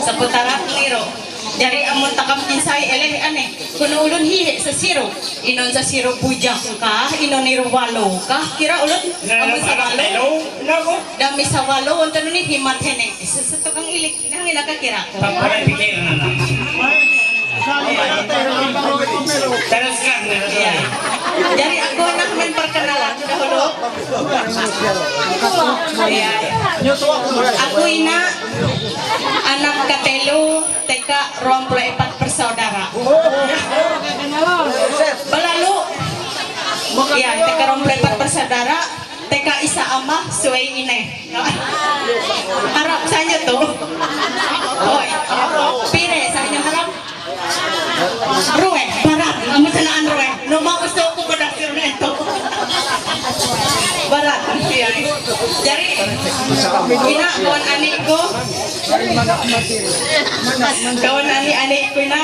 sa putarak niro. Dari amon takam kinsay eleh ane kuno ulun hihi sa siro inon sa siro bujak ka inon niro walo ka kira ulun amon sa walo dami sa walo unta ni himat hene sa tukang ilik nang nakakira ko teruskan ya. Jadi aku nak main perkenalan dahulu ya. Aku ina anak katelu TK 24 bersaudara belalu ya TK 24 bersaudara TK Isa Amah Suwei Ine harap saja tuh pire saja harap Ruwe, barat, kamu senaan Ruwe. No mau gusto ko production nito. Barat, iya. Jadi, ina kawan anik ko. Kawan anik ko na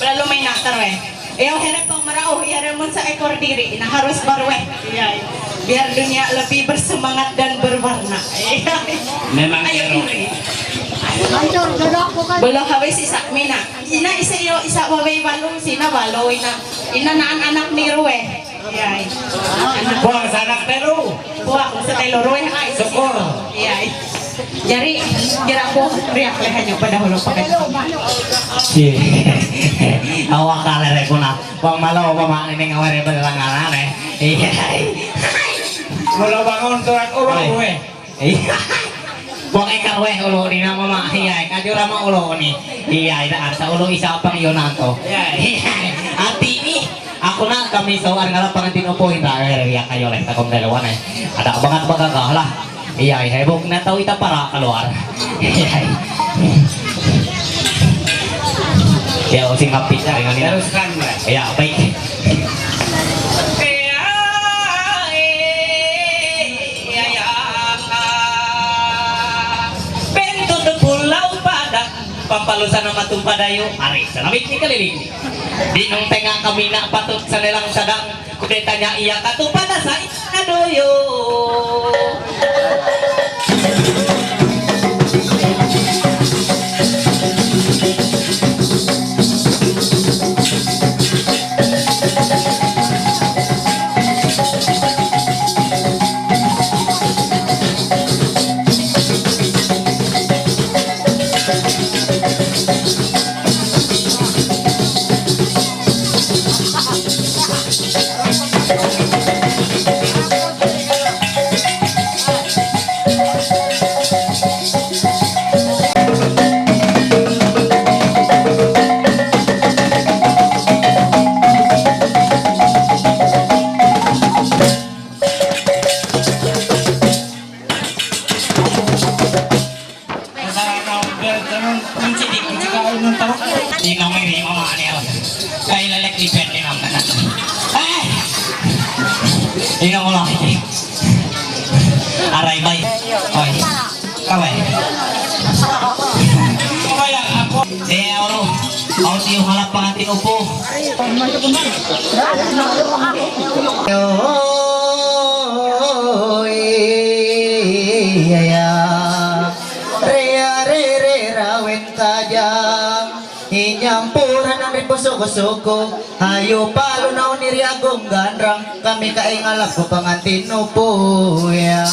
lalu may nakar we. Ayaw hirap pang marao, hirap mo sa ekor diri, na harus barwe. Iya. Biar dunia lebih bersemangat dan berwarna. memang Ayo ini. Belum habis isa mina. Ina isa yo isa waway balong sina balo ina naan anak ni Ruwe. Iya. buang sanak teru Buak sa telo Ruwe ay. syukur Iya. Jadi kira ko riak lehanyo pada hulo pakai. Awak kalere kuna wong malo pama ning ngaware belanganan iya mula bangun tuan urang gue iya wong ekar weh ulo dina mama iya kajur ama ulo ni iya ida asa ulo isa pang Yonanto iya ati ini aku na kami sawan ngala pangantin upo hinda ya kayo leh takom dalawan ada banget bagagah lah iya hebok na tahu ita para keluar iya ya sing kapit dengan ini teruskan ya baik pampalusan nama tumpadayo ari salamik ni kaliling di nung tengah kami nak patut sanelang sadang kudetanya iya katupada sa adoyo aray bay oy kaway ako oro auto yung halap pangatin upo oy ya rea re re rawen kajang inyampuran ang ripuso-kusuko hayo palo na uniri agong gandrang kami kaingalak ko pangantin upo ya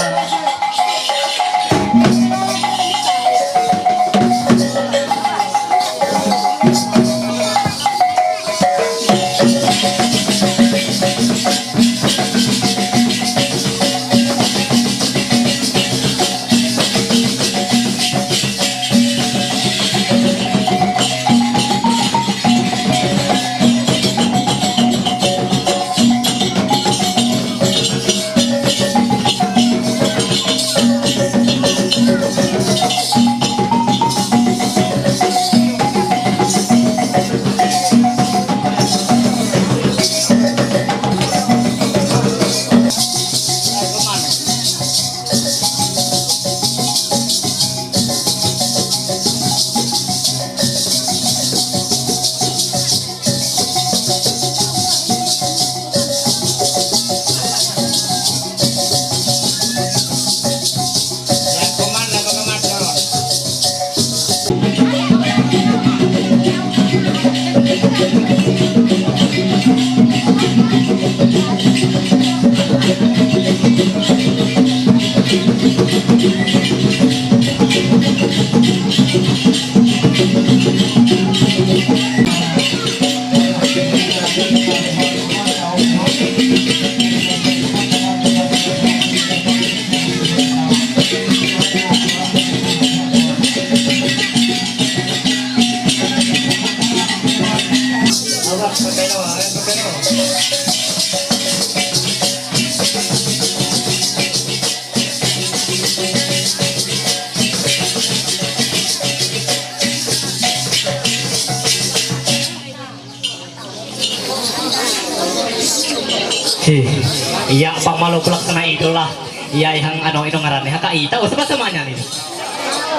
Iya, pang maluplak na itulah. Iya, yang ano ino ngaran niya kaita o sa samanya nih.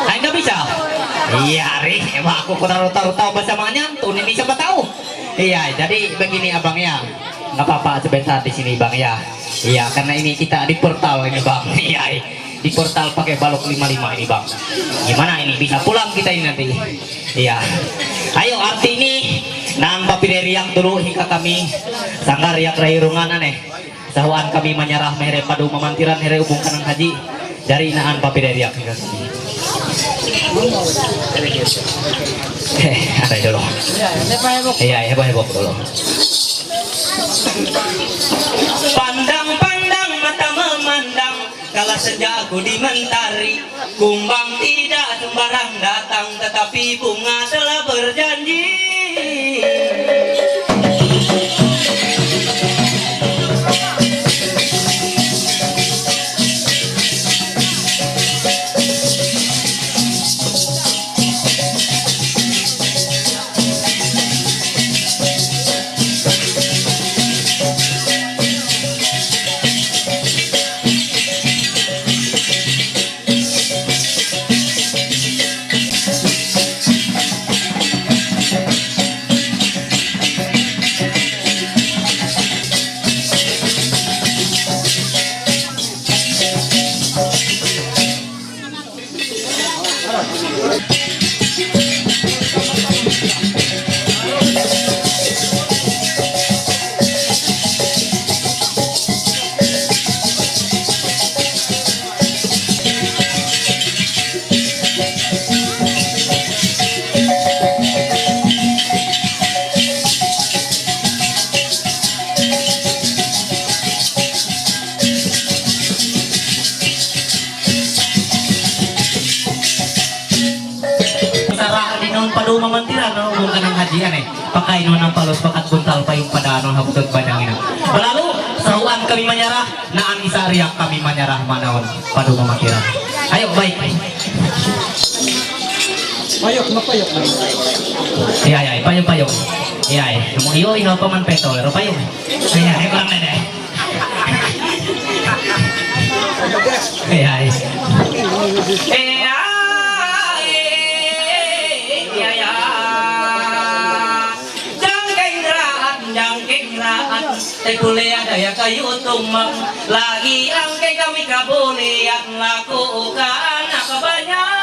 Ay nggak bisa. Iya, ri, emang aku kurang tahu basamanya, tuh ini siapa tahu. Iya, jadi begini abang ya. Nggak apa-apa sebentar di sini bang ya. Iya, karena ini kita di portal ini bang. Iya, di portal pakai balok 55 ini bang. Gimana ini bisa pulang kita ini nanti? Iya. Ayo arti ini nang papideriak dulu hingga kami sanggar yak rahirungan aneh. Sahuan kami menyerah mere padu memantiran mere ubung kanang haji dari naan papideriak hingga kami. Ada dulu. Iya, heboh dulu. Pandang-pandang mata memandang, kala senja aku di mentari, kumbang tidak sembarang datang, tetapi bunga telah berjanji. Padu mamantiran no ubung kanang hajian pakai no nang palos bakat buntal payung pada no habutut badang ina. Lalu sahuan kami menyerah naan isariak kami menyerah manaon padu mamantiran. Ayo baik. Payok na payok. Iya, payung. Iya, mo iyo ino paman peto pero payung. Iya, kurang deh. Iya. Boleh ada ya kayu tumang lagi angke kami kabule yang laku ke anak banyak.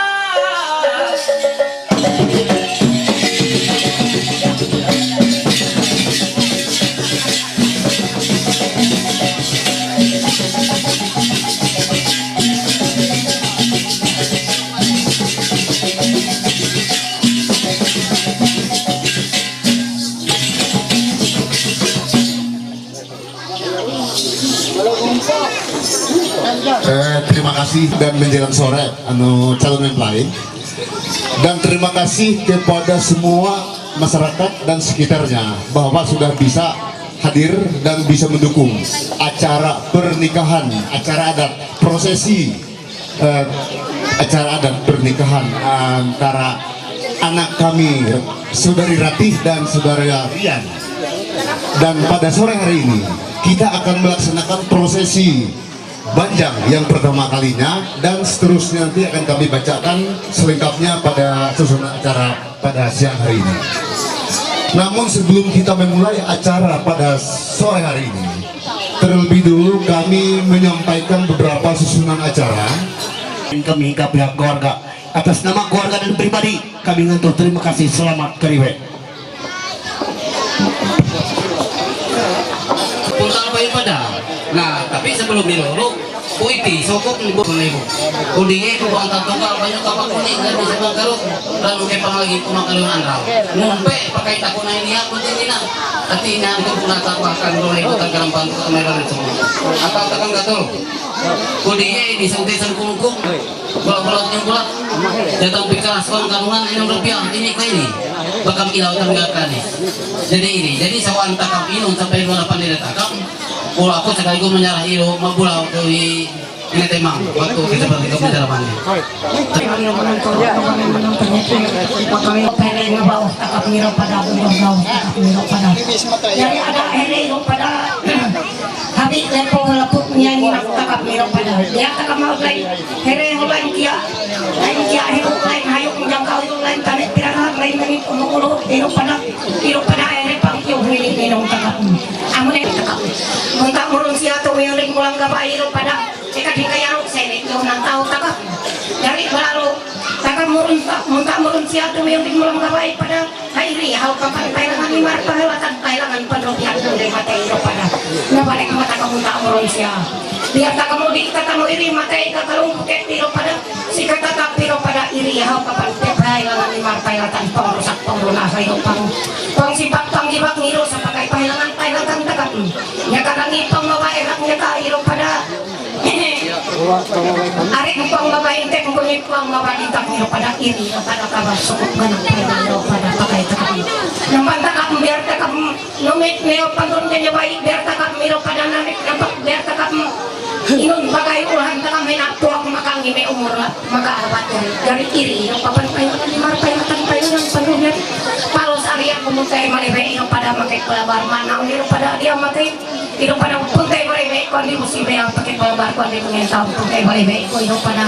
Terima kasih dan menjelang sore calon mempelai, dan terima kasih kepada semua masyarakat dan sekitarnya bahwa sudah bisa hadir dan bisa mendukung acara pernikahan, acara adat, prosesi acara adat pernikahan antara anak kami saudari Ratih dan saudara Rian. Dan pada sore hari ini kita akan melaksanakan prosesi Banjang yang pertama kalinya, dan seterusnya nanti akan kami bacakan selengkapnya pada susunan acara pada siang hari ini. Namun sebelum kita memulai acara pada sore hari ini, terlebih dulu kami menyampaikan beberapa susunan acara. Kami hingga pihak keluarga, atas nama keluarga dan pribadi, kami ngatur terima kasih, selamat kariwe. Puntal payung pada. Nah, tapi sebelum dilulu, puiti sokok ibu ibu. Kudingnya itu bangka tunggal banyak kapak kuning dan bisa bangkarut. Lalu kepang lagi kumakaluan andal. Ngumpe pakai takuna ini aku tingina. Hati ini itu pun akan boleh ikutan kerampan ke kamera semua. Atau takkan gatul. Kudingnya disungkisan kumukung. Bola-bola yang bola. Datang pikir aswan kanungan ini rupiah ini kayak ini. Bakal ilau tanggakan nih. Jadi sawan takam inung sampai 28 dia takam. Kalau aku sekaligus menyerah itu, mabulah dari Ini temang, waktu kita balik ke pedalamannya. Jadi ada ini pada habis lepung lepuk nyanyi nak takap miro pada dia takap mau lain here lain kia hidup lain hayuk menjangkau itu lain tarik pirang lain ini umur hidup pada here pangkiu ini minum takap amun ini takap muntah murun sia tu yang ring pulang ke hidup pada jika dikayaruk sini yang nang tahu takap dari lalu takap muntah murun sia tu yang ring pulang ke pada hari hal kapan kailangan lima perhelatan kailangan penrupian dari mata hidup pada nabalik mata kamu tak merunsia biar tak kamu di kita kamu iri mata ika kalung puket piro pada si kata tak piro pada iri hal kapan kailangan lima perhelatan pengrusak pengguna hidup pang sifat pang gibak ngiru sapakai kailangan takap ya kadang ipang mawa eraknya ka hidup pada Arek mumpang babae teh mempunyai puang mawa ditak niro pada iri pada kabar sukuk ganang niro pada pakai takap nampak takap biar takap numit neo pantun janya baik biar takap miro pada narik nampak biar takap inun bagai ulah takap menak tuak maka ngime umur maka abatur dari iri no papan payangan lima payangan penuhnya palos Arya pemutai malebe ino pada makai pelabar mana niro pada dia makai ino pada puntai malebe kondi musibe yang pakai pelabar kondi mengental puntai malebe ino pada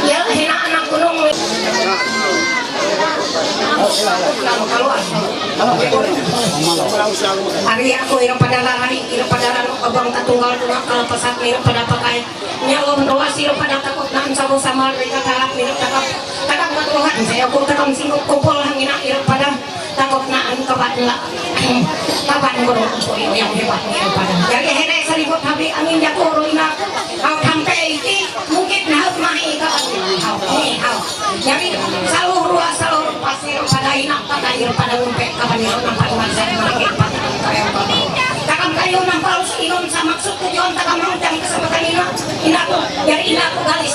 ya hina anak gunung Ari aku iro pada lari iro pada ranu abang tatunggal tunggal kalau pesat iro pada pakai nyalom ruas iro pada takut nan sabu sama mereka kalak iro takap takap matuhan saya aku takam singgup kumpul hangina iro pada takut naan kapan lah kapan guru yang hebat iro pada jadi hele salibut habi angin jago ruina kau sampai ini mungkin nak mahi kau jadi saluh ruas saluh pasir pada inak pada iro pada umpet kapan iro nampak masa makin pada kayak takam kayu nampal inun sama maksud tujuan takam mengundang kesempatan ina tuh jadi ina tuh galis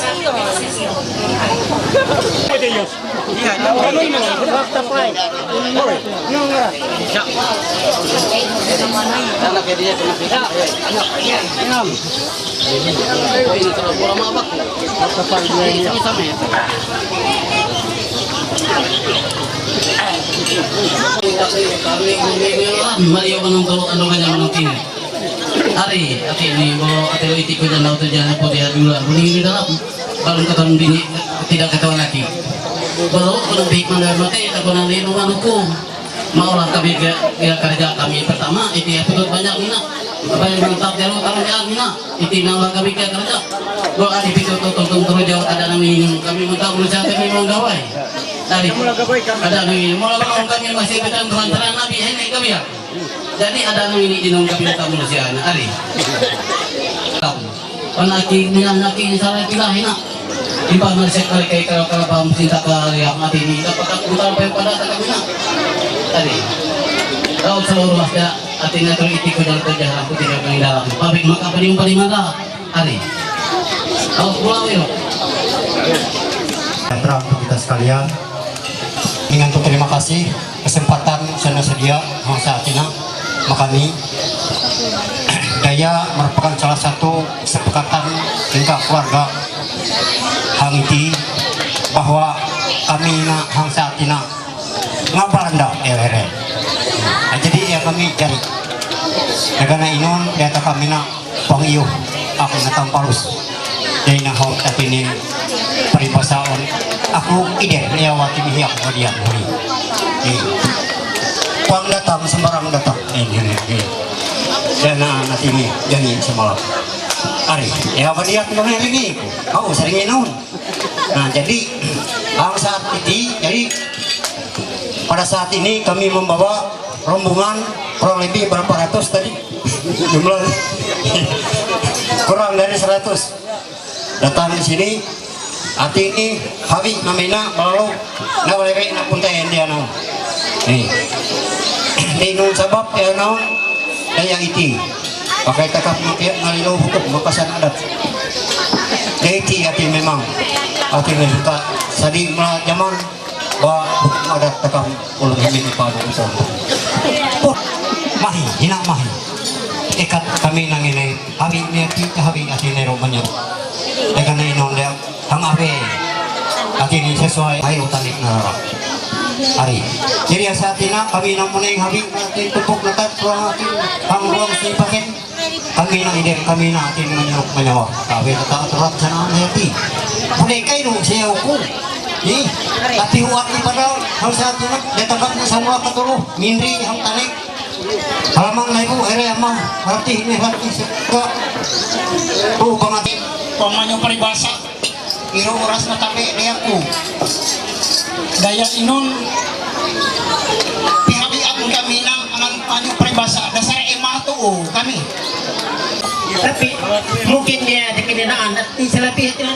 Mario menonton anu kanya menonton hari ati ini bawa ati itu ko jangan auto jangan po dia dulu ini di dalam balon katon bini tidak ketahuan lagi baru kalau baik mandar mati tak pernah di rumah hukum maulah kami kerja kami pertama itu ya betul banyak mina apa yang mantap jalur kalau jalan mina itu maulah kami kerja baru ada itu tonton terus jauh ada nami kami minta berusaha kami mau gawai tadi ada nami mau bangun kami masih betul kelantaran nabi ini kami ya jadi ada nami di nong kami minta berusaha hari panaki minanaki salah kita hina di pamer sekali kayak kalau paham cinta ke yang mati ini dapat aku tahu pada takabina tadi kau seluruh masda artinya terus itu dalam kerja aku tidak main dalam pabrik maka penimpa di mana hari kau pulang yuk terang untuk kita sekalian dengan terima kasih kesempatan sana sedia masa Cina makani daya merupakan salah satu kesepakatan tingkat keluarga hang iti bahwa kami na hang satina ngabaranda elere jadi ya kami cari negara inon data kami na pangiyo ako na tampalus dari na hong tatinin paribasaon aku ide lewati mihiak kalian hari pang datang sembarang datang ini dan anak ini jadi semalam hari ya apa dia kena ini kau sering inun nah jadi saat ini jadi pada saat ini kami membawa rombongan kurang lebih berapa ratus tadi jumlah kurang dari 100 datang di sini arti ini habi namina lalu na boleh na punta dia no nih inun sabab ya no daya iti pakai takap makiat ngalilaw hukum makasan adat iti ati memang ati suka sadi mula zaman bahwa hukum adat takap ulung himin ipado usang mahi hinak mahi ikat kami nang ini habi niya kita habi atin ay roman niya dengan inon dia ang abe atin sesuai ayo tanik na hari jadi sa atin na kami nang muna yung habi atin tupok na tatwa atin ang ruang sipakin kami nang ide kami na atin manyawa kabe tataturat sa nang happy mulai kayo siya ko tapi huwag ni padal harus sa atin na datangkat na sa mga katulo mindri ang tanik halamang na ibu ere ama hati ini hati suka tuh banget Pamanyong paribasa. iro oras na tabi dia ko Daya inon. Pihabian kami ng ang panyong paribasa. Dasar emato kami. Tapi mungkin dia ada kendaraan di selapih itu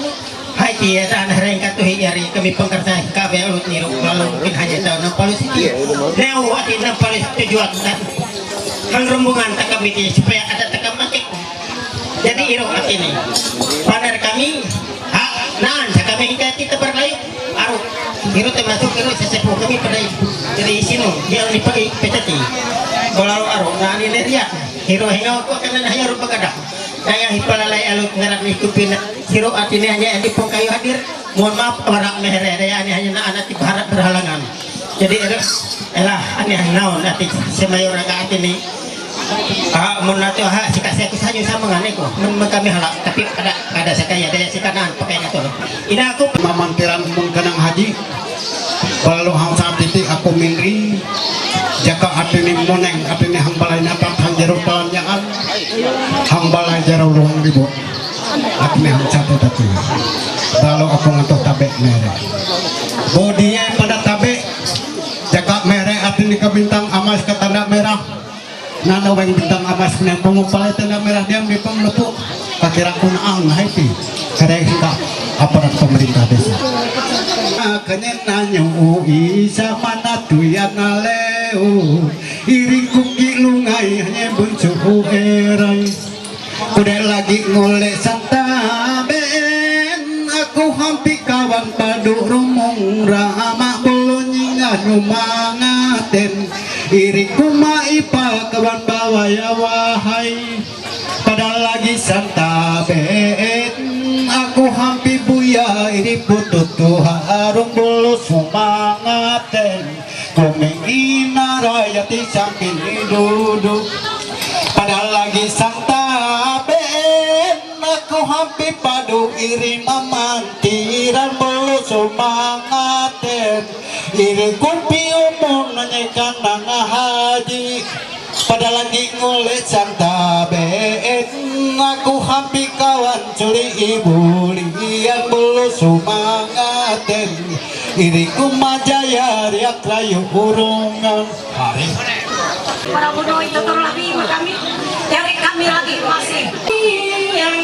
hai dia tanah rengkat tu hari kami pengkerja kabe ulut niru lalu mungkin hanya tahu nam palu sini neu ati nam palu tujuan dan hang rombongan tak kami supaya ada tekam matik jadi iro ati ini panar kami nan kami hingga kita berlayu aru iro termasuk iro sesepuh kami pada dari sini dia dipakai petati kalau aru nani neriak iro hingga aku akan hanya rupa gadah saya hipalalay alut ngarak ni kupin siro artinya hanya di pong kayu hadir mohon maaf warak mehere daya ani hanya na anak ibarat berhalangan jadi elah ani naon ati semayor aga atini mun nato ha sika saya kusanyo sama ngane ko mun kami halak tapi ada sakaya daya sikanan pakai nato ina aku mamantiran mun kanang haji balu hang saat titik aku mindri jaka atini moneng atini hang balai napak hang jero talanjaan hang balai jero ruang ribu atini hang satu tatu balu aku ngantuk tabe mere bodinya pada tabe jaka mere atini ke bintang amas ke tanda merah nana weng bintang amas punya pengupalai tanda merah diam di pemlepuk kakira kunaan happy karek hingga aparat pemerintah desa kanya nanya isa mana tuyan aleo iring kuki lungai hanya buncuku erai udah lagi ngolek santaben aku hampir kawan padu rumong rama bolonyinya numangaten iring kumaipal kawan bawaya wahai padahal lagi santaben aku hampir buya ini putut harung bulu sumangaten kumeng inaraya ti samping duduk padahal lagi santaben aku hampir padu iri mamantiran bulu sumangaten iri kumpi umum nanyakan nang haji pada lagi ngulit santaben aku hampir kawan curi ibu lian bulu sumangaten iri kumajaya riak layu urungan hari para bodoh itu terlebih kami dari kami lagi masih yang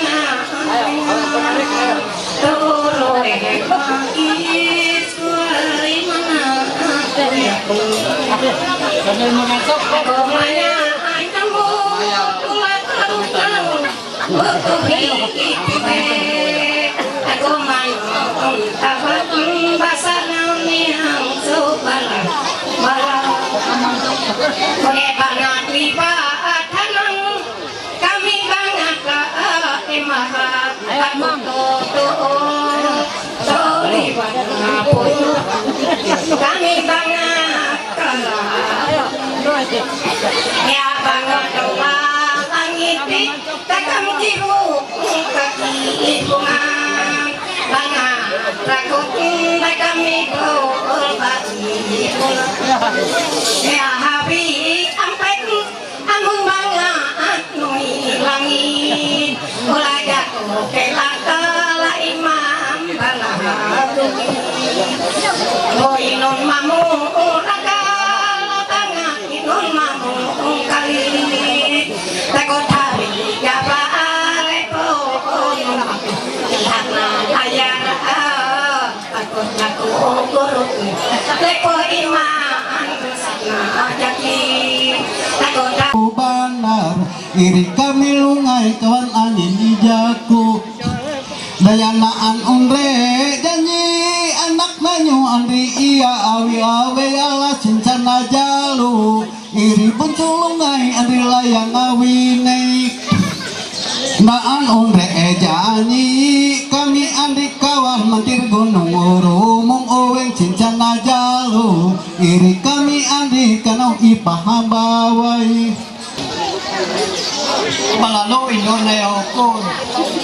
banget lipat kami banget mahat aku kami banget ya banget doang langit takam jiru kaki bunga banget takut kami bagi ya habi sampai amung banget nui langit mulai jatuh ke kala imam balahatu oh inon mamu ragal tangah inon mamu kali takut hari jaba alepo karena ayah takut aku guru lepo iman sana jadi takut banar iri kami lungai kawan angin di jaku dayanaan unre janji anak manyu andri iya awi awe ala sincana jalu iri pun culungai andri layang awine Kaan onre ejanyi kami andik kawan mantir gunung urumung uweng cincang najalu iri kami andik kanau ipahabawai Malalo Indonesia ko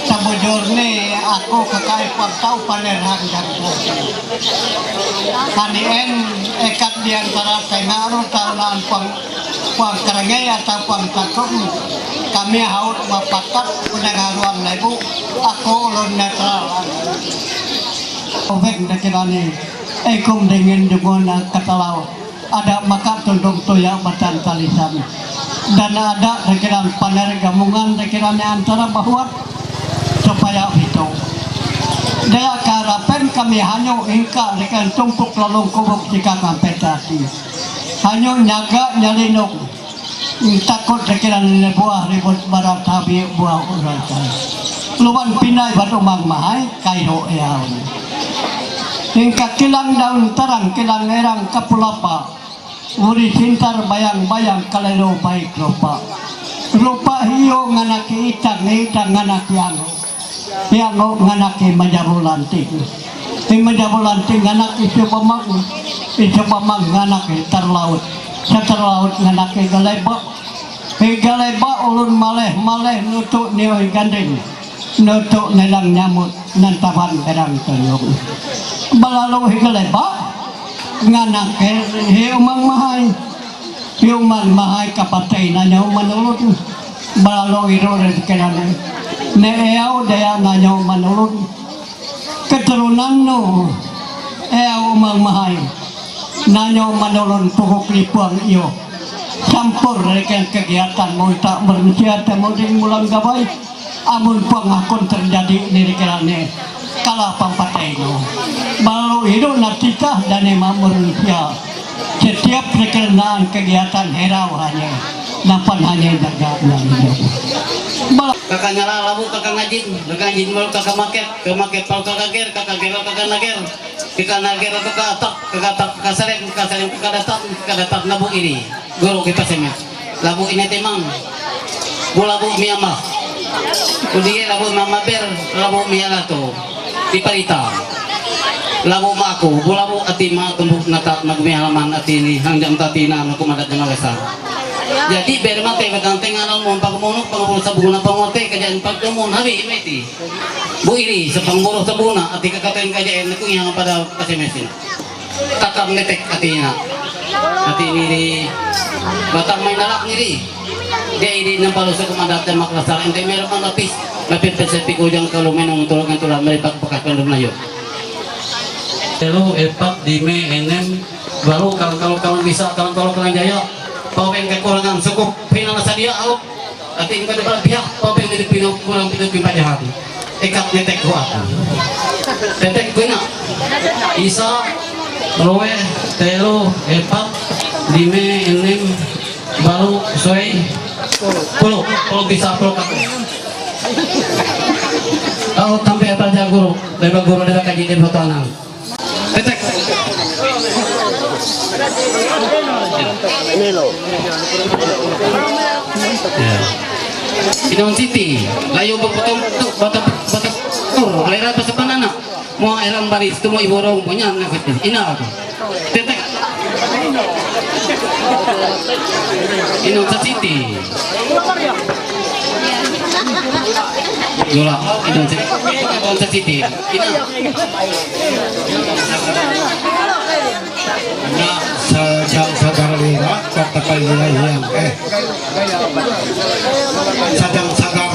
sabujurne ako kakay pagtaw panerhan ko kanien ekat di antara kay naro tahunan pang karangay at pang takong kami haut mapakat penagaruan lebu ako ulun netral oveng dakirani ekum dengan jumona katalau ada maka tundung toya batan talisan dan ada pikiran paner gabungan pikirannya antara bahwa supaya itu dia karapen kami hanya ingka dengan tumpuk lalung kubuk jika kompetasi hanya nyaga nyalinuk takut pikiran buah ribut barat habi buah urasan luan pinai batu mang mahai kairo eaun hingga kilang daun terang kilang erang kapulapa uri cintar bayang-bayang kalelo baik rupa hiyo nganaki itang nganaki yango nganaki majabulanting majabulanting nganaki isu pamang nganaki terlaut nganaki galeba ulun maleh nutuk nioi gandeng nutuk nelang nyamut nantaban berang tuyung balalu galeba nganak hiumang mahay kapatay na nyaw manulod balalo iro rin kailangan neeyaw daya na nyaw manulod keturunan no eyaw umang mahay na nyaw manulod pukok lipuang iyo sampur rin kegiatan mo tak bermesiat mo din mulang gabay amun pang akon terjadi di kailangan kalah pampatay no baru hidup natika dan manusia setiap perkenaan kegiatan herau hanya napan hanya jaga kakak nyala labu kakak ngajin mau kakak maket pal kakak ger kakak nager kakak atak kakak salem kakak datat labu ini guru kita semet labu ini temang labu miamah kudiye labu mama ber labu mialato diparita labu maku bulabu atima tumbuk natat magmi halaman atini hangjam tatina no kumadat na malesa jadi berma te baganteng alam mo pagmunok pangpul sa buguna pangote kajan pagdumon habi imeti bu iri sa pangburo sa buna ati kakatayin kajan ko yang pada kasemesin takam netek atina atini di batang may nalak niri dia ini nampalo sa kumadat na maklasar ente meron ang lapis lapit pesepik ujang kalumenong tulungan tulang meripak bekas pandum layo telu epat dime enem baru kalau bisa kalau kalian jaya paweng kekurangan cukup final sadia au ati pada depan pihak paweng di pinok kurang pinok pada hati ekat netek kuat netek guna isa roe telu epat dime enem baru soe puluh bisa puluh kaki au tampe aja guru lebar guru dari kaji di botanan tetek Idon City layo berpotong batak lera pa sa panana mo elang baris tumo iborong punya na ina tetek Idon City Yola Idon City ina Sajang sagar lira katakan wilayah sajang sagar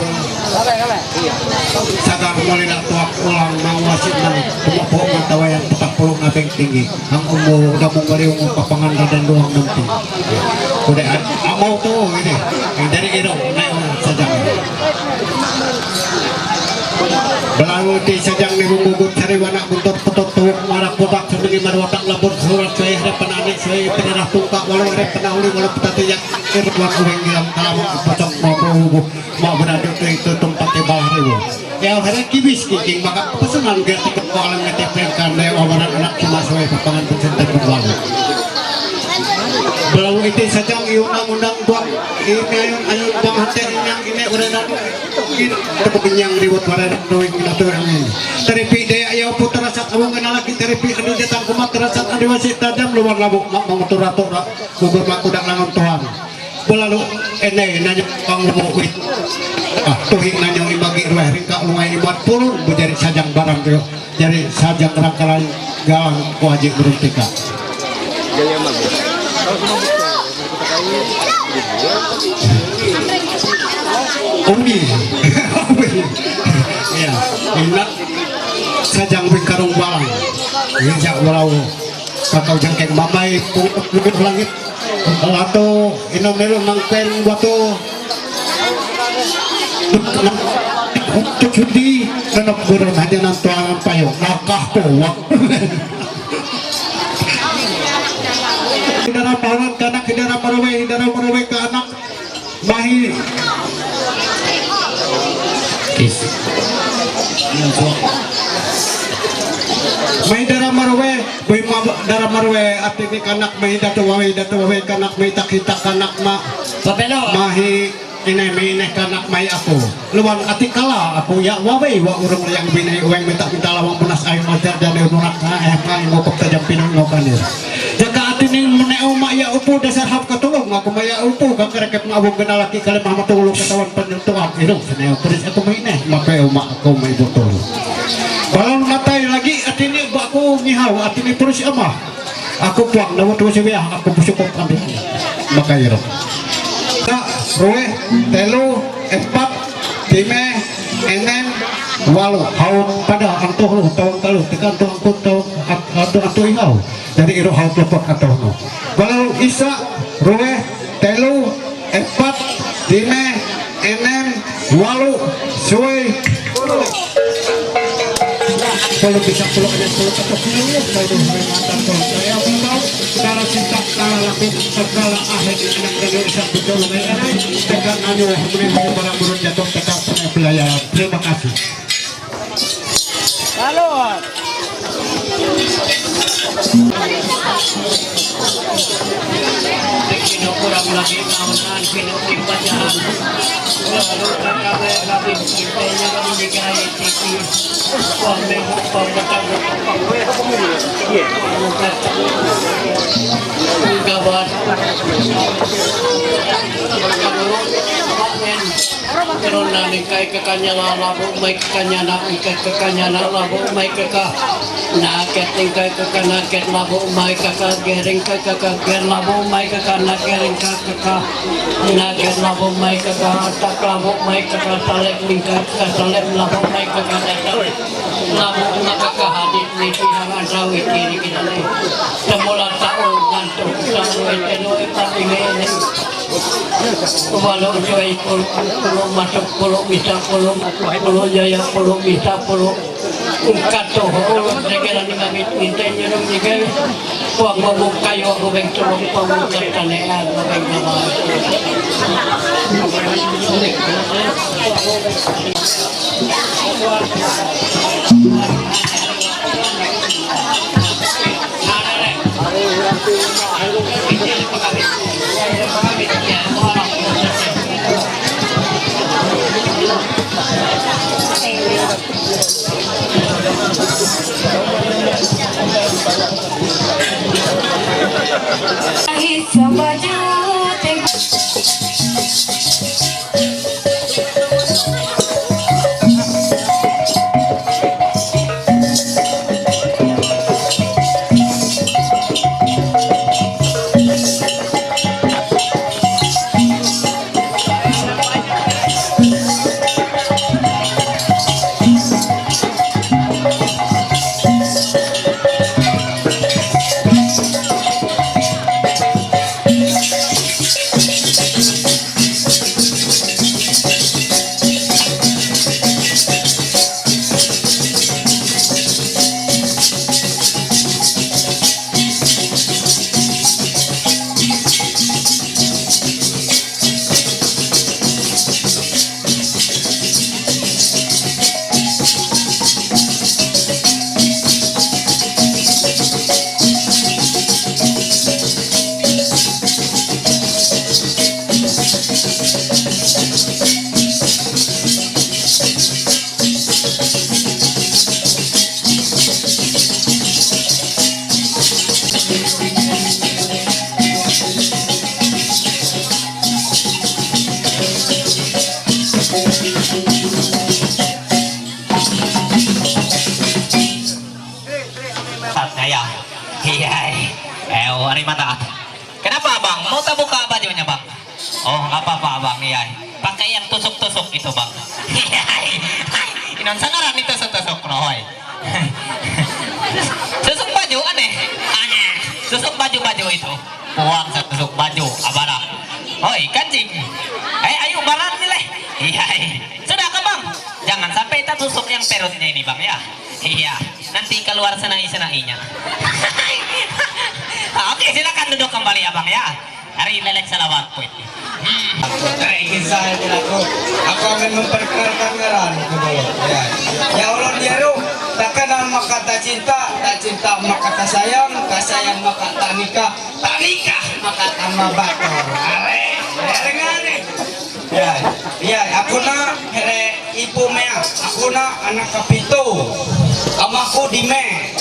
mulai tuak ulang mawasin nang tumapok matawa yang petak pulung nabeng tinggi ang udah mengari papangan dan doang nanti udah amau tuh ini yang dari irong naik sajang Belanguti sajang nigugugut cari wanak buntut petut tuwuk marak budak sebagai marwatak labur surat saya hadapan anik saya penerah tungkak walau rep penahuli walau petatiyak irbuat uang gilam kalamang pocok mau berada itu tempat tebal ribu ya ada kibis kiking maka pesanan biar tiket koalan ngetepeng karena wawanan anak cuma saya papangan pencintai berlalu Belanguti sajang iung undang buang ini ayun bang hati yang ini udah yang ribut pada doing naturangan. Taripi daya ayaw po terasat awang kanalaki taripi anu datang kumat terasat anu wasit tajam luar labuk mak mengatur-atur gugur mak kudak langon Tuhan. Belalu ene nanya pangumuit. Tuhing nanya ibagi ruah ringka lungai ibat pulun bujari sajang barang teo. Jadi sajang rangkalan galang ku haji beruntika. Umi, ya, ingat sajang bingkarung balang, injak walau kakau jangkeng mamai pungkut langit, atau inom nelu nangken batu, untuk judi kenop gurun hadiah nantuangan payung, nakah powak. Hidara pawan kanak hidara marwe ke anak bahi. May dara marwe, boy dara marwe at ini kanak may datu wawe kanak may takita kanak mahi ine kanak may ako. Luwan atikala ako ya wawe wa urang yang binay uweng minta lawang punas ay majar dan urunak na kang ngopok tajam pinang ngokanir. Jaka atining meneo maya upo dasar hap katulong aku maya upo kakareket ngabog ganalaki kalimah matulong katawan penentuan irong saneo peris ako may ne mapeo ma ako may botol. Balon natay lagi atini ba ako ngihaw atini terus ama. Aku puak nawat wa siya aku busukop ambil makairo. Ta roe telu empat lima enam walu haut pada antuh lu tahun talu tekan tuh angkut tuh antuh ihaw dari iro haut lepot atau no. Walau isa roe telu empat lima enam walu suwe kalau bisa pulau ada pulau atau pulau saya tuh mantan tuh saya tahu cara cinta cara laku segala akhir yang Indonesia betul mengenai tekan anu mengenai barang burung jatuh tekan pelayaran. Terima kasih. Halo. Kino kurang lagi naonan kino timbajaan. Lalu kakawe kami kitanya kami dikai tiki. Wame pambatang gawat. Karon na kay kakanya labo may kakanya na kay kakanya na labo may kaka naket kay kakana ket labo may kaka gering kay kaka ger labo may kaka na gering kaka naket labo may kaka tak labo may kaka talek lingkar talek labo may kaka labo nakaka hadit ni pihangan rawi kiri kinale semula taon ngantuk sampai eno ipatingen walau joy pulau masuk pulau bisa pulau jaya pulau bisa pulau kacau pulau negara ni kami minta nyerum juga puang mabuk kayu aku beng turun pamuk tertanean beng nama ya. Iya. Hari mata. Kenapa bang? Mau tak buka bajunya bang? Oh nggak apa-apa bang. Iya. Pakai yang tusuk-tusuk itu bang. Iya. Inon sangaran itu tusuk roy. Susuk baju aneh. Susuk baju itu. Uang susuk baju abara. Oi kancing. Ayo barat nilai. Iya. Sudah ke bang. Jangan sampai kita tusuk yang perutnya ini bang ya. Iya. Nanti keluar senai-senainya. Oke silakan duduk kembali ya bang ya. Hari lelek salawat po. Kisah aku akan memperkenalkan ngaran itu dulu. Ya Allah diaru, takkan maka tak cinta maka tak sayang maka tak nikah maka tak mabator. Ya, aku na here ibu mea, aku na anak kapito, amaku di me.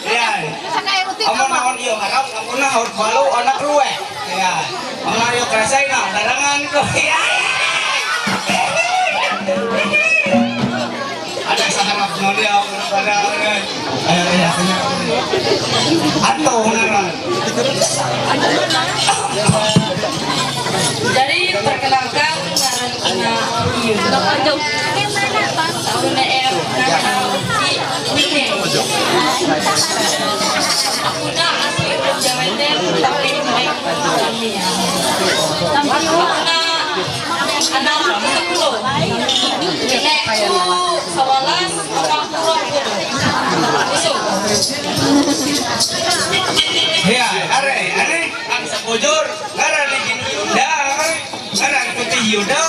Ya, amon naon iyo harap, aku na harus balu anak ruwe. Ya, amon iyo kerasay na, darangan ko. Ya. Ada saharap mo dia, pada ya, atau naran. Jadi perkenalkan ngaran kuna ieu. Tahun er Wine. Kuna asli Jaweten tapi baik kami ya. Kuna anak 10. Wine sawalas orang pulau. Ya, are ang sabujur, ngaran ni Yuda, ngaran putih Yuda,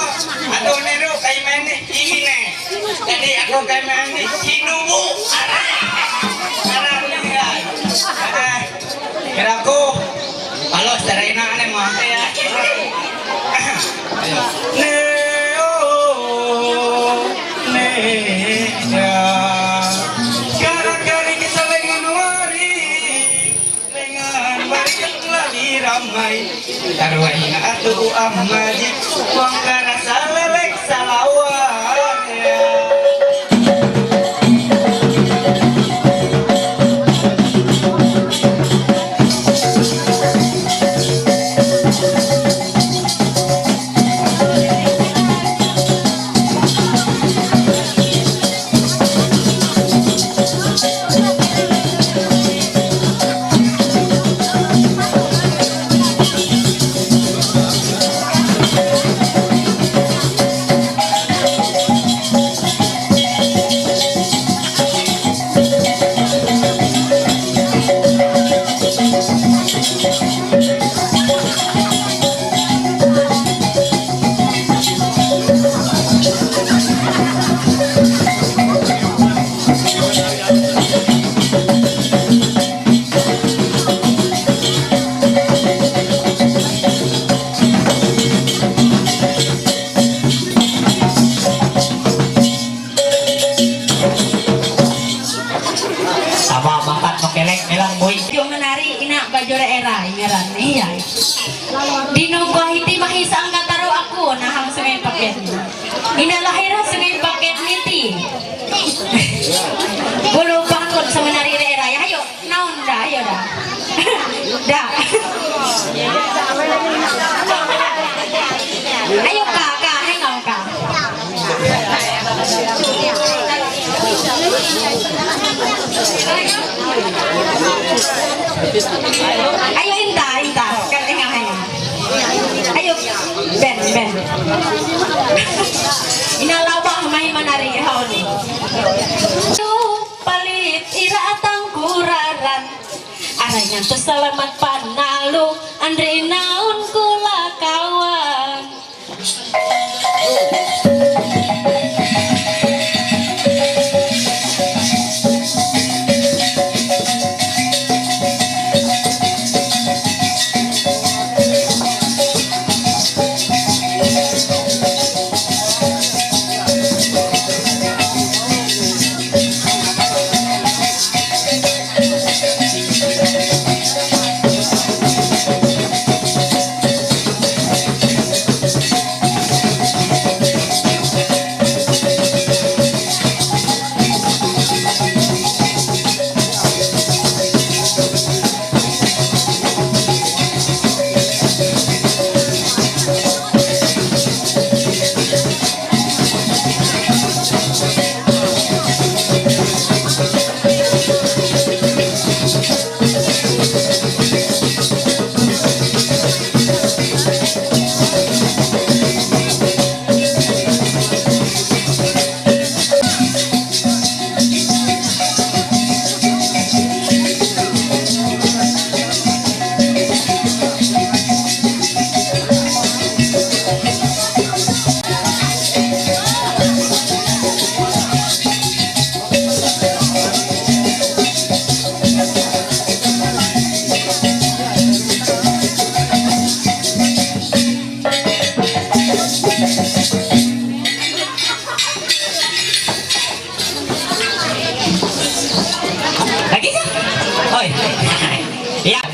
atau nero kay mene imine. Jadi aku kay mene hinubu, ngaran ni ya. Kiraku, kalau serena ane mah ya. Neo, ya. Gara-gara kita lengan wari, lengan wari lagi ramai. Tarwain atuh amaji, wong karasa lelek salawan. Yung menari ina bajore era ngaran iya. Dino kahiti mahisang kataro ako nahang sungay paket. Ina lahira sungay paket niti. Bulu pangkot sa menari era ya ayo naon da ayo da. Da. Ayo ka hengaw ka. Ayo inta kalingahan. Ayo ben inalawang may manari haoni. Palit ira atang kuraran aray nganto salamat panalo andre naon kula kawan.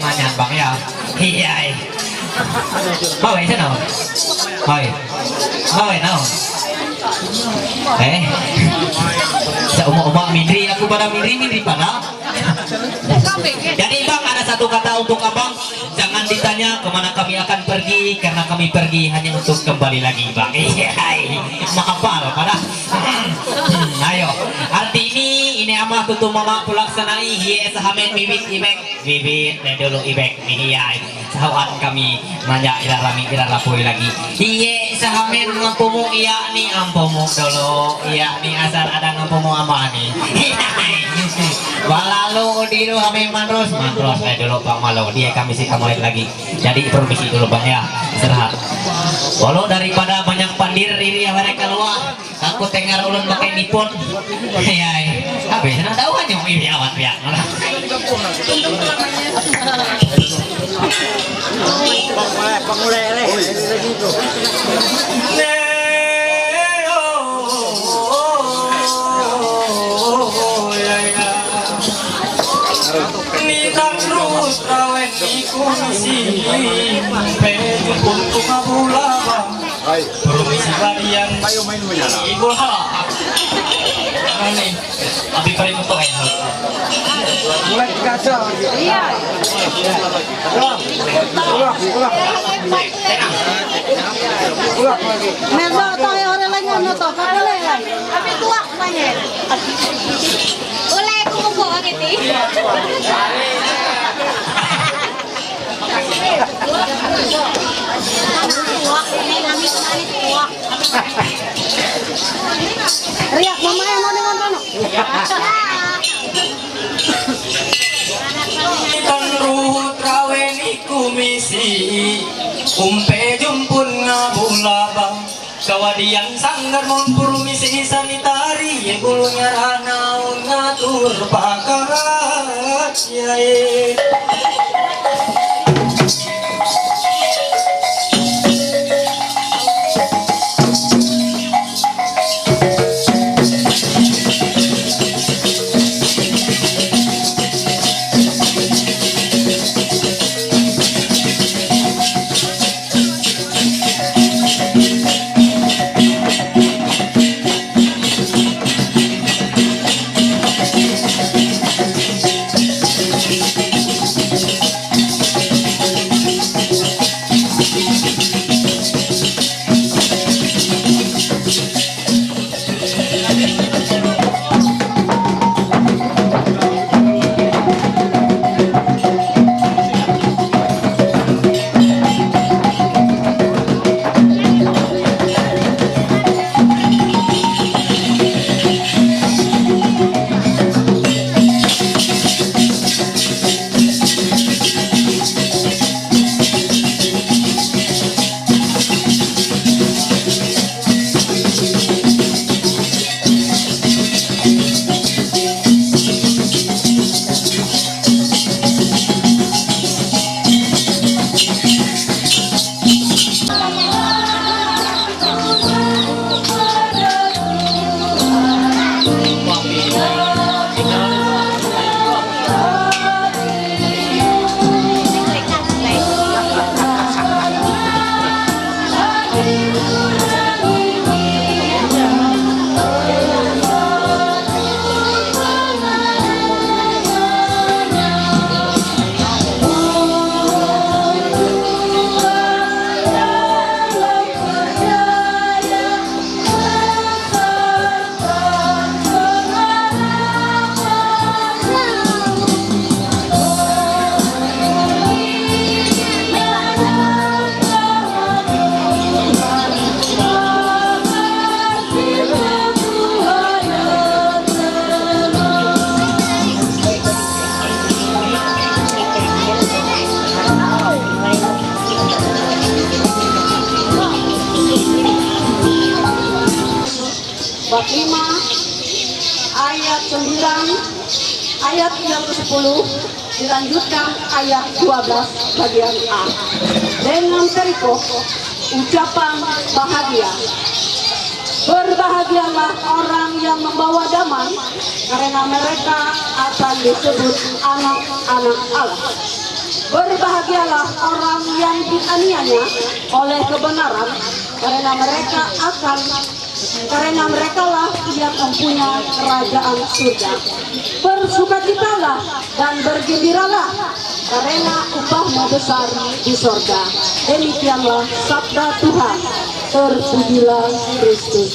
manyan bang ya. Iya. Bawa itu naon? Bawa naon? Sa uma Mindri aku pada Mindri pada. Jadi bang ada satu kata untuk abang, jangan ditanya kemana kami akan pergi karena kami pergi hanya untuk kembali lagi bang. Iya, mahapal pada. Ayo, arti ini amah tutu mama pelaksanai hiye sahamen bibit dulu ibek iya. Sahabat kami manja irarami irarapui lagi. Hiye sahamen ngampumu iya nih ampumu dulu iya nih asal ada ngampumu amah nih. Walalu diru kami mandros dulu Bang Malo dia kami sih kamu lagi. Jadi permisi dulu Bang ya istirahat. Walau daripada banyak pandir iri yang mereka keluar, aku tengar ulun pakai nipun. Ya, habis nak tahu aja ini awat ya. Permisi varian Ibu halo. Ini abi paling untuk ya. Mulai kaca. Iya. Merdo tayo orang lain ano to, kapalay. Abi tuwak pa niya. Ulay ko mo agad eh. Riak, mamaya mo dengan ano? Tanruhut raweni kumisi umpe jumpun ngabulabang kawadian sanggar mon purmisi sanitari ye bulunya ranaun ngatur pakat yae. Bab 5 ayat 9 ayat yang ke-10 dilanjutkan ayat 12 bagian A dengan perikop ucapan bahagia. Berbahagialah orang yang membawa damai karena mereka akan disebut anak-anak Allah. Berbahagialah orang yang dianiaya oleh kebenaran, karena mereka lah yang mempunyai kerajaan surga. Bersukacitalah dan bergembiralah, karena upahmu besar di surga. Demikianlah sabda Tuhan. Terpujilah Kristus.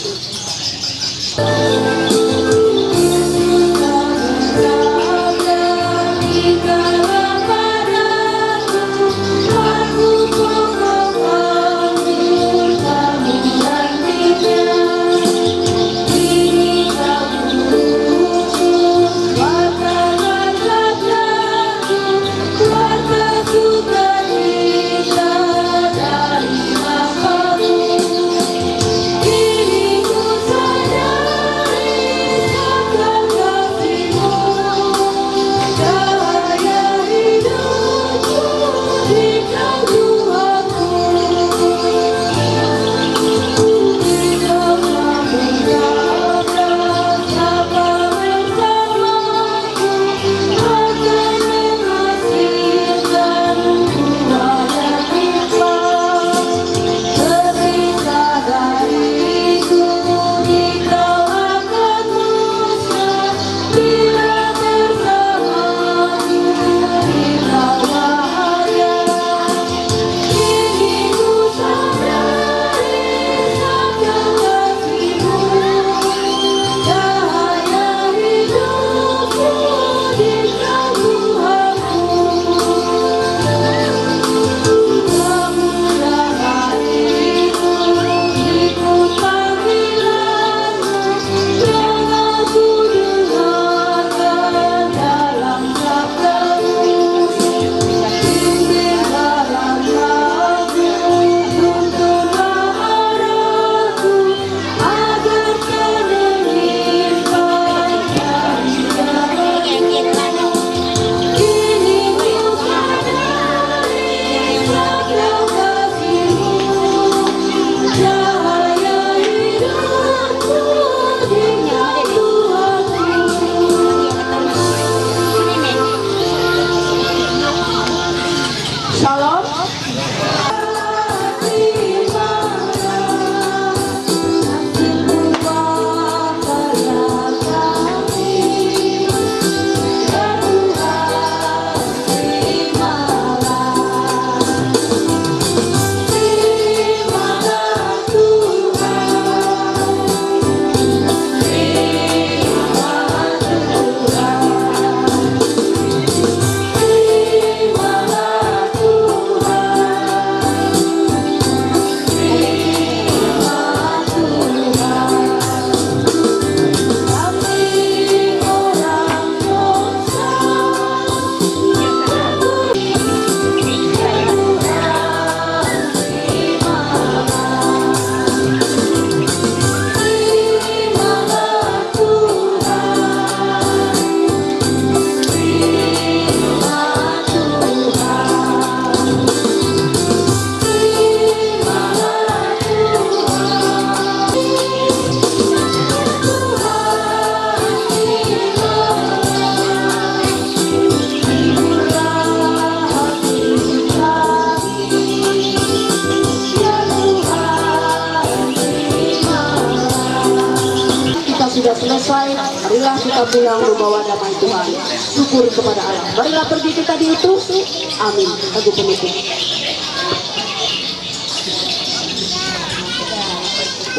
Sudah selesai, marilah kita pulang membawa damai Tuhan. Syukur kepada Allah. Marilah pergi kita diutus. Amin. Lagu penutup.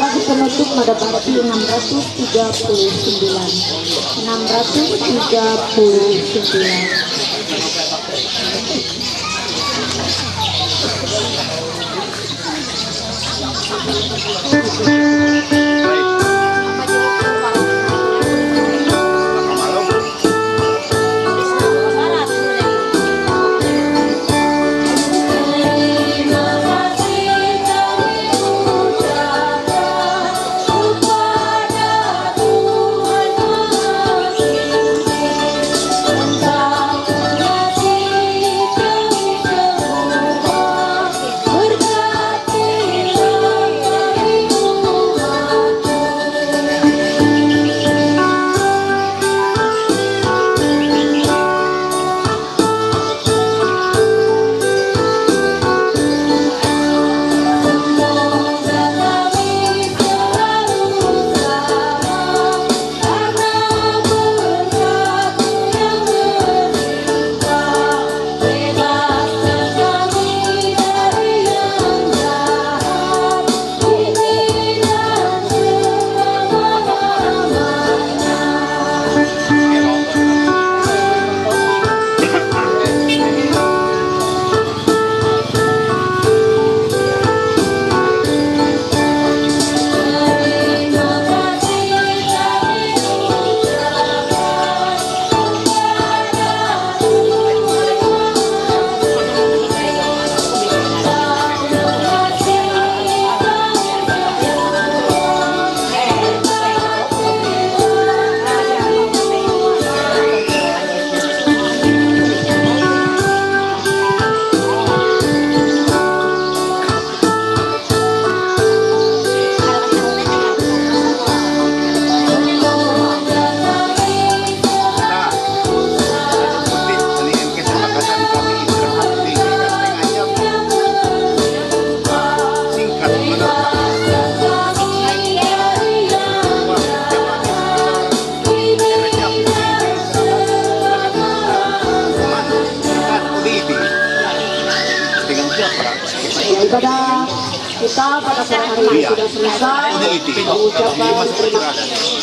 Lagu penutup pada Bakti 639. 639. kita pada sore hari ini sudah selesai mengucapkan terima kasih.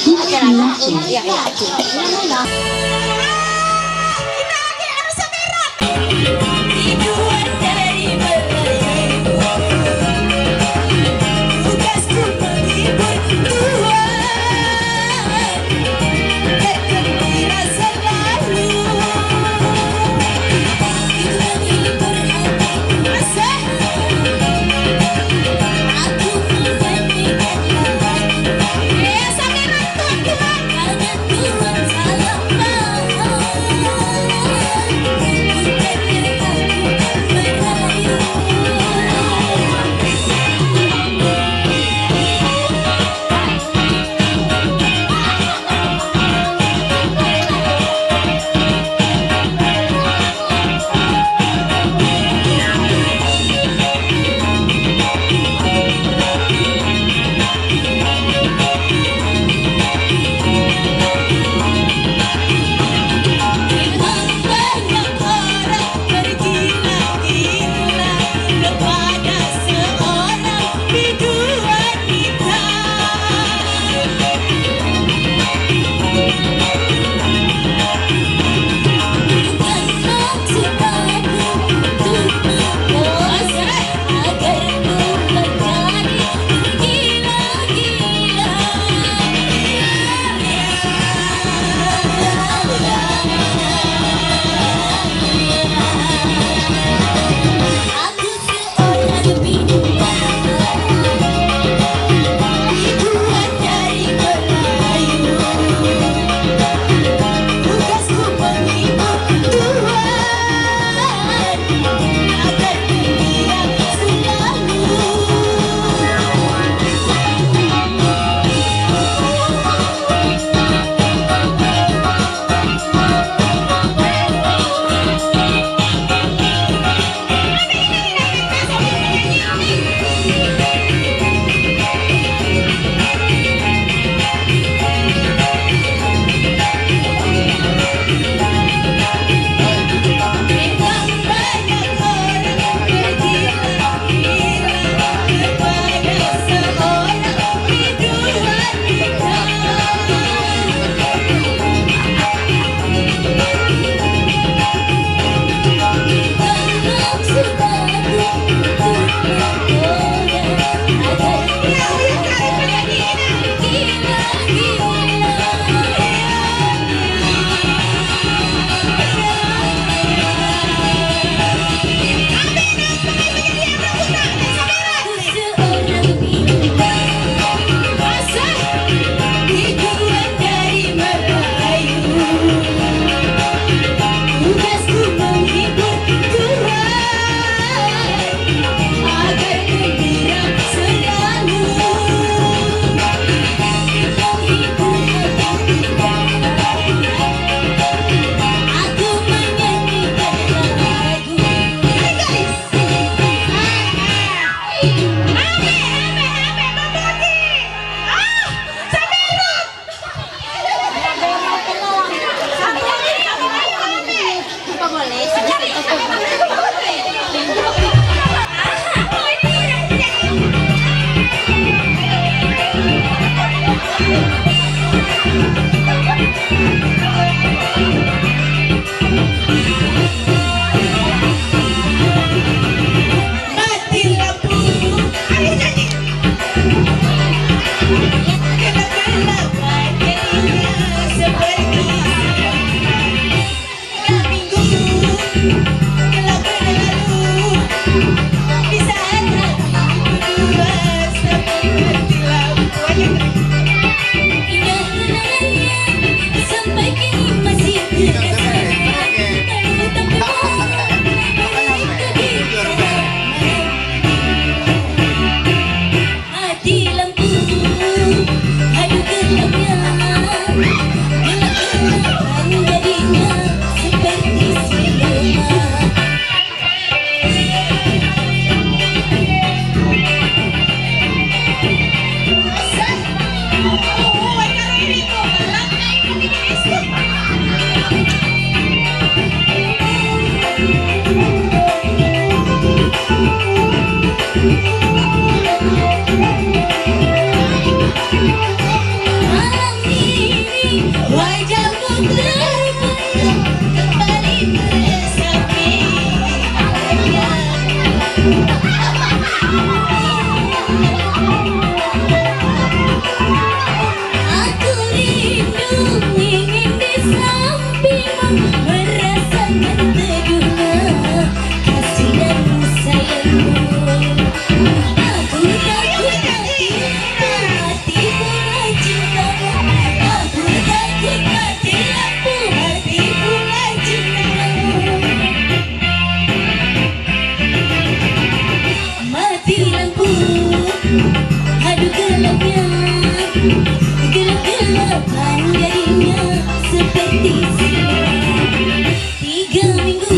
3 minggu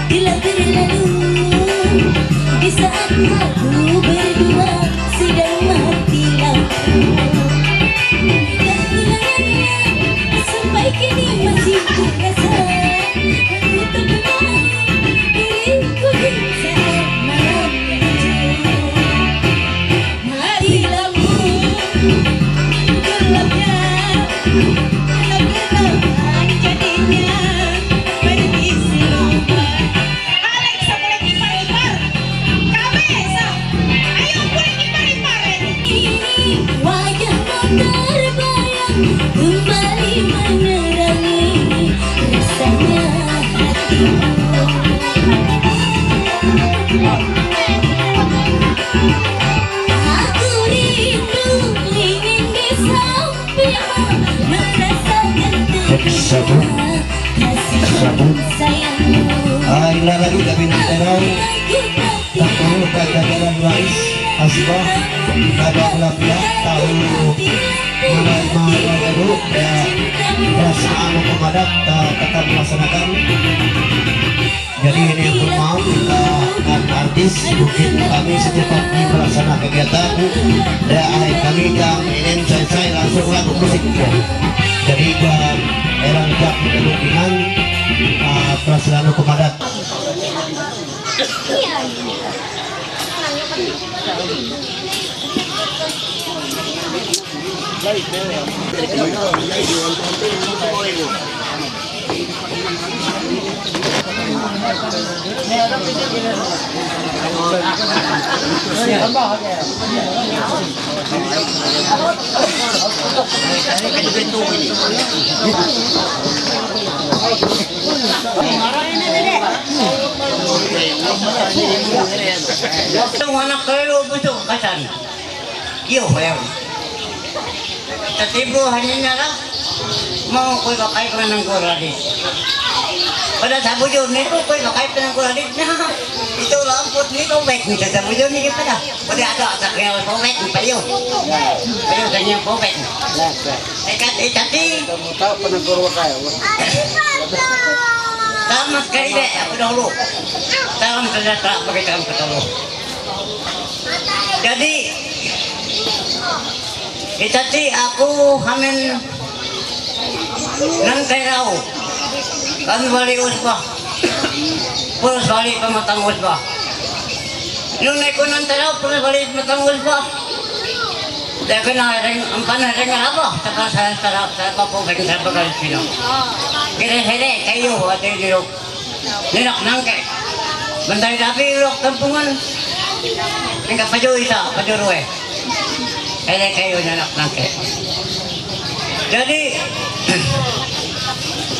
telah berlalu di saat aku berdua sedang mati lampu. Kehilangannya sampai kini masih ku rasa. Aku tak pernah diriku di saat malam itu. Mati lampu gelapnya. Jadinya berisi lomba. Alexa boleh ipar-ipar. Kabesa, ayo boleh ipar-ipar. Wajahmu terbayang kembali menerangi rasanya hatimu. Aku rindu ingin di sampingmu merasakan kasih sayangmu. Ila lagi kami terang tak perlu kata jalan waris asbah ada gelap-gelap tahu mana dulu ya perasaan pemadat tetap melaksanakan. Jadi ini yang bermaaf kita kan artis mungkin kami secepatnya melaksanakan kegiatan dan akhir kami yang ingin selesai langsung lagu musik ya. Jadi jam erang jam kemungkinan perasaan pemadat. Itong anak kayo betul kasan. Iyo kayo. Tatibuhan niya lang. Mau ko'y kakay ko ng kuradit. Pada sabu yun nito ko'y kakay ko ng kuradit na. Ito lang po nito wek nito sabu yun nito pada. Pada ada sa kaya po wek pa yun. Pero kanya po wek. Tati. Tahu peneguru kayo. Tama sekali deh, aku dahulu. Salam sejahtera bagi kamu ketemu. Jadi, tadi aku hamin nan kairau. Kami balik usbah. Pulus balik pematang usbah. Nunai ko nan terau pulus balik pematang usbah. Dia kena empan dengan apa? Sekarang saya papung saya bakal sini. Kira-kira kayu ada di rok. Nirak nangke. Bentar tapi rok tempungan. Enggak paju isa, paju ruwe. Kayu nirak nangke. Jadi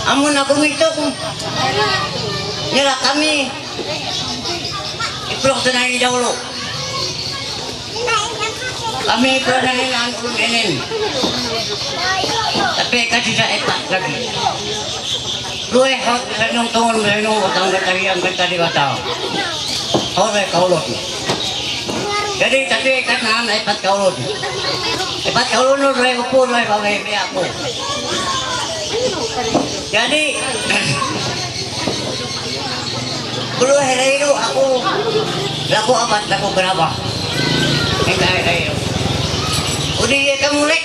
amun aku ngitung nyerah kami iprok tenang dahulu. Kami pernah nilang ulun inin. Tapi kasih saya etak lagi. Luwe hot senong tungon senong watang gatari ang gatari watang. Hore kaulot. Jadi tapi kan epat kaulot. Epat kaulot no luwe upur luwe bawe aku. Jadi dulu hari itu aku laku apa? Laku berapa? Kayak udah ya kamu lek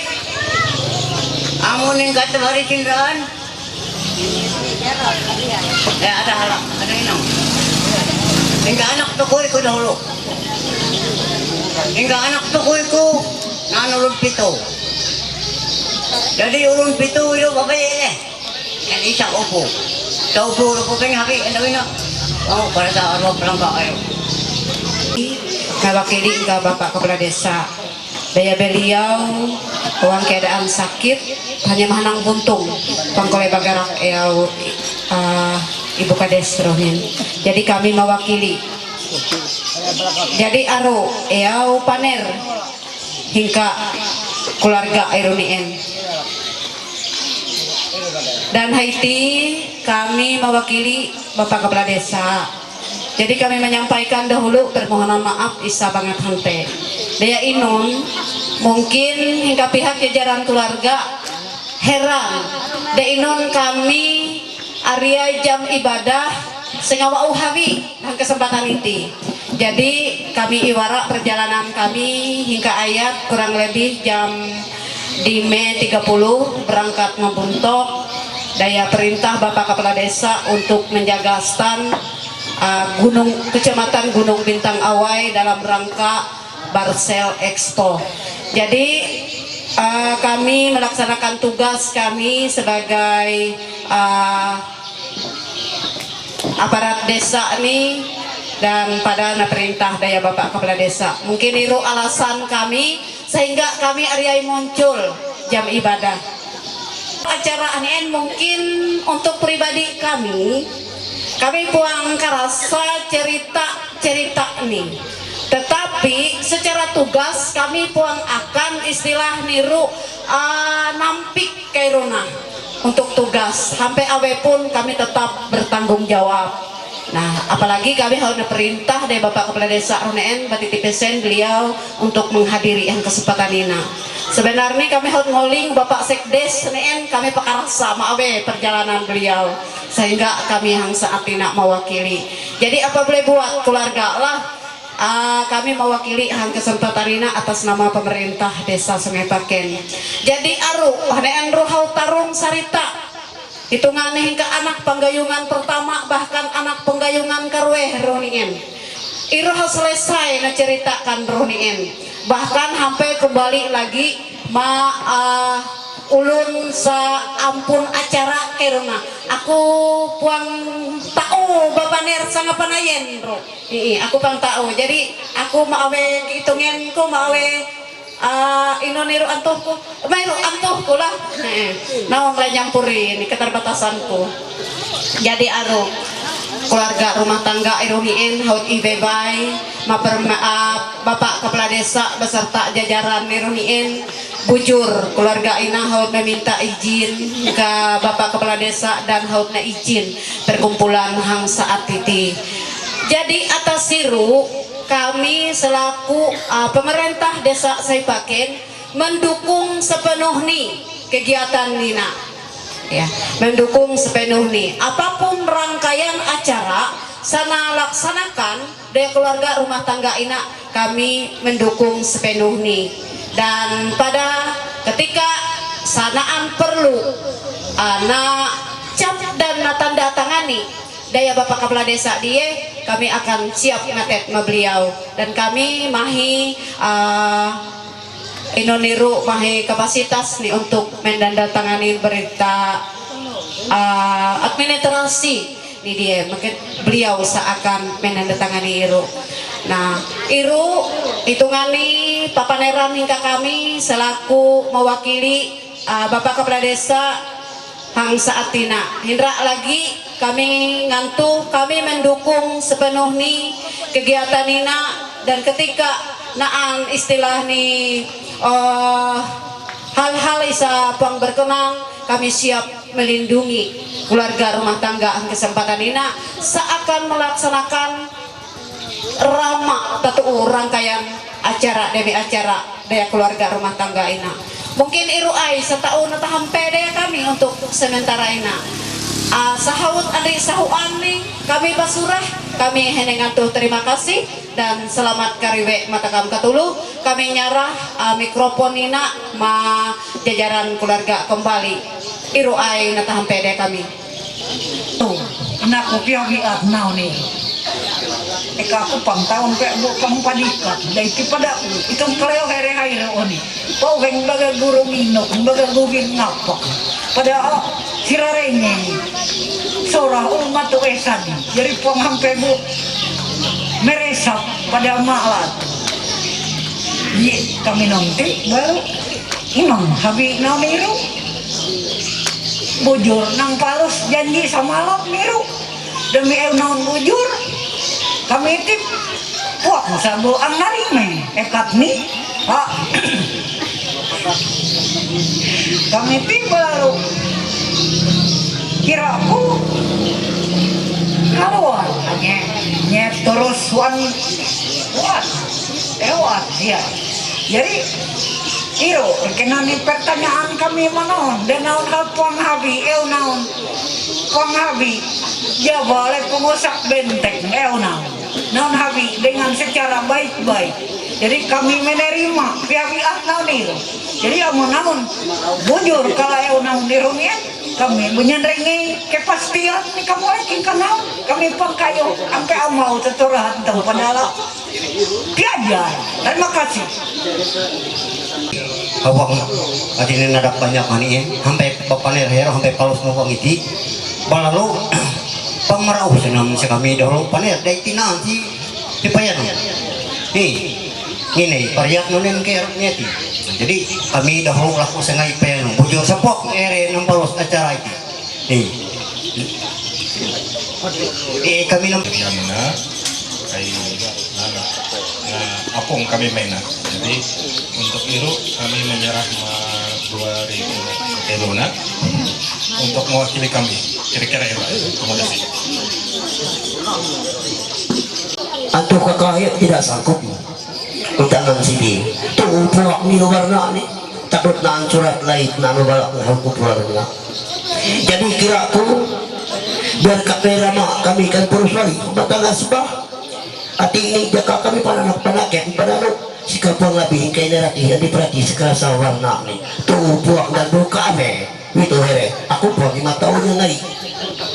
amun yang kata hari cintaan ya ada halak ada inang hingga anak tukoy ko dahulu hingga anak tukoy ko nanulun pito jadi ulun pito itu babae eh yan isa upo sa upo ko kaya habi ano ina oh para sa arwa pelangka kayo mewakili ke Bapak Kepala Desa. Daya beliau uang keadaan sakit hanya mahanang buntung pangkolai bagarak Ibu Kades Rohin. Jadi kami mewakili. Jadi aro paner hingga keluarga Irunien. Dan Haiti kami mewakili Bapak Kepala Desa. Jadi kami menyampaikan dahulu permohonan maaf isa banget hante. Daya inun mungkin hingga pihak jajaran keluarga heran dainon kami area jam ibadah sengawa uhawi dalam kesempatan ini. Jadi kami iwara perjalanan kami hingga ayat kurang lebih jam di Mei 30 berangkat membuntok daya perintah Bapak Kepala Desa untuk menjaga stand Kecamatan Gunung Bintang Awai dalam rangka Barsel Expo. Jadi kami melaksanakan tugas kami sebagai aparat desa ini dan pada perintah daya Bapak Kepala Desa. Mungkin itu alasan kami sehingga kami ariai muncul jam ibadah. Acara ini mungkin untuk pribadi kami puang karasa cerita nih. Tetapi secara tugas kami puang akan istilah niru nampik kairuna untuk tugas sampai awe pun kami tetap bertanggung jawab. Nah, apalagi kami harus perintah dari Bapak Kepala Desa Runeen Batiti Pesen beliau untuk menghadiri yang kesempatan ini. Sebenarnya kami harus ngoling Bapak Sekdes Runeen kami pakarasa awe perjalanan beliau sehingga kami yang saat ini mewakili. Jadi apa boleh buat keluarga lah kami mewakili hang kesempatan ini atas nama pemerintah Desa Sungai Paken. Jadi Runeen Ruhau Tarung Sarita hitungan hingga anak penggayungan pertama bahkan anak penggayungan karweh Runien iroh selesai ceritakan Runien bahkan sampai kembali lagi ulun ampun acara keruna aku puang tahu Bapak Ner sangat panayen bro aku puang tahu jadi aku mawe hitungin ku mawe inoniru antuhku lah naong lah nyampuri ini keterbatasanku jadi keluarga rumah tangga iruhiin haut ibebay Bapak Kepala Desa beserta jajaran iruhiin bujur keluarga ina haut meminta izin ke Bapak Kepala Desa dan haut na izin perkumpulan hang saat titi. Jadi atas siru kami selaku pemerintah Desa Saipaken mendukung sepenuh nih kegiatan Nina ya, mendukung sepenuh nih apapun rangkaian acara sana laksanakan dari keluarga rumah tangga ina kami mendukung sepenuh nih dan pada ketika sanaan perlu cap dan tanda tangani daya Bapak Kepala Desa dia kami akan siap ngatet sama beliau dan kami mahi inoniru mahi kapasitas nih untuk mendandatangani berita administrasi nih dia mungkin beliau seakan menandatangani iru. Nah iru hitungani papaneran hingga kami selaku mewakili Bapak Kepala Desa hang saat tina hindra lagi kami ngantuk kami mendukung sepenuh nih kegiatan Nina dan ketika naan istilah nih hal-hal isa pang berkenan kami siap melindungi keluarga rumah tangga kesempatan Nina seakan melaksanakan ramah tatu rangkaian acara demi acara daya keluarga rumah tangga ina mungkin iruai setahun atau hampir daya kami untuk sementara ina sahut adik sahuan nih kami basurah kami henengan tuh terima kasih dan selamat kariwe matakam katulu kami nyarah mikrofon nina ma jajaran keluarga kembali iruai nataham pede kami anak ko piyagiat now ni eka ko pang taon kaya mo kang panikat dahil pada itong kaleo here-here oni paweng baga guru minok baga gubin ngapak pada sirarenge sorah umat to esan jadi panghampe bu meresap pada malat ye kami nonte baru imam habi na miru bujur nang palus janji samalam miru demi naon bujur kami tip wah sabu ang narime ekat ni kami tip baru kira aku kaluan nyet terus wan ya jadi Iro, kinani pertanyaan kami manon, dan naon hal puang habi, naon puang habi, dia boleh pengusak benteng, naon habi dengan secara baik-baik. Jadi kami menerima pihak naon itu. Jadi naon bujur kalau naon irungnya, kami menyenrengi kepastian ni kamu lagi kenal, kami pangkayo sampai amau teturahan tahu padahal piajar. Terima kasih. Awang adinin ada banyak maniin sampai bapak hero sampai palos mau iti balalu pamarau senam si kami dahulu paner dari tina si dipayan nih ini pariak nunin kerapnya ti jadi kami dahulu laku sengai pen bujur sepok ere nang palos acara itu nih kami nam apung kami mainan. Jadi untuk Iru kami menyerah 2.000 eluna untuk mewakili kami. Kira-kira ya Pak. Terima kasih. Antuk kakak tidak sanggup utangan sini. Tunggu puak ni warna ni takut nang surat lain nang balak aku keluarga. Jadi kiraku biar kamera mak kami kan perusai batang asbah. Ati ini jaka kami pananak-panakin padahal si kapal lebih kay narati di perhati sekerasa warna ni tuh puak dan buka ame itu here aku puak 5 tahun yang naik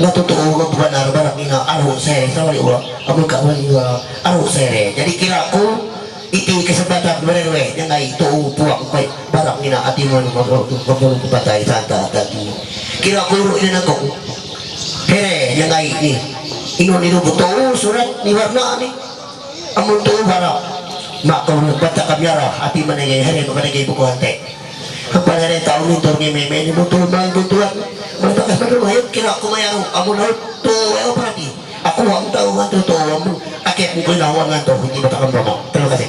natutuo ko benar barang ina aru sere sawali ulah aku kawali aru sere jadi kiraku itu kesempatan bererwe yang naik tuh puak kay barang ina ati man mabul patay santa tadi kiraku ini nako here yang naik ni inon itu betul surat ni warna ni amun tuh barang mak kau baca kamera hati menegay hari menegay buku hante apa hari tahun itu meme ini betul bantuan mereka kasih hayat kira aku mayaru amun harus tuh operasi aku wang tahu ngantu tuh amun akhir mungkin lawan ngantu di batakan berapa terima kasih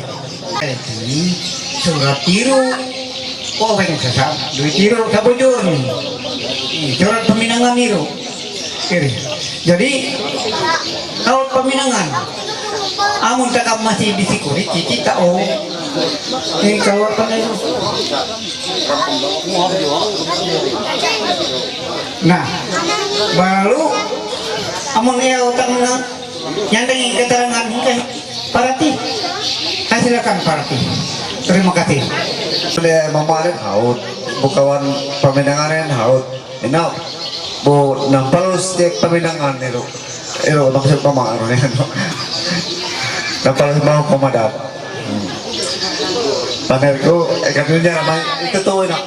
surat tiru oh pengen sesat duit tiru sabujur surat peminangan tiru jadi kalau peminangan amun cakap masih disikuri cici tahu ini kalau apa nih nah baru amun ya otak menang nyantai keterangan mungkin parati silakan parati terima kasih sudah mamarin haut bukawan peminangan haut enak bu nampal setiap peminangan itu maksud pemahaman itu nampal mau komadat panerku katanya ramai itu tuh enak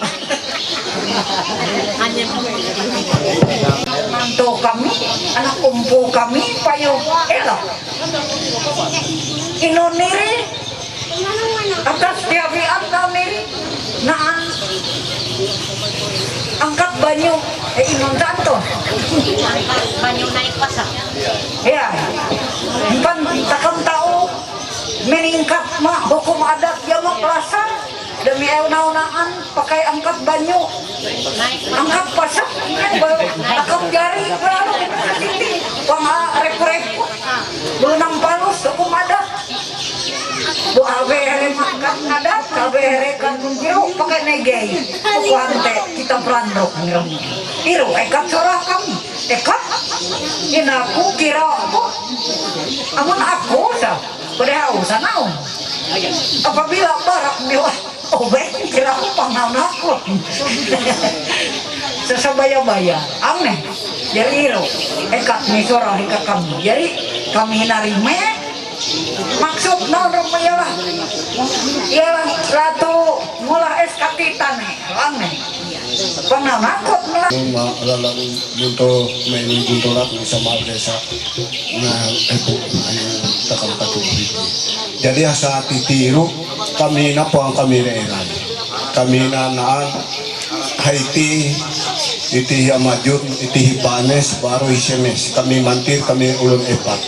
mantu kami anak kumpu kami payo elok inoniri atas tiapian noniri naan angkat banyu inon tanto banyu naik pasang ya empan takam tahu meningkat mah hukum adat jamak pelasan demi euna-unaan pakai angkat banyu angkat pasang takam jari berlalu wang rep-rep belum palus hukum adat bu ABR makan adat KBR kan jero pakai negei buku ante kita perandok iru ekat surah kami ekat aku kira aku amun aku sah berhau sanaun apabila barak mewah obek kira aku pangaun aku sesabaya-baya aneh jadi iru ekat misurah ekat kami jadi kami narime maksud norm ialah ratu mulah SKT tanah aneh pernah nakut mulah lalang bunto main bunto lap sama desa nah itu takam katubi jadi asa titiru kami napang kami reeran kami nanaan Haiti iti amajud iti panes baru SMS kami mantir kami ulun epat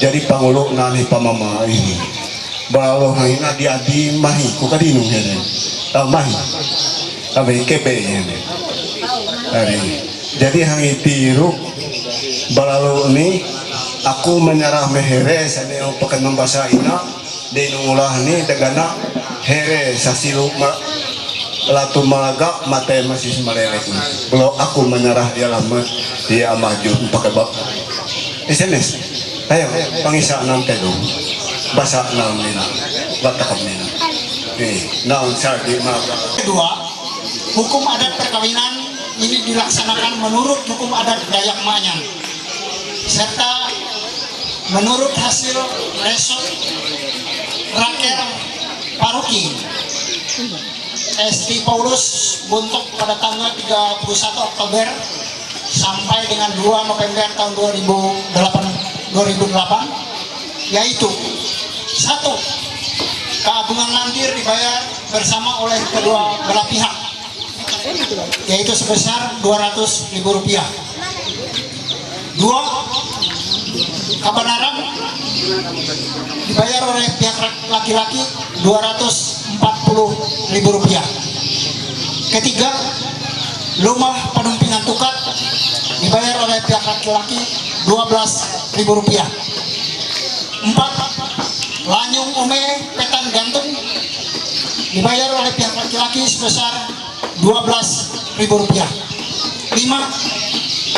jadi pangulo nani pamama ini balo ngina diadi mahi ku kadinung hene mahi kami kepe hene hari jadi hangi tiru balo ini aku menyerah mehere saneo pakan membasa ina de nulah ni dagana here sasilu latu malaga mata masih semalelek. Kalau aku menyerah dia lama dia maju pakai bab. SMS. Ayo pangisa nam tedo. Basa nam nina. Batakam nina. Naon sardi malaga. Kedua, hukum adat perkawinan ini dilaksanakan menurut hukum adat Dayak Manyang serta menurut hasil result raker paroki ST Paulus Buntok pada tanggal 31 Oktober sampai dengan 2 November tahun 2008 yaitu 1. Keagungan lantir dibayar bersama oleh kedua belah pihak yaitu sebesar Rp200.000. 2. Kebenaran dibayar oleh pihak laki-laki Rp240.000. Ketiga, rumah pendampingan tukat dibayar oleh pihak laki-laki Rp12.000. 4. Lanyung ome petan gantung dibayar oleh pihak laki-laki sebesar Rp12.000. 5.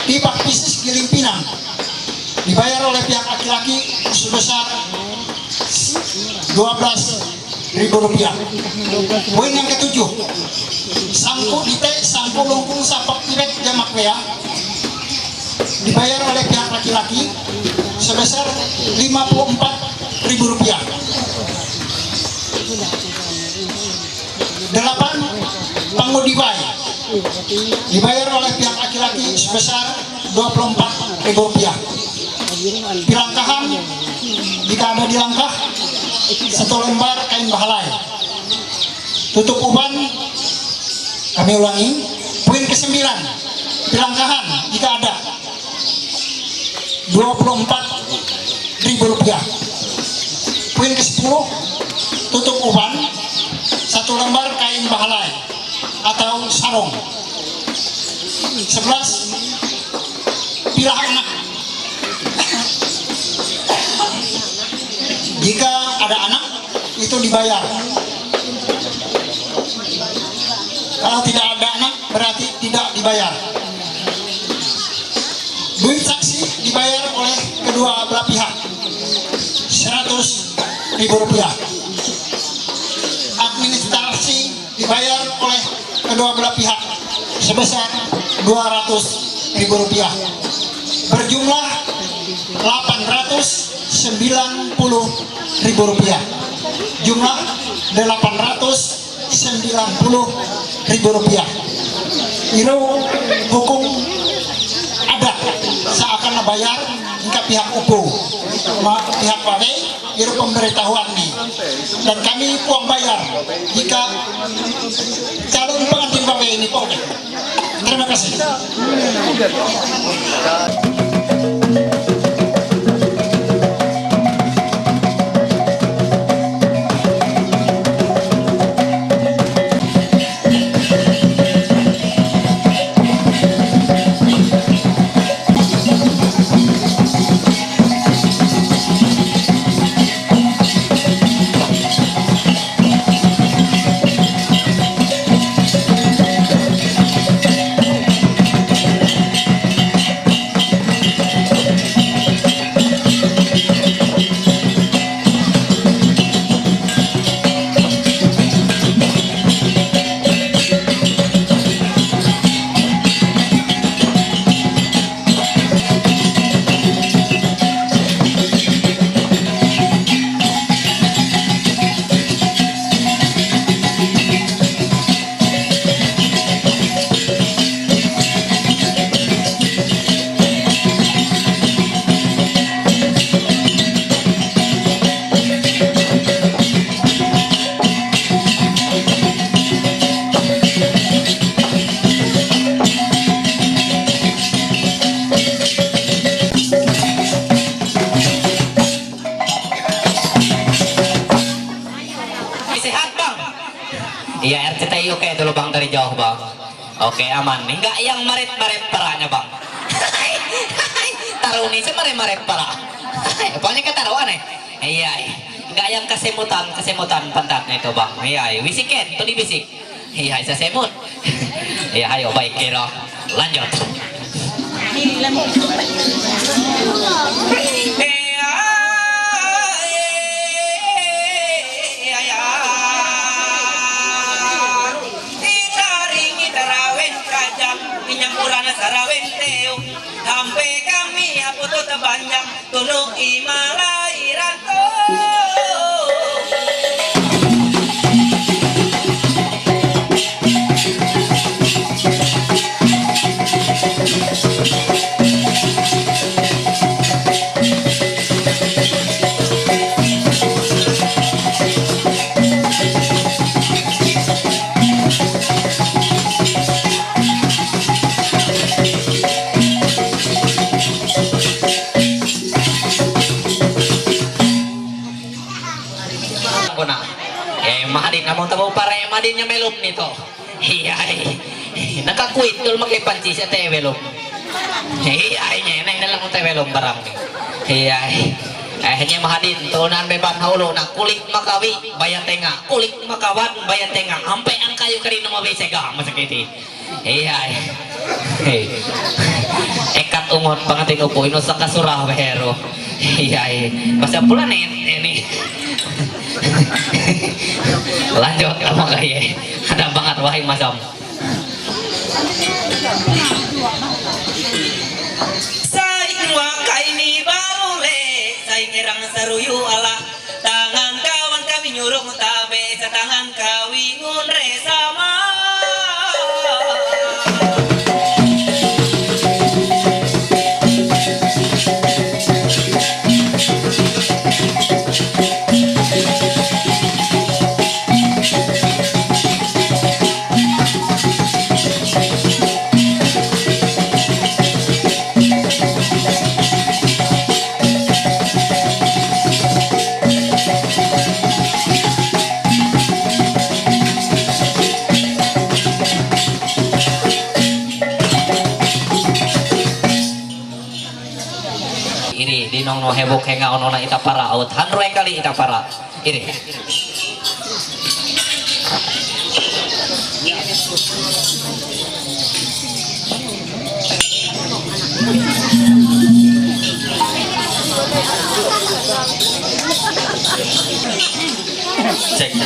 Tipak bisnis giling pinang dibayar oleh pihak laki-laki sebesar Rp12.000. Poin yang ketujuh, sangku dite sangku lungkung sapak tibet jamak wea dibayar oleh pihak laki-laki sebesar Rp54.000. 8. Pangudibai dibayar oleh pihak laki-laki sebesar Rp24.000. Pilangkahan jika ada di langkah 1 lembar kain bahalai. Tutup uban kami ulangi. Poin ke-9, pilangkahan jika ada Rp24.000. Poin ke-10, tutup uban 1 lembar kain bahalai atau sarung. 11. Pilah anak. Jika ada anak itu dibayar. Kalau tidak ada anak berarti tidak dibayar. Duit saksi dibayar oleh kedua belah pihak Rp100.000. Administrasi dibayar oleh kedua belah pihak sebesar Rp200.000 berjumlah Rp890.000. Jumlah Rp890.000. Itu hukum adat seakan bayar jika pihak UPU pihak pawe itu pemberitahuan nih dan kami uang bayar jika calon pengantin pawe ini pawe. Terima kasih. Iya RCTI oke dulu bang dari jauh bang. Oke aman nih, nggak yang maret-maret parahnya bang. Taruh nih semaret-maret parah. Pokoknya ketaruhan nih. Iya, nggak yang kesemutan pantatnya itu bang. Iya, bisikin, tuh dibisik. Iya, saya semut. Iya, ayo baik kira. Lanjut. Sampai kami aputo tebanjang tulung imalai ranto. Mahadin namun tamu para mahadinnya melum nito. Iya, nakakuit tul makai panci sa tewelum. Iya, nya na lang tewelum barang ni. Iya, nya mahadin tunan beban haulo na kulik makawi bayan tenga, kulik makawan bayan tenga. Ampe ang kayo kanino mabisega masakiti. Iya. Ekat ungot pangating upo ino sa kasurah behero. Iya, basta pula ini. Lanjut kamu kayak ada banget wahai masam. Saing wakai ni baru le, saing erang saruyu Allah. Tangan kawan kami nyuruh tabe, setangan kawingun re sama. Dinong no hebok henga ono na itapara out hanroy kali itapara ini cek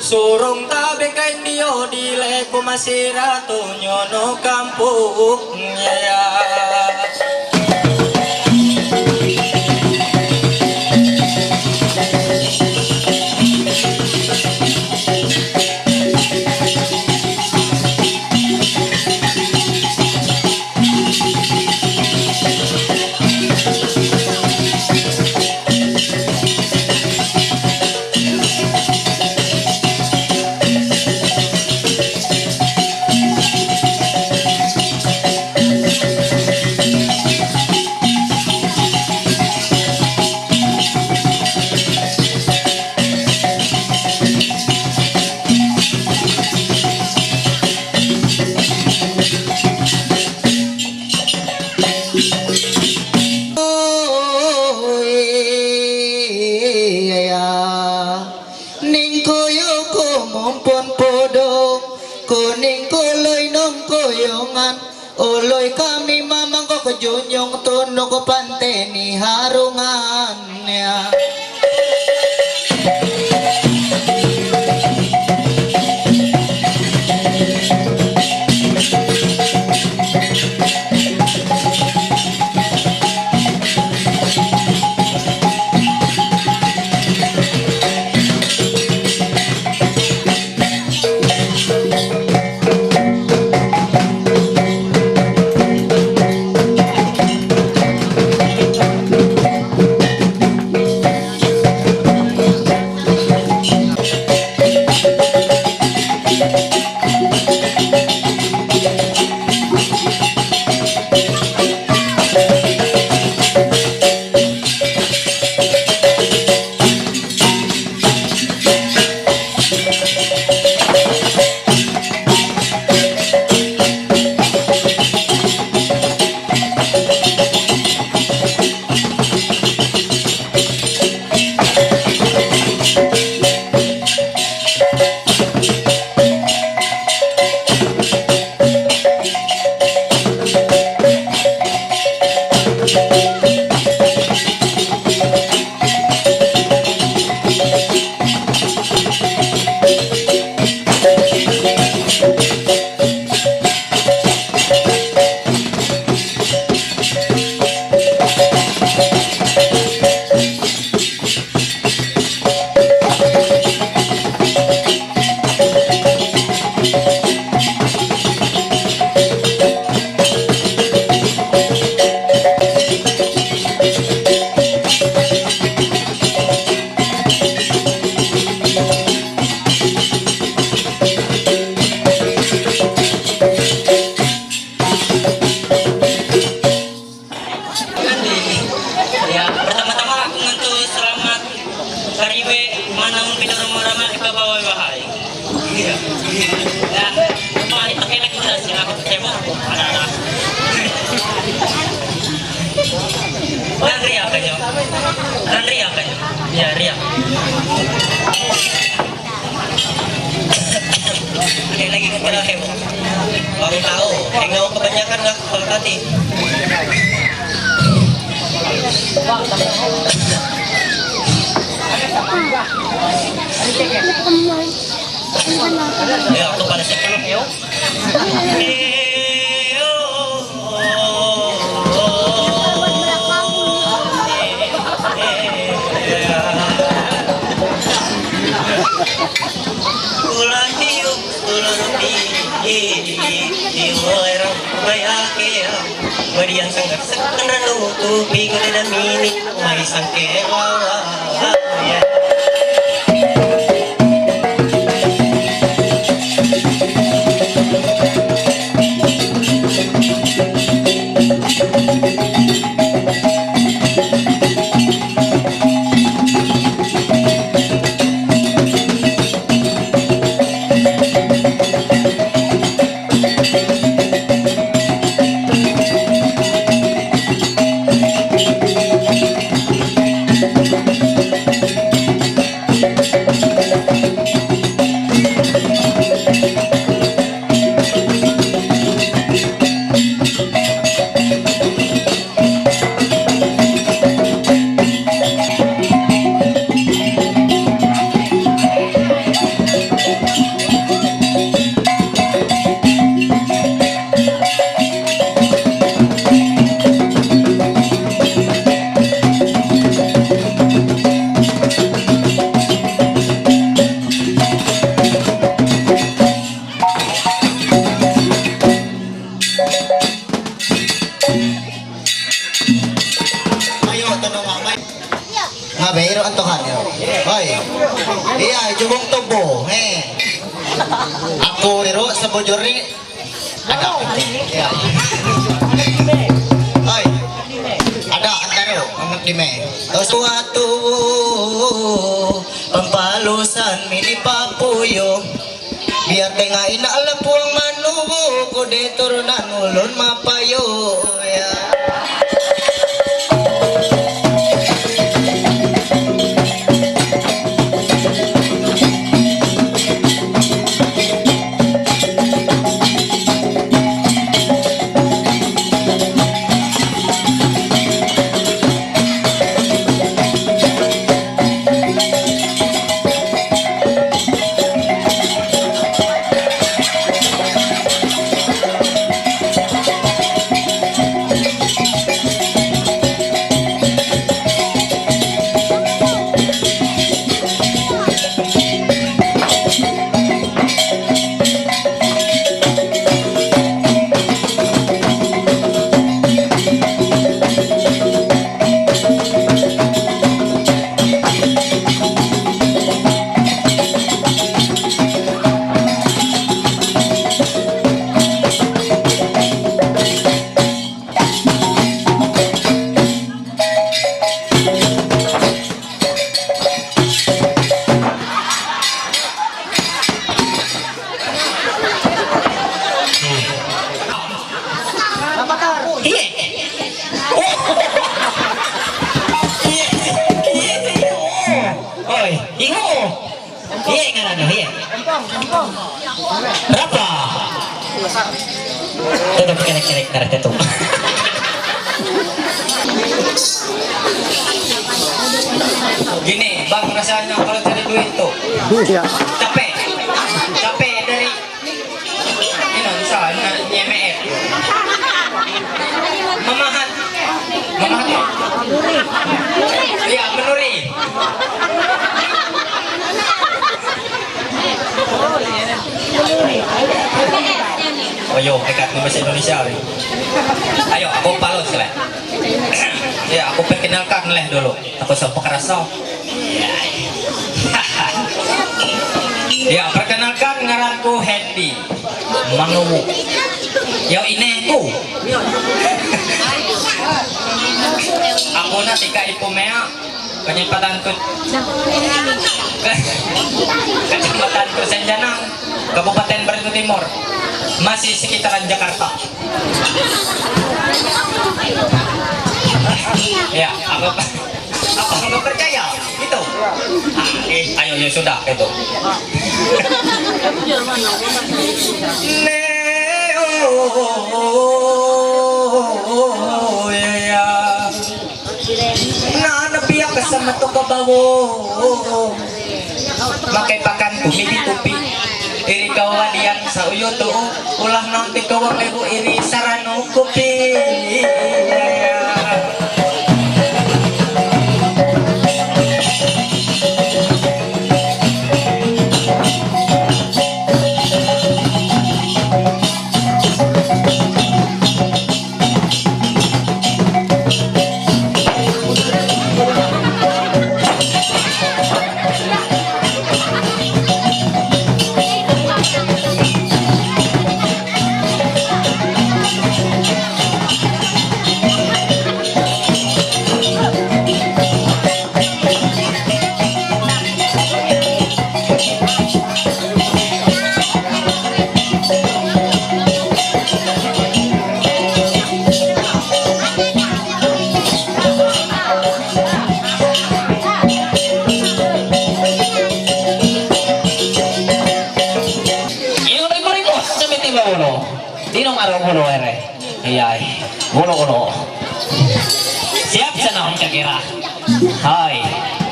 Surung tabe kain dio dile ko masira to nyono kampung ya. Oloy kami mamang ko kujunyong tuno ko panteni harungannya. kan kena hem. Baru tahu, hengau kebanyakan nggak kalau tadi. Ya, aku pada sepuluh yo. Bariang sangat sekarang tutupi dan mini mai sangkewa. Ngabero ang tuhan nyo. Hoy. Iya, jubong tubo. Ako niro sa bojori. Ada. Iya. Hoy. Ada antaro ang dime. Suatu pampalusan mini papuyo. Biar tengain alam puang manubo kude turunan ulun mapayo. Ya. Berapa? Tetap kerek-kerek tarik itu. Gini, bang rasanya kalau cari duit tuh capek, capek dari ini misalnya YMF, memahat, ya menuri. Ayo, dekat bahasa Indonesia. Ayo, aku palos lah. Ya, aku perkenalkan lah dulu. Aku siapa kerasa? Ya, perkenalkan ngaranku Hendy Manowo. Yo ini ku. Aku nanti ka Ipumea Kecamatan Senjanang, Kabupaten Baritu Timur, masih sekitaran Jakarta. Ya, Apa nggak percaya? Itu. Ayo ya sudah itu. Sama to kabawo makai pakan tupi iri kawan yang sa uyo to ulah nang ti kawang lebo iri sarano kopi. Iya, gulo. Siap sana kira kira. Hai,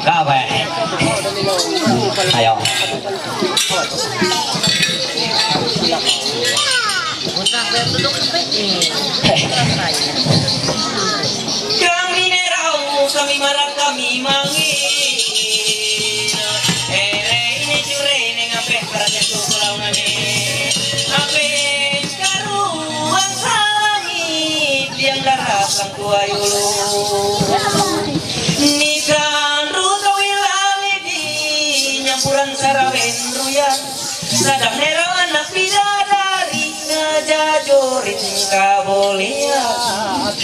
kabe. Ayo. Kami nerau, kami marah, kami manggil. Ini cure, ini ngapain kerja tuh pulau nami. Yang darasang kuayulu nikan ruta wilali di nyampuran sarawen ruyan sadang nerawan anak bidadari ngajajorin kabolian.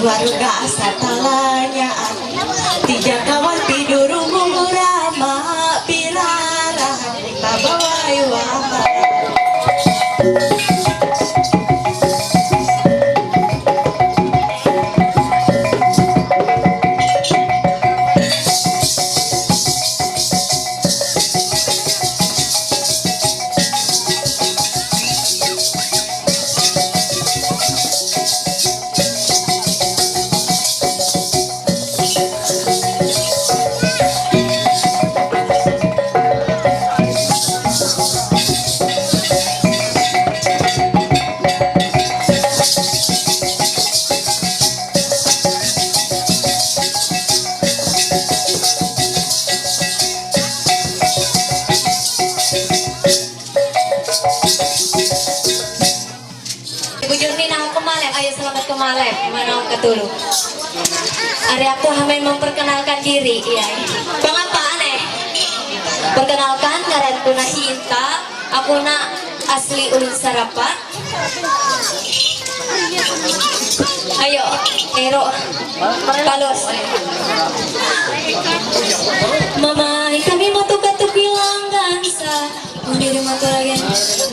Warga satalanya tiga kawan tidur murama pirara tabawai wahai. Malek, mana ketulu. Hari aku hamen memperkenalkan diri, iya. Bang apa aneh? Perkenalkan, ngaranku na Inta, aku na asli Ulun Sarapat. Ayo, Ero, palos. Mama, kami mau tukar-tukar langgan sa. Munir matulagan,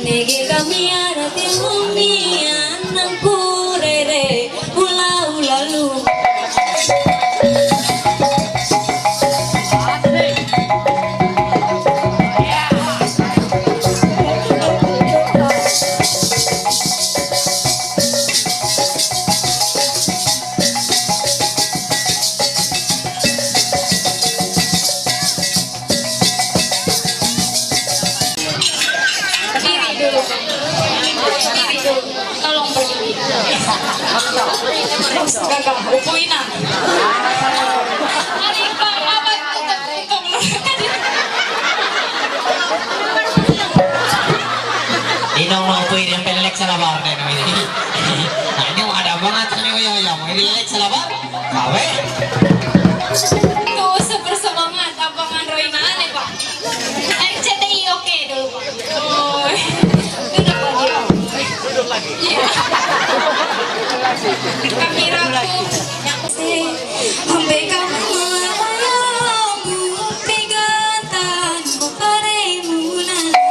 nege kami ada timumian nang kurere ulau lalu. Tolong berdiri. Kakak, upuin na. Hari pa, abad, dilelek salabat. Kawe. Tuh sepersemangat abangan Roina aneh Pak. RCTI oke dulu Pak. Oh, duduk lagi. Iya. Kameraku yang sampai kamu melayangmu peganganku padamu nanti.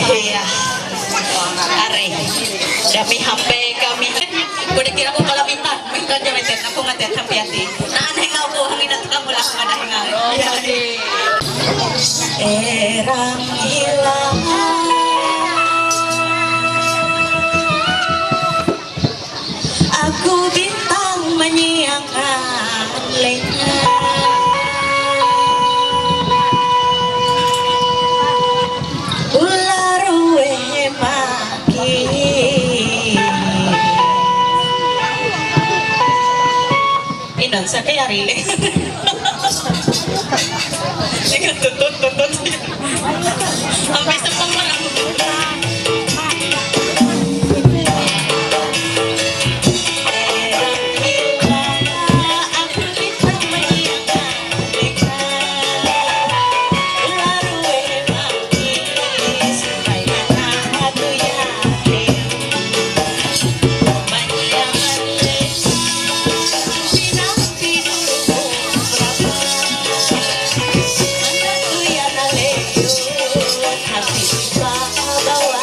Iya. Are. Kami HP kami. Kuda kira ko kalabitan. Minta jametet ako ngatet HP ati. Naanay nga ako hangin at kamu lang manay nga. Erang hilang. Aku bintang menyiangkan lengah. Inon sa kaya rin. Tutut. Ang bisa pang malang. Bawa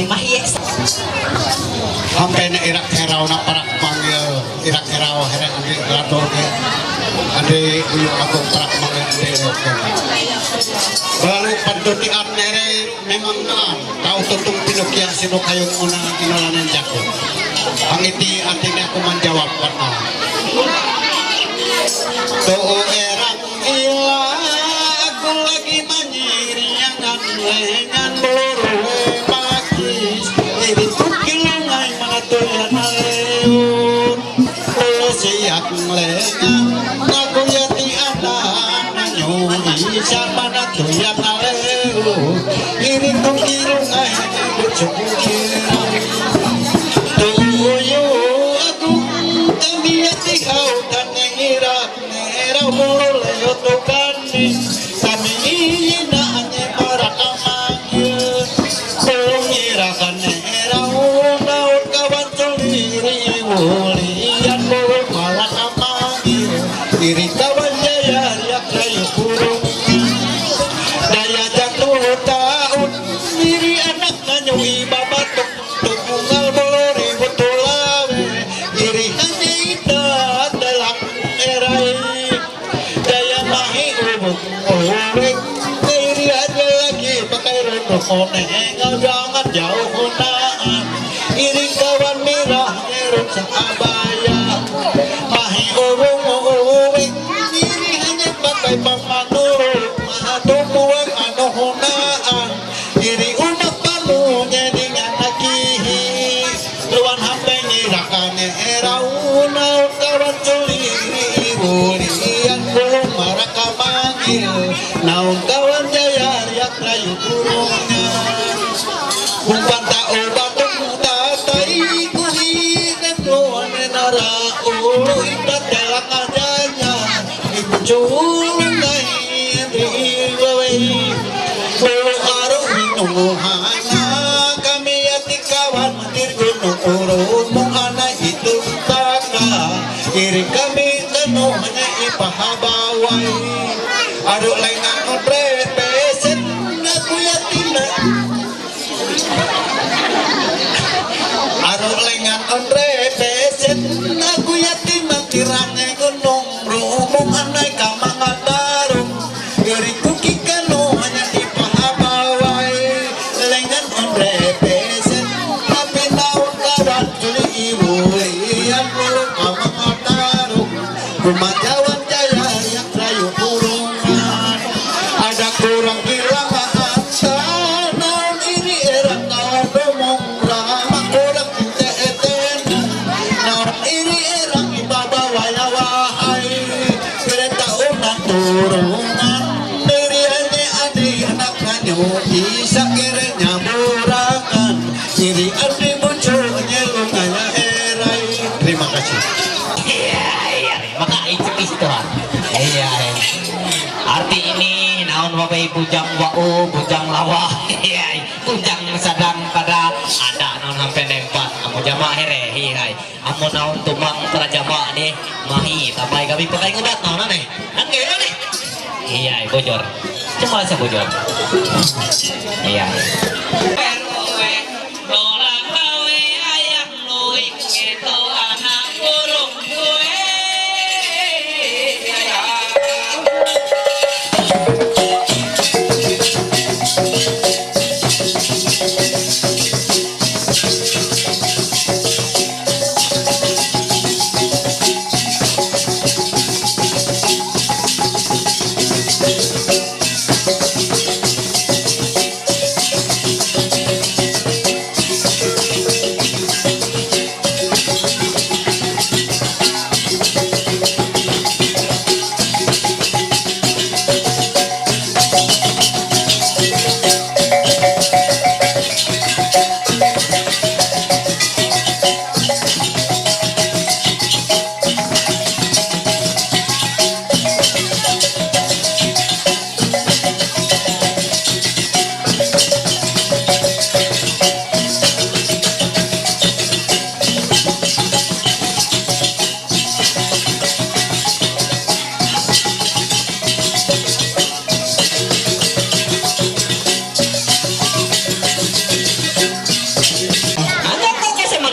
mahiya sa Hampir na irak heraw na parak manggil irak heraw heraw andi grato ke andi uyuk aku parak manggil andi oke. Baru pandutian nere memang tahu tutung pinukya sino kayong una inolanan jako. Ang iti artinya aku menjawab karena tuh erang ila aku lagi manyiriangan lengan loro pakis iri tukilungai manatuyan aleun siak lengan aku yati anak nanyuri siapa natuyan aleun iri tukilungai bucukirang tuyo aku kami yati kau dan ngirak nerau mulai otokani kami ina anye marakamangil pengirakan nerau naut kawan celiri wulian mulai marakamangil iri kawan jaya riak rayu kurung daya jatuh tahun iri anak nanyui babatuk tunggal bolori butulawe iri hanya idat dalam erai daya mahi ubuk ubik iri aja lagi pakai rotok koneng jangan jauh hunaan iri kawan mirah ngerut abaya mahi ubuk ubik iri hanya pakai pamanurut mahatumuang anu hunaan iri unak pamu jadi nganakihi luan hampe nyirakane erauna kawan culiri bulian belum marakamangil naun kawan jaya riak rayu kurungan kumpan tak obatuk tatai kuri dan luan nara ulu ibat dalang adanya ibu culungai riwawai bulu aru minumuhana kami yati kawan mendir gunung urut muhana itu baka kiri kami tenu hanya ipahabawai aduk lengan odre besen aku yatina aduk lengan odre besen aku yatima kiranya gunung rumung anai kamangan baru kiri kuki kanu hanya ipahabawai lengan odre besen tapi naun kawan culi ibu lian belum kamangan baru rumah jawan jaya yang rayu kurungan ada kurang bilang asa naun iri erang kawan domong ramah kurang ete-eten naun iri erang ibaba wayawahai kereta unan turungan dari ane adi anak kanyo bisa kirenya murakan iri adi muncul nyelunganya erai. Terima kasih. Iya, maka itu istilah. Iya, arti ini naon bapak bujang wau, bujang lawa. Iya, bujang sedang pada ada naon hampe nempat. Amu jamaah here, iya. Amu naon tumang para jamaah deh, mahi tamai kami pakai ngudat naon aneh. Angge aneh. Iya, bocor. Cuma saya bocor. Iya. Dolang gawe ayam luik itu anak burung gue.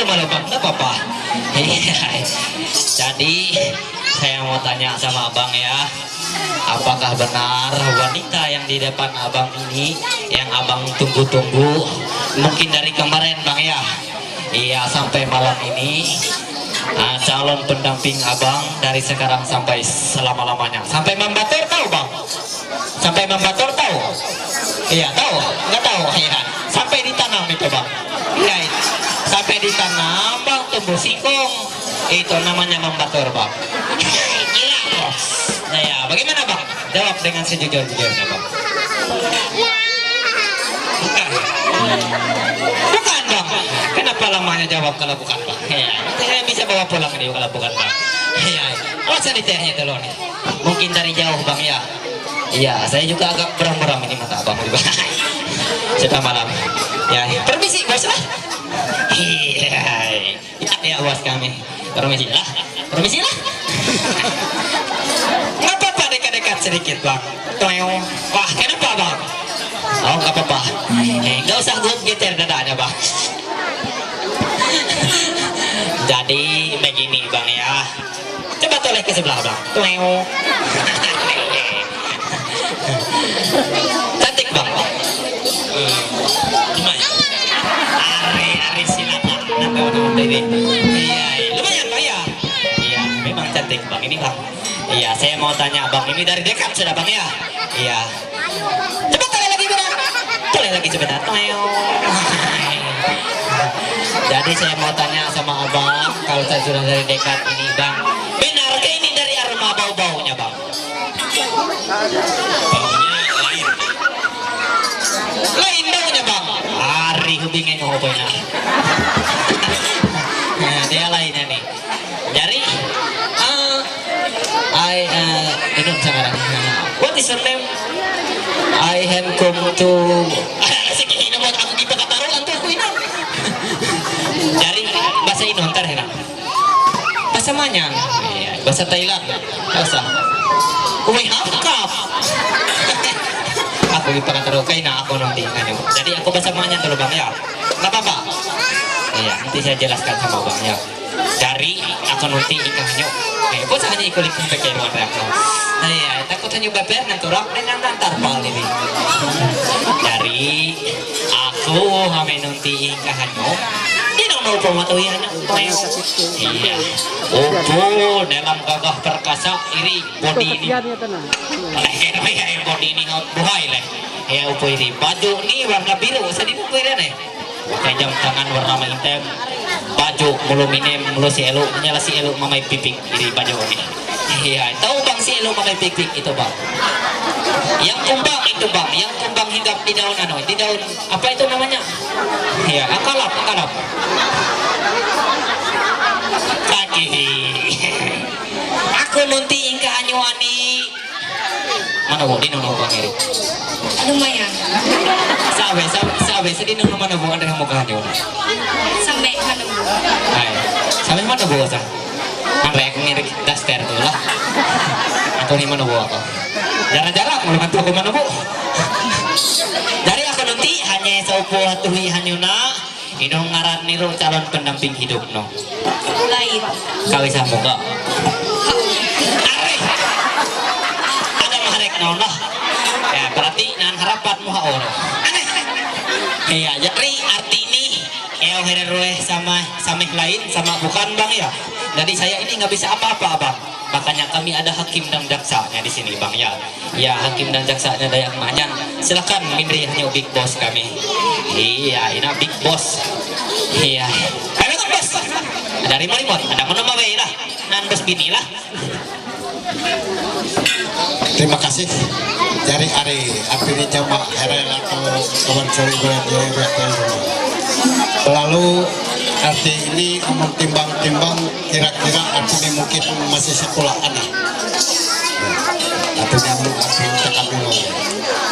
malah bang, nggak apa-apa. Jadi saya mau tanya sama abang ya, apakah benar wanita yang di depan abang ini yang abang tunggu-tunggu mungkin dari kemarin bang ya? Iya, sampai malam ini calon pendamping abang dari sekarang sampai selama-lamanya, sampai membatur tahu bang? Sampai membatur tahu? Iya tahu? Nggak tahu? Iya, sampai ditanam itu bang. Iya, sampai ditanam bang, tumbuh singkong, itu namanya membatur bang. Gila bro. Nah ya, bagaimana bang? Jawab dengan sejujur-jujurnya bang. Bukan. Bukan bang. Kenapa lamanya jawab kalau bukan bang? Ya, saya bisa bawa pulang ini kalau bukan bang. Ya, masa ditanya dulu nih. Mungkin dari jauh bang ya. Iya, saya juga agak beram-beram ini mata abang juga. Sudah malam. Ya, permisi bos lah. Iya, ya bos kami. Permisi lah. Permisi lah. Nggak apa-apa dekat-dekat sedikit bang. Wah, kenapa bang? Oh, nggak apa-apa. Nggak usah gue geter dadanya bang. Jadi begini bang ya. Coba toleh ke sebelah bang. Cantik bang. Lumayan. Ari silakan. Iya, lumayan bang ya. Iya, memang cantik bang ini bang. Iya, saya mau tanya bang, ini dari dekat sudah bang ya? Iya. Coba toleh lagi bang. Toleh lagi sebentar. Jadi saya mau tanya sama abang, kalau saya sudah dari dekat ini bang, benarkah ini dari aroma bau-baunya bang? Baunya lain. Lain baunya bang. Hari hubingin mau baunya. Nah, dia lainnya nih. Jadi, ini sekarang. What is your name? I have come to. Segini nomor aku di Pekataruan tuh aku ini. Dari bahasa Indonesia ya. Bahasa Manyang. Bahasa Thailand. Bahasa. Uwe hapkap. Aku di Pekataruan kaina aku nanti kanyo. Jadi aku bahasa Manyang dulu bang ya. Nggak apa-apa. Iya, nanti saya jelaskan sama bang ya. Dari aku nanti ikannya. Bos hanya ikulik pakai luar aku. Iya, takut hanya beber nanturak dengan tarpal ini. Dari aku hame nanti ikannya. Mau pematuhian iya upo dalam gagah perkasa iri body ini body ini buhay leh ya upo ini baju ini warna biru usah dibukuin nih jam tangan warna hitam baju mulu minem mulu si elu nyala si elu mamai pipik ini baju ini iya tahu bang si elu mamai pipik itu bang yang kumbang itu bang yang kumbang hinggap di daun di daun apa itu namanya iya akalap kaki aku nanti ingka anyuani mana bu di nono bang ini lumayan sabe sedih nono mana bu ada yang mau kanyo sampai mana bu sampai mana bu asa sampai aku ngirik daster tuh lah atau di mana bu aku jarang-jarang mau bantu aku mana bu dari aku nanti hanya saupo hatuhi hanyuna inong ngaran niru calon pendamping hidup no lain kawin sama kak ada maharek no ya berarti nan harapan muha orang iya jadi arti ini heroe sama lain sama bukan bang ya jadi saya ini nggak bisa apa-apa bang makanya kami ada hakim dan jaksanya di sini bang ya ya hakim dan jaksanya Dayak Manyang silakan mindri hanya big boss kami iya ini big boss iya kami kan bos dari malimot ada mana mawai lah nan bos bini lah. Terima kasih dari Ari akhirnya coba herel atau kawan sore lalu arti ini omong timbang-timbang kira-kira artinya mungkin masih sekolah anak atau nyamuk artinya tekan dulu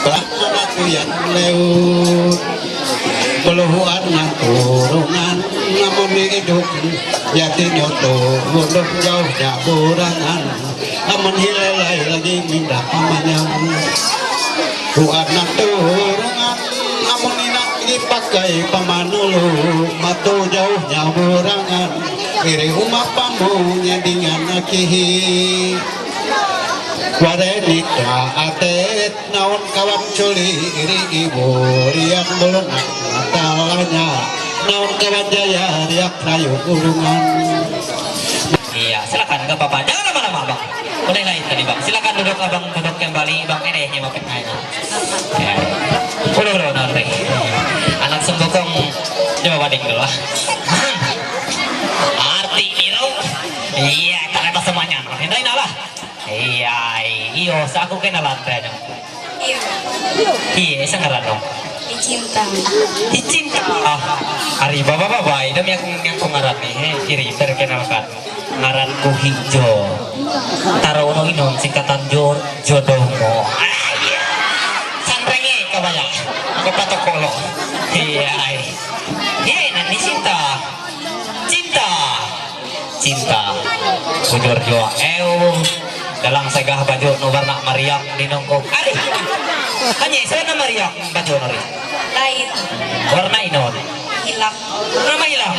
pelakon aku yang lewat peluhuan yang turungan namun hidup jati nyoto untuk jauh jaburangan namun hilai lagi minta pamanyang ruan yang turungan namun inak dipakai pamanulu matu jauh nyaburan iri umapamu nyandingan nakihi wadenita atet naon kawan culi iri ibu riak belum matalanya naon kawan jaya riak rayu urungan. Iya, silakan nggak apa-apa. Jangan lama-lama, Bang. Boleh lain tadi, Bang. Silakan duduk, Abang. Duduk kembali, Bang. Ini yang mau kita. Ya. Udah, nanti. Anak sembokong coba banding dulu lah. Arti itu, iya, karena semuanya. Hindain lah. Iya, iyo, aku kenalan tanya. Iya, sangaran dong. Cinta. Cinta. Ah, hari bapak-bapak, itu yang pengarat nih, kiri perkenalkan. Ngaranku hijau. Taruh uno inon singkatan jodohmu. Santrenge kabanyak. Aku protokolo. Iya. Iya, nanti cinta. Cinta. Kujur jua. Dalam segah baju nu warna mariak dinongkong. Ari. Hanya sana mariak baju nori. Lain. Warna inon. Hilak. Nama hilang.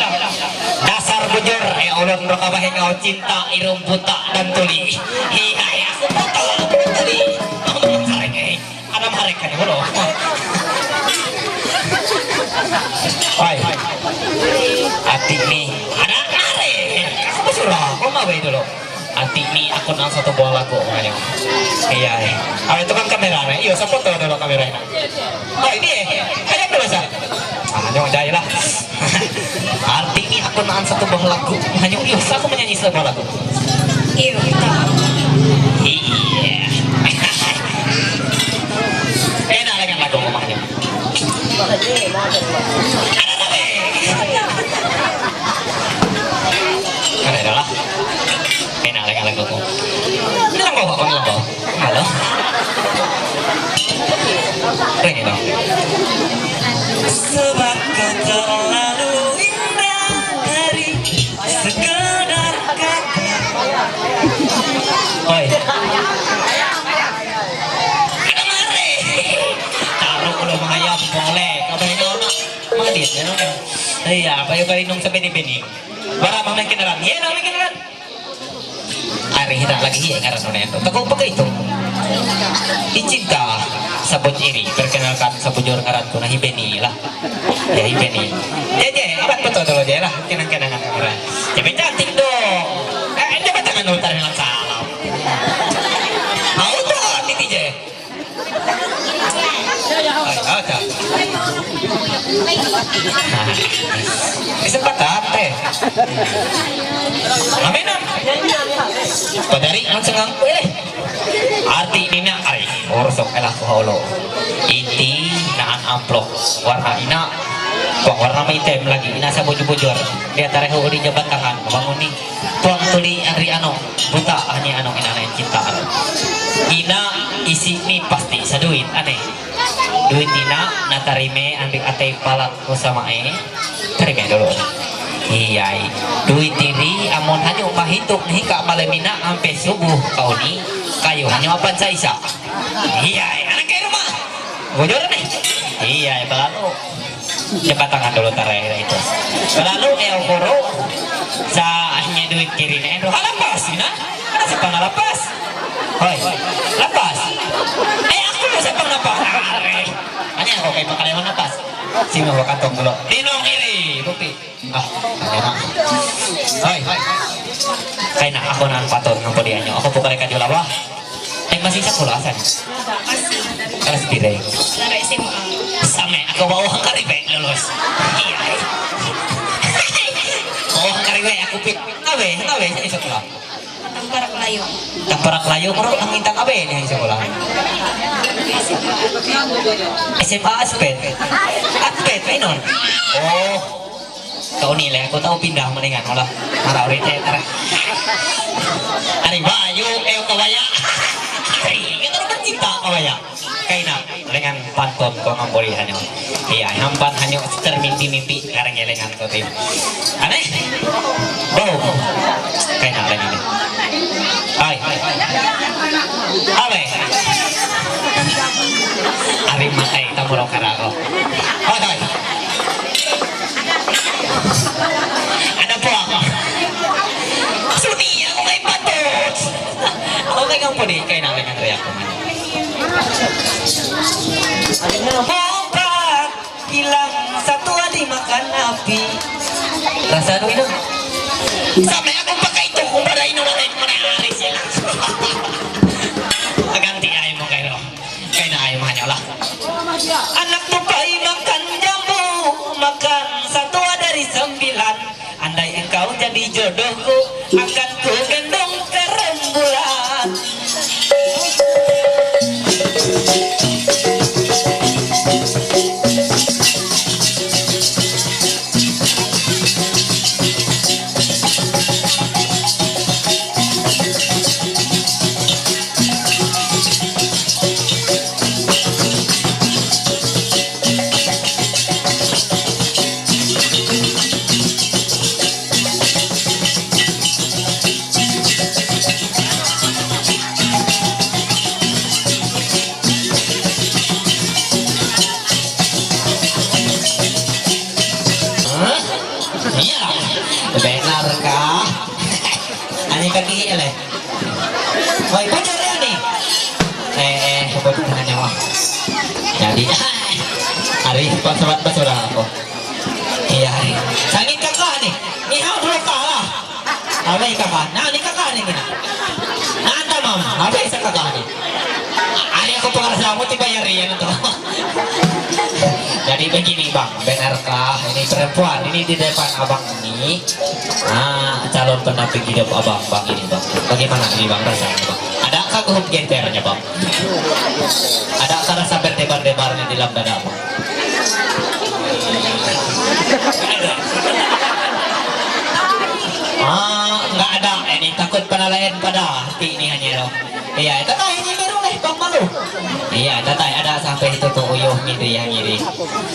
Dasar bujur, ulun rokabah ngau cinta irum buta dan tuli. Iya ya, aku buta dan tuli. Ada mereka nih bro. Hai, hati nih ada are. Aku surah, kau mau dulu. Hati nih aku nang satu buah lagu ayo. Iya, ayo itu kan kamera nih. Iya, saya foto dulu kameranya. Oh ini, ayo dulu sa. Hanya jaya lah. Arti ini aku naan satu buah lagu. Hanya ius aku menyanyi satu buah lagu. Iya. Iya. Enak dengan lagu ngomongnya. Ada adalah. Enak dengan lagu ngomong. Bilang bawa bilang bawa. Halo. Ini dong. Sebab kau terlalu indah dari sekedar kata. Oi. Ada mare. Taruh udah mengayap boleh. Kau bayar nona. Madit ya nona. Iya, bayu-bayu nung sebeni-beni. Bara mamen kenalan. Iya, mamen kenalan. Ari hidak lagi ya ngaran nona itu. Takut pakai itu. Dicinta sabut iri perkenalkan sabujur ngaranku nah Hibeni lah ya Hibeni abad betul dulu aja lah kenang-kenangan ngaran jadi cantik dong coba jangan nutar dengan salam mau tuh titi je ayo cak kesempatan teh amenam kau dari langsung ngangku arti ini ay orosok elah kuholo inti naan amplop warna ina kuang warna hitam lagi ina sa bujur-bujur dia tareho di jabat tangan bangun nih tuang tuli Andri ano buta hanya ano ina na cintaan ina isi nih pasti sa duit aneh duit ina natarime ambil atay palat usama tarime dulu iya duit diri amon hanya mahituk nih kak malamina sampai subuh kau nih kayu hanya apa sa isa iya anak kayak rumah bujur nih iya balalu cepat tangan dulu terakhir itu balalu kuro sa hanya duit kiri nih halapas ina ada sepang halapas hoi lapas aku mau sepang lapas hanya aku kayak pakaian lapas sini mau kantong dulu dinong kiri bukti hanya hoi kaya na ako na ang paton ng podianyo ako po kare kadyo lawa masih sekolah kan? Kelas pireng. Sama aku bawa karibe lulus. Iya. Bawa karibe aku pit. Abe saya sekolah. Tamparak layu karo ang intang abe nih sekolah. SMA aspet. Aspet inon. Oh. Kau nilai aku tahu pindah mendingan olah. Marah urite tara. Ari bayu kawaya. Kita udah cinta kalau ya kaina dengan pantun kau ngamboli hanya iya hampan hanya termimpi-mimpi sekarang ya dengan kau tim aneh bau kaina lagi nih hai abe ari makai tamurong karako hai ada po ako lengang pudi kay na lengang reak ko man. Obat hilang satu di makan api. Rasa ano ino? Sampai aku pakai itu pada ini natin menari sila. Aganti ay mo kayo. Kay na ay manyola. Anak tupai makan jambu, makan satu dari 9. Andai engkau jadi jodohku, akan ku gendong ke rembulan. Iya. Benar kah? Ani kaki ele. Woi, pacar ya nih. Sebut dengan nyawa. Jadi, hari pas sobat basura aku. Iya, sangin kakak nih. Ni hau dua kalah. Apa yang kakak? Nah, ni kakak nih kita. Nanda mam, apa yang kakak nih? Ada aku pengarasa mau dibayar ya itu. Jadi begini bang, benarkah ini perempuan ini di depan abang ini, calon pendamping hidup abang bang ini bang. Bagaimana ini bang rasanya bang? Adakah kehub genternya bang? Adakah rasa berdebar-debarnya di dalam dada bang? Nggak ada. Ini takut penilaian pada hati ini hanya loh. Iya, tatay ini meron lah bang malu. Iya, tatay ada sampai itu tuh uyuh ngiri yang ngiri.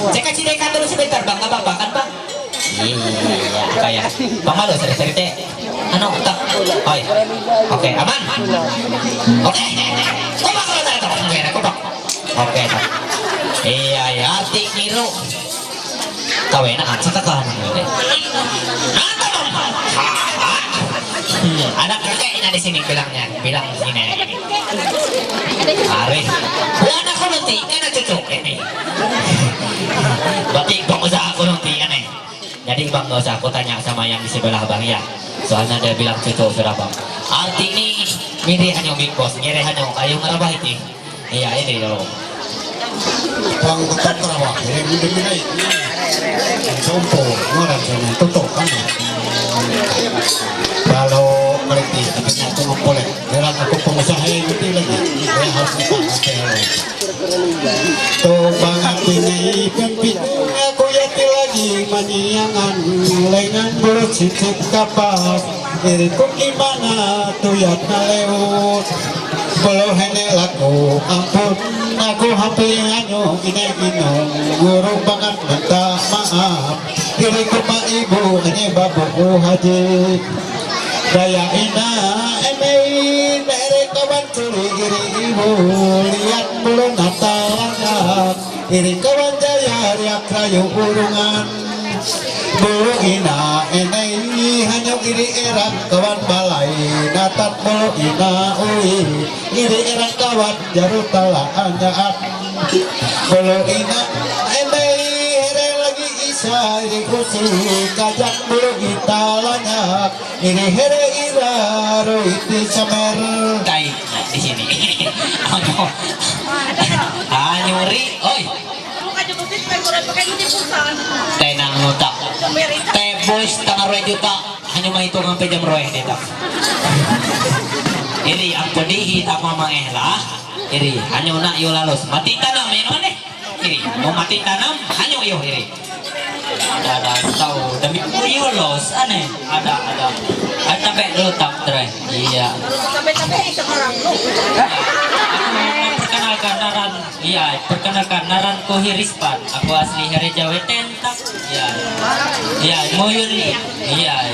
Saya kasih dekan dulu sebentar bang, nggak apa-apa kan bang? Iya, kayak bang malu cerita. Ano, tak? Oke, aman. Oke, kupak kalau tak tahu, oke, kupak. Oke, tak. Iya, ya, hati niru. Kawin na sa kakahan mo. Ada kakek na di sini bilangnya, bilang sini. Ari, bukan aku nanti, kan cucu ini. Berarti bang usah aku nanti aneh. Jadi bang gak usah aku tanya sama yang di sebelah bang ya. Soalnya dia bilang cucu sudah bang. Arti ini ngiri hanya big boss, ngiri hanya kayu ngarabah itu. Iya ini loh. Bang betul terawak, ini minum-minum. Sompo, orang jangan tutup kan. Kalau mereka tapi aku ngomong dalam aku pengusaha yang itu lagi saya harus dipakai. Tuh banget ini pimpin aku yati lagi maniangan lengan buruk sisip kapas iriku gimana tuh ya lewat belum hene laku ampun aku hampir hanya ini guru banget minta maaf iriku pak ibu ini babuku haji daya ina emei mere kawan curi iri ibu lihat belum natalana iri kawan jaya riak rayu urungan bulu ina enei hanya iri erat kawan balai natat bulu ina ui iri erat kawan jarut talaanyaan bulu ina enei here lagi isa iri kusi kajak bulu gitalanya ini here ira roiti samer Kain di sini. Nyuri, oi. Tenang nutak. Tebus tengah roy juta hanya menghitung sampai jam roy dita. Iri ang pedihi tama maehlah. Iri hanya nak yo lalos mati tanam menon deh. Iri mau mati tanam hanya yo iri. Ada tahu demi yolos aneh ada sampai dulu tak try iya perkenalkan naran iya perkenalkan naran ko hirispan aku asli hari Jawa tentak iya moyun iya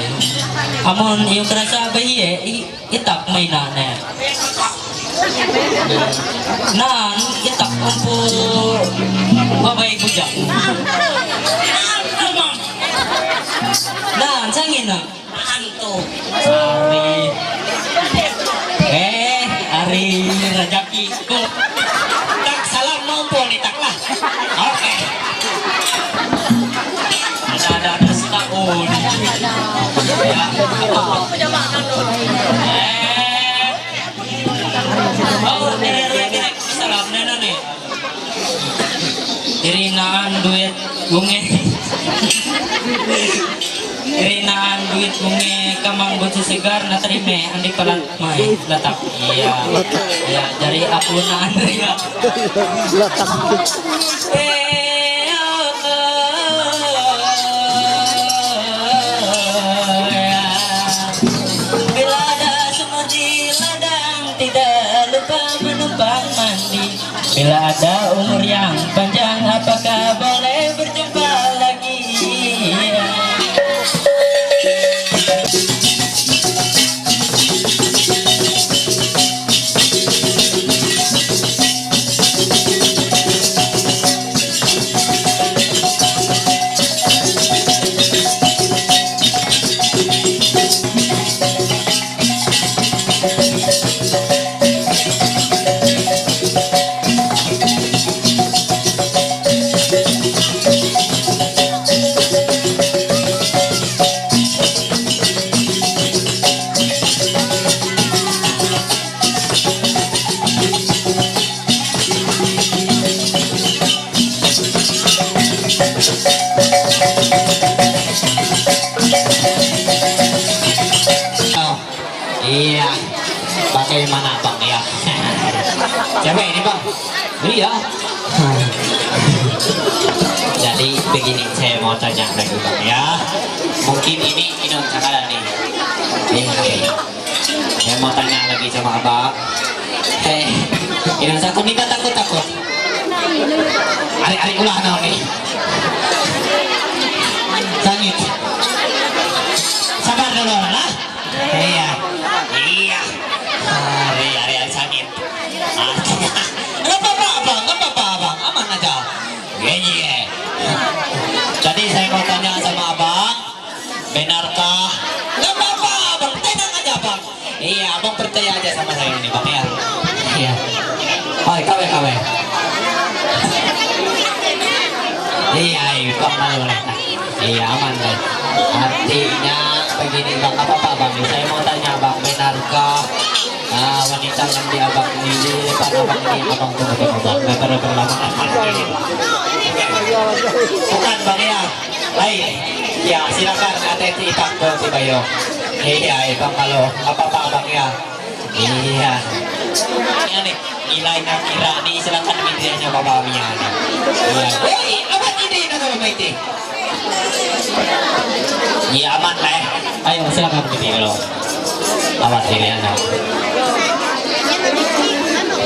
amon yung kerasa bayi itak mainane nan itak kumpul babay bujak nah, sangin na. Anto. Sorry. lagi ko. Tak salam mampu ni tak lah. Oke. Ada setahun. Ya. Oh, ini salam nena nih. Irinaan duit bunge. Irinaan duit bunge kamang bocah segar na terime andi palat mai letak. Iya. Ya, dari aku na Andrea. Letak. Bila ada semut di ladang tidak lupa menumpang mandi. Bila ada umur yang panjang apakah boleh berjumpa lagi? Iya, bagaimana bang ya? Siapa ini bang? Iya. Jadi begini, saya mau tanya lagi bang ya. Mungkin ini minum sekarang nih. Saya mau tanya lagi sama abang. Minum satu nih takut. Ari ulah naon nih. Sangit. Sabar dulu lah. Iya. Hari sakit. Nggak apa-apa abang, aman aja. Iya. Jadi saya mau tanya sama abang, benarkah? Nggak apa-apa abang, tenang aja bang. Iya, abang percaya aja sama saya ini bang ya. Iya. Oh, kawe. Iya, bang malu lah. Iya, aman deh. Artinya begini bang, apa bang? Saya mau tanya bang, benarkah wanita yang di abang ini, lepas abang ini, abang tunggu bang, beberapa bukan bang ya, baik, ya silakan atensi pak ke si Bayo. Iya bang, kalau apa bang ya, iya, ini nih nilainya kira nih silakan mintinya bapak nih. Iya, apa ini nama bapak itu? Iya aman lah. Ayo silakan minti lo. Awas ini anda.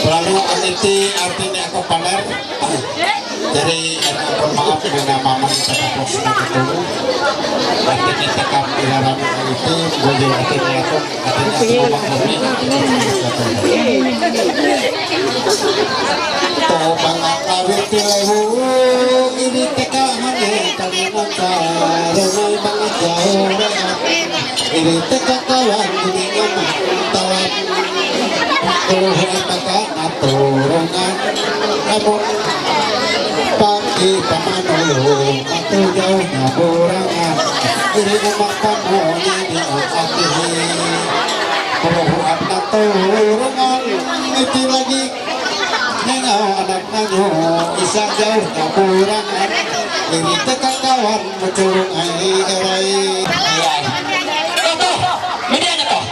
Lalu aniti artinya aku pamer. Jadi aku maaf dengan mama kita sudah ketemu. Artinya tekap ilaran itu boleh artinya aku artinya maklumi. Toh bangga kawin tilewu ini tekap hanya tali mata renai banget jauh ini tekap kawan ini nyaman tawan. Tuhan maka aturangan namun pagi pamanulung atau jauh ngaburangan ini umat pamoni di akihi peruhuan aturangan itu lagi nengau anak nanyo isa jauh ngaburangan ini tekan kawan mencurung erai Medianya toh.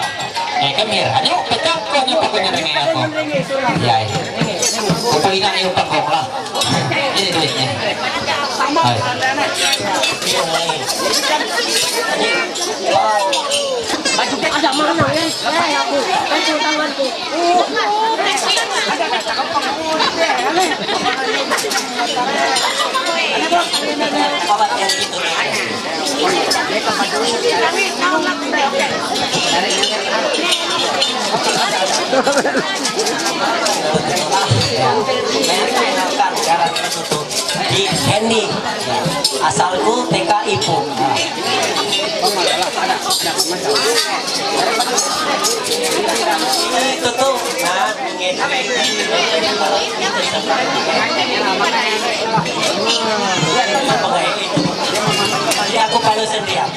Kemir, ayo pecah kok nih pokoknya dengan aku. Ya. Apa ini ayo pangkok lah. Ini duitnya. Hai. Ada mana ya? Aku bantu tanganku. Obat yang gitu. Di Hendy, asalku TK Ipung. Itu tuh, nah, Jadi aku balusin dia.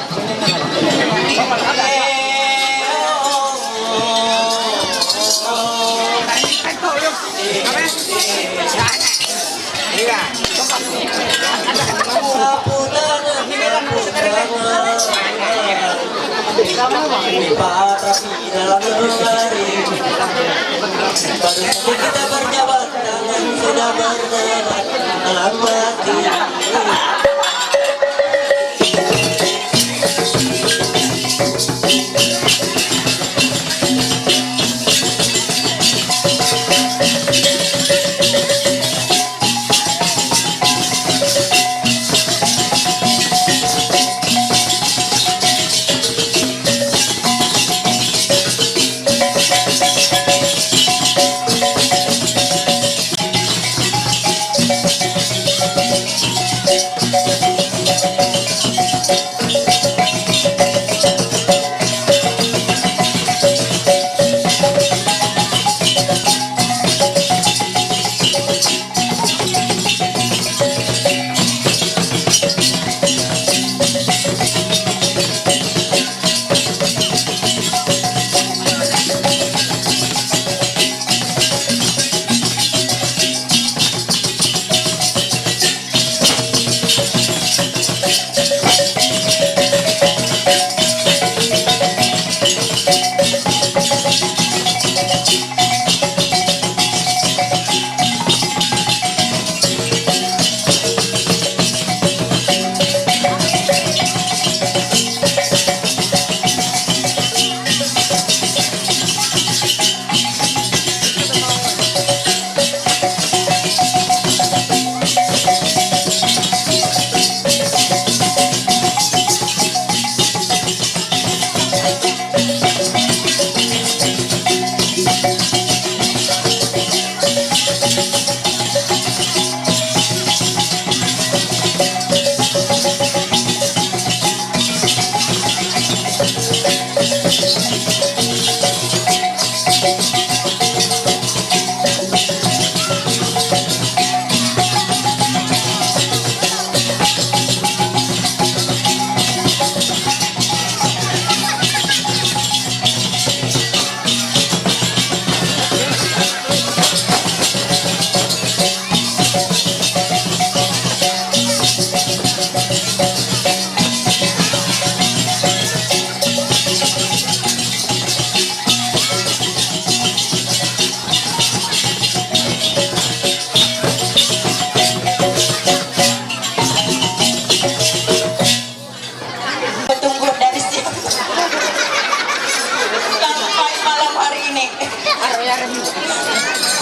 Kita berjabat tangan sudah berdebat dalam hati.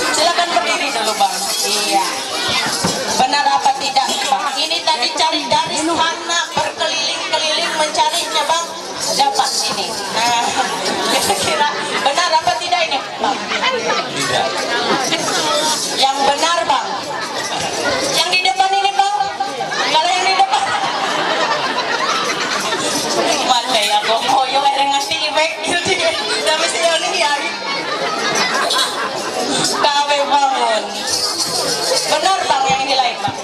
Silakan berdiri dulu bang. Iya. Benar apa tidak bang? Ini tadi cari dari sana berkeliling-keliling mencarinya bang. Dapat ini. Nah, kira-kira benar apa tidak ini bang? Tidak. Yang benar bang. Yang di depan ini bang. Kalau yang di depan. Mati aku hoyo dengan tibek gitu. Tapi sejauh ini ya. Kawe bangun. Benar bang yang ini lain bang.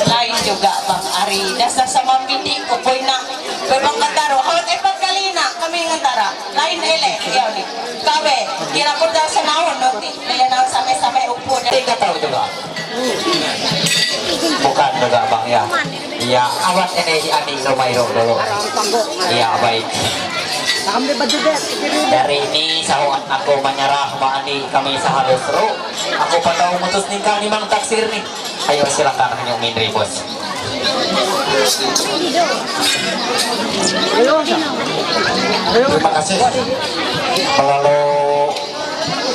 Lain juga bang Ari. Dasar sama pindi upoy na. Bebang kataro. Hawat 4 kali na kami ngantara. Lain ele. Yaw ni. Kawe. Kira po daw sa naon. No? Kaya na samay-samay upo. Tiga tahu juga. Bukan juga bang ya. Iya awat ini si Adi Romairo dulu. Iya baik. Dari ini sahuan aku menyerah Adi kami seharus seru. Aku pada memutus nikah nih bang taksir nih. Ayo silakan Nyong Mindri bos. Terima kasih. Lalu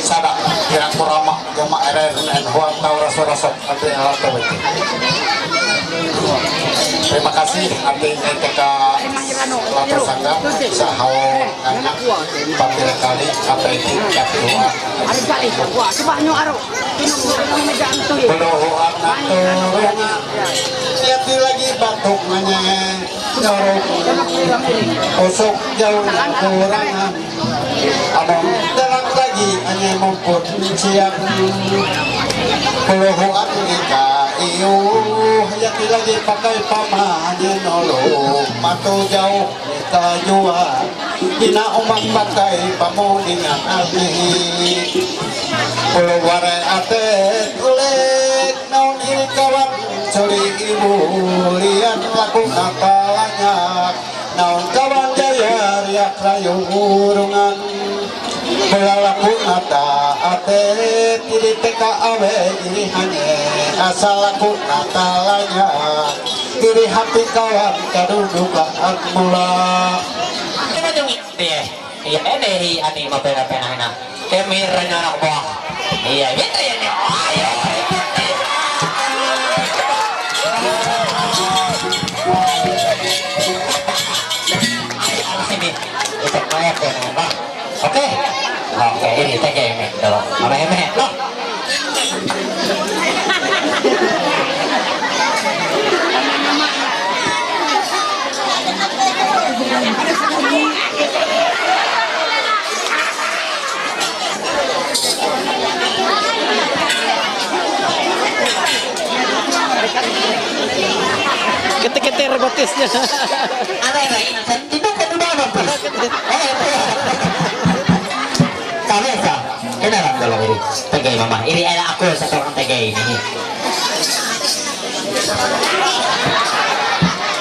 sadak kirang kurama jama RRN huang tau raso-raso abdi alat itu. Terima kasih abdi NTK Latar Sangga sahau anak pampir kali apa itu kedua. Belum anak lihat lagi batuk nanya nyorok usuk jauh kurangan abang dalam lagi hanya mumput siap keluhuan ika iyo hayati lagi pakai pamanin olo matu jauh kita jua ina umat pakai pamudingan api keluar atet ulek naon iri kawan sori ibu lian laku nakalanya naon kawan jaya riak rayu urungan belalaku nata ate tiri teka awe ini hanya asal aku nakalanya iri hati kawan kadudukaan mula iya ini ani mah pena-pena na kemirnya anak buah iya gitu ya nih ayo oke oke ini teh kayak dong apa emet loh Ketik-ketik robotisnya. Ada yang lain, tidak kan udah nonton. Kami sah, kenalan dulu ini. Tegay mama, ini ada aku satu orang tegay ini.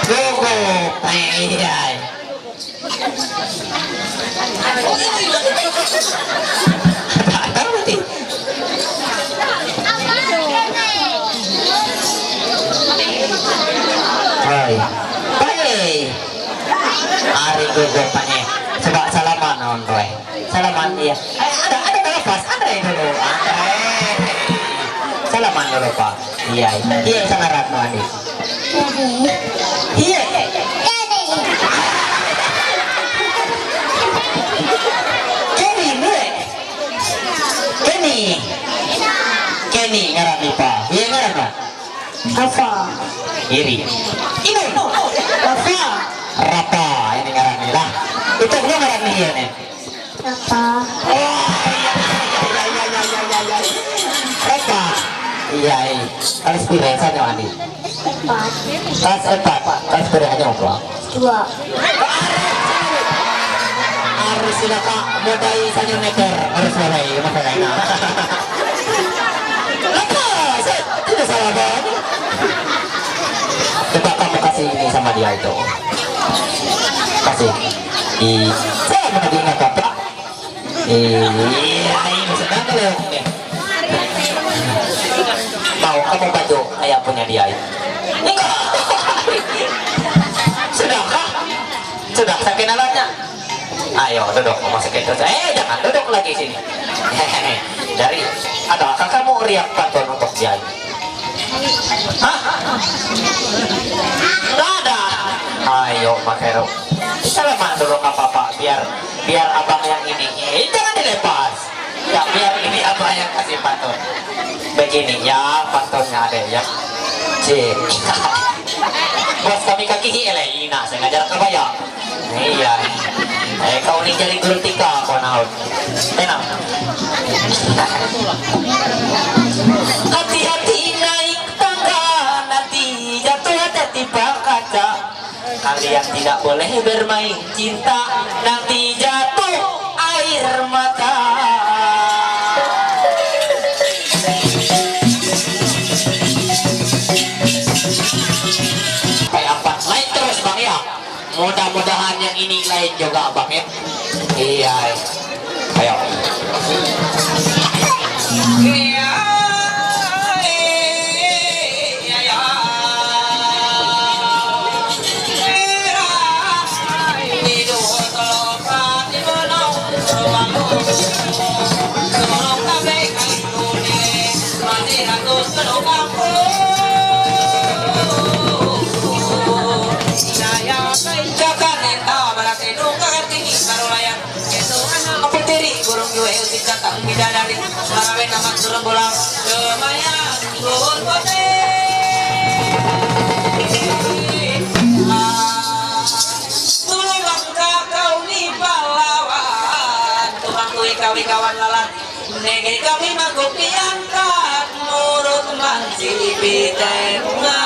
Gogo, iya. Tahu nanti. Hai, hai. Ari gogo panye. Coba salaman non roy. Salaman dia. Ada nafas, Andre dulu. Andre. Salaman dulu Pak. Iya, iya sangarat no Andi. Iya. Kenny ngaran nih Pak. Iya ngaran Pak. Apa? Iri. Ini. Apa? Rapa ini ngaran nih lah. Itu dia ngaran nih ya nih. Apa? Oh, Rapa. Iya. Kelas berapa saja Andi? 4. Kelas 4. Kelas berapa aja Pak? 2. Harus sudah Pak modal saja meter harus mulai masalahnya. Tidak salah banget. Coba kamu kasih ini sama dia itu. Kasih. Saya mau dengar apa? Iya, ini sedang loh. Mau kamu baju kayak punya dia itu? Enggak. Sudahkah? Sudah saya kenalannya. Ayo duduk, masuk ke itu. Jangan duduk lagi sini. Dari adakah kamu riak bantuan untuk dia? Hah? Tidak ada. Ayo Mas Heru. Salaman dulu ke Papa biar abang yang ini. Jangan dilepas. Ya biar ini abang yang kasih pantun. Begini ya pantunnya ada ya. Cik. Bos kami kaki Elena saya ngajar kebaya. Iya. Kau ini jadi gultika kau naon. Tenang. Hati-hati naik tangga nanti jatuh tertimpa kaca. Kalian tidak boleh bermain cinta nanti jatuh air mata. Kayak apa? Lain terus Bang ya. Mudah-mudahan yang ini lain juga Bang ya. Iya. Ayo. Iya. Bidadari, marawin amat turun bolang, lumayan turun bote. Tulang kakau ni pahlawan, tulang kui kawi kawan. kawan lalaki nege kami makopi angkat nurut mansi bidengna.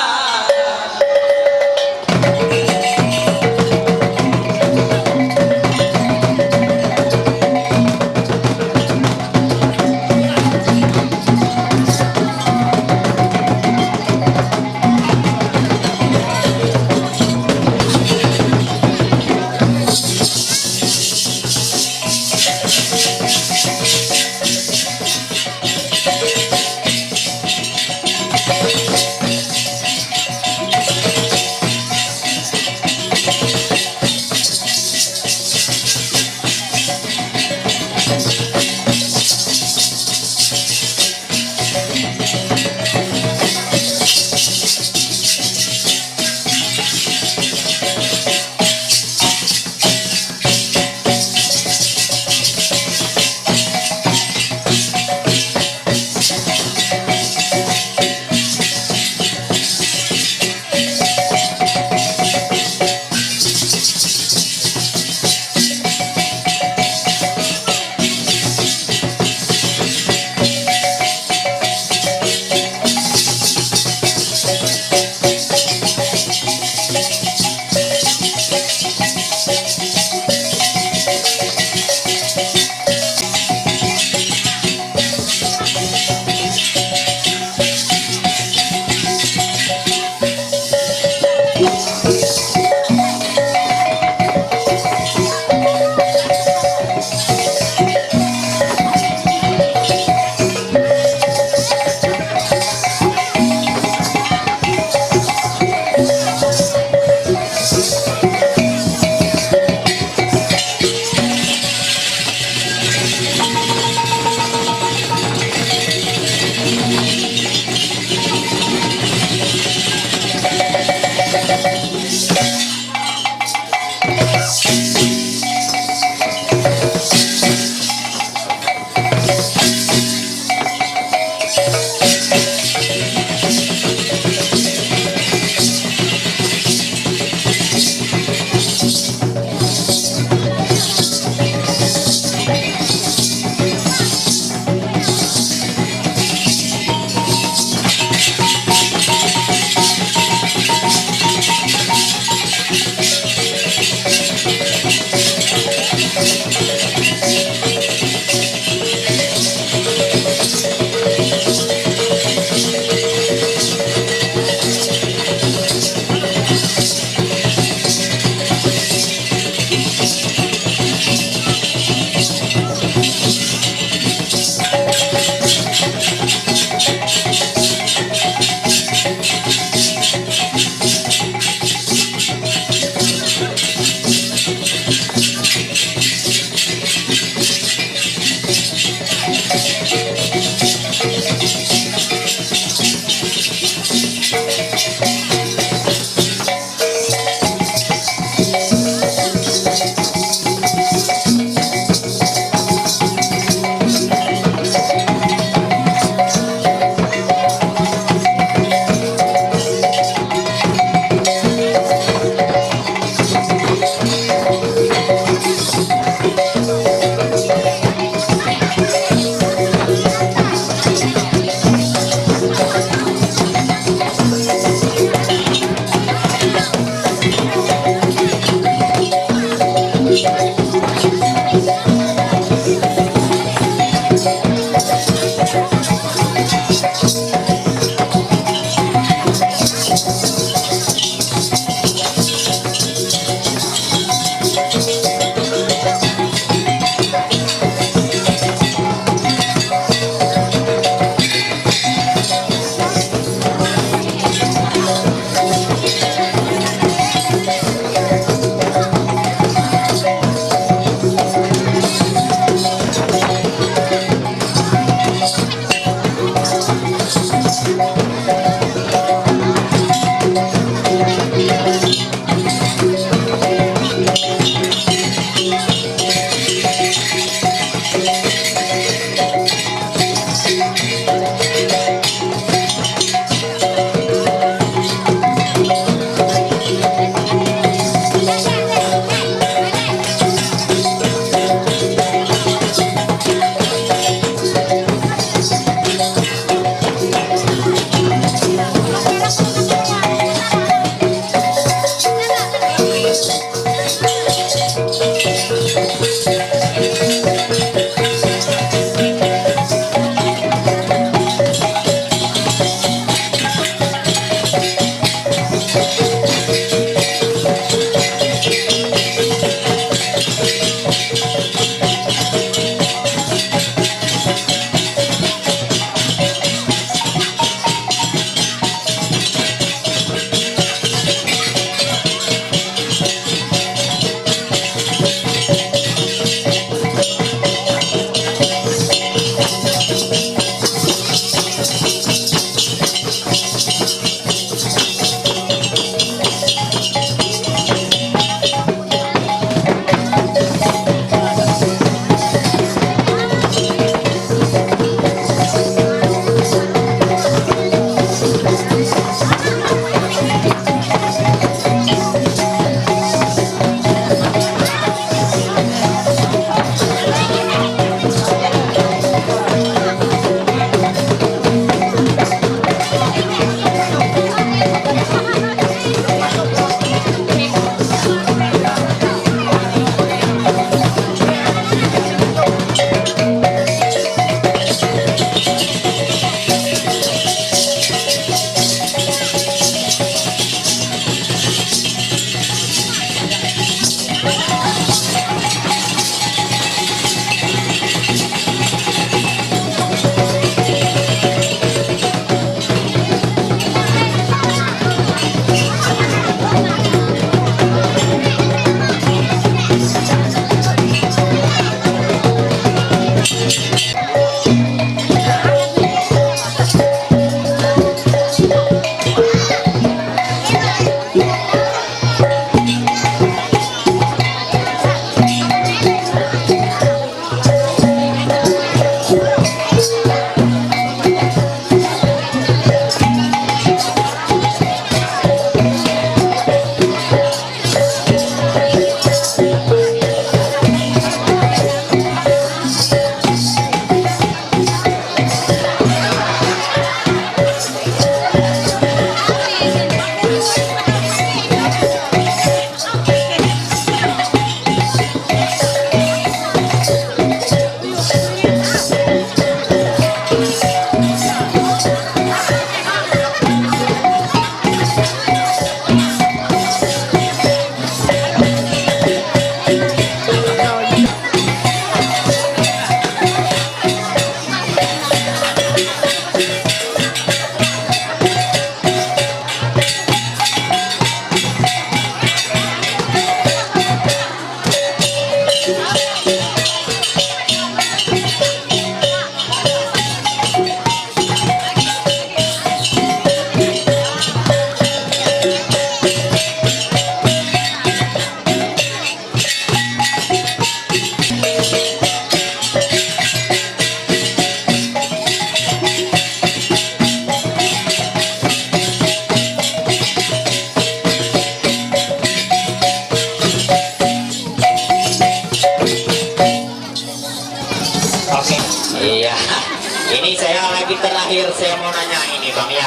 Tapi terakhir saya mau nanya ini bang ya,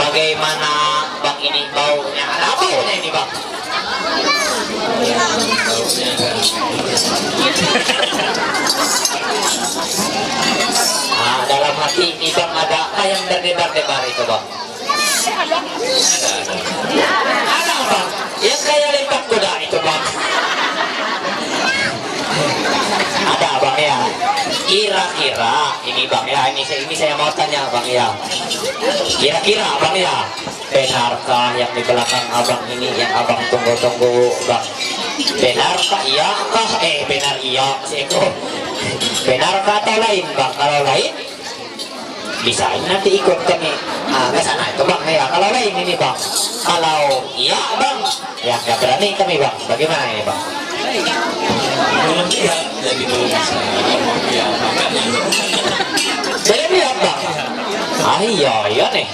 bagaimana bang ini baunya? Ada apa baunya ini bang? Dalam hati ini bang ada apa yang berdebar-debar itu bang? Ada bang, yang kayak lempar kuda itu bang. Ada bang ya. Kira-kira ini bang ya, ini saya mau tanya bang ya. Kira-kira bang ya, benarkah yang di belakang abang ini yang abang tunggu-tunggu bang? Benarkah iya kah? Benar iya seko. Benarkah atau lain bang? Kalau lain bisa nanti ikut kami ke sana itu bang ya. Kalau lain ini bang, kalau iya bang ya nggak berani kami bang. Bagaimana ini bang? Belum lihat, jadi belum bisa. Ya, makanya. Belum lihat bang. Iya nih.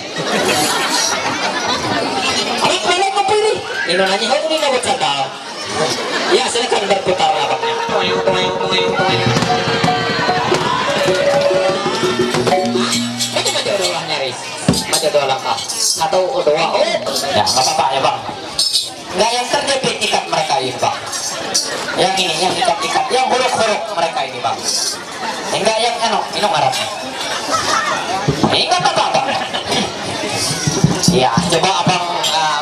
Anak belum kepilih. Ini nanya kamu ini nggak bercanda. Ya silakan berputar abangnya. Maju dua nyaris. Maju 2 langkah. 1, 2. Oh. Ya nggak apa-apa ya bang. Nggak yang terjepit ikat mereka ini bang. Yang ini yang ikat-ikat, yang huruf-huruf mereka ini bang. Enggak yang ini ngaratnya. Ini nggak apa-apa bang. Ya coba abang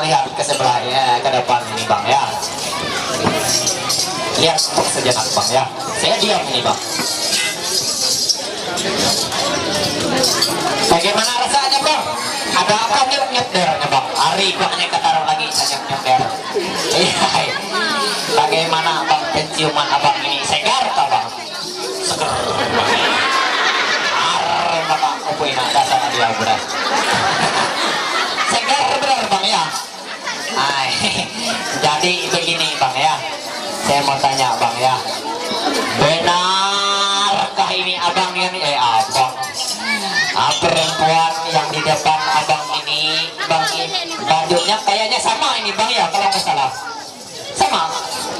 lihat ke sebelah ya, ke depan ini bang ya. Lihat sejenak bang ya. Saya diam ini bang. Bagaimana rasanya bang? Ada apa nyep-nyepdernya bang? Hari baknya ketaruh lagi nyep-nyepder. Iya. Bagaimana bang penciuman abang ini? Segar tak bang? Segar. Maka kupuin dasar dia berat. Segar benar bang ya. Jadi begini bang ya. Saya mau tanya bang ya. Benarkah ini abang yang abang? Perempuan yang di depan abang ini bang bajunya kayaknya sama ini bang ya kalau nggak salah. Sama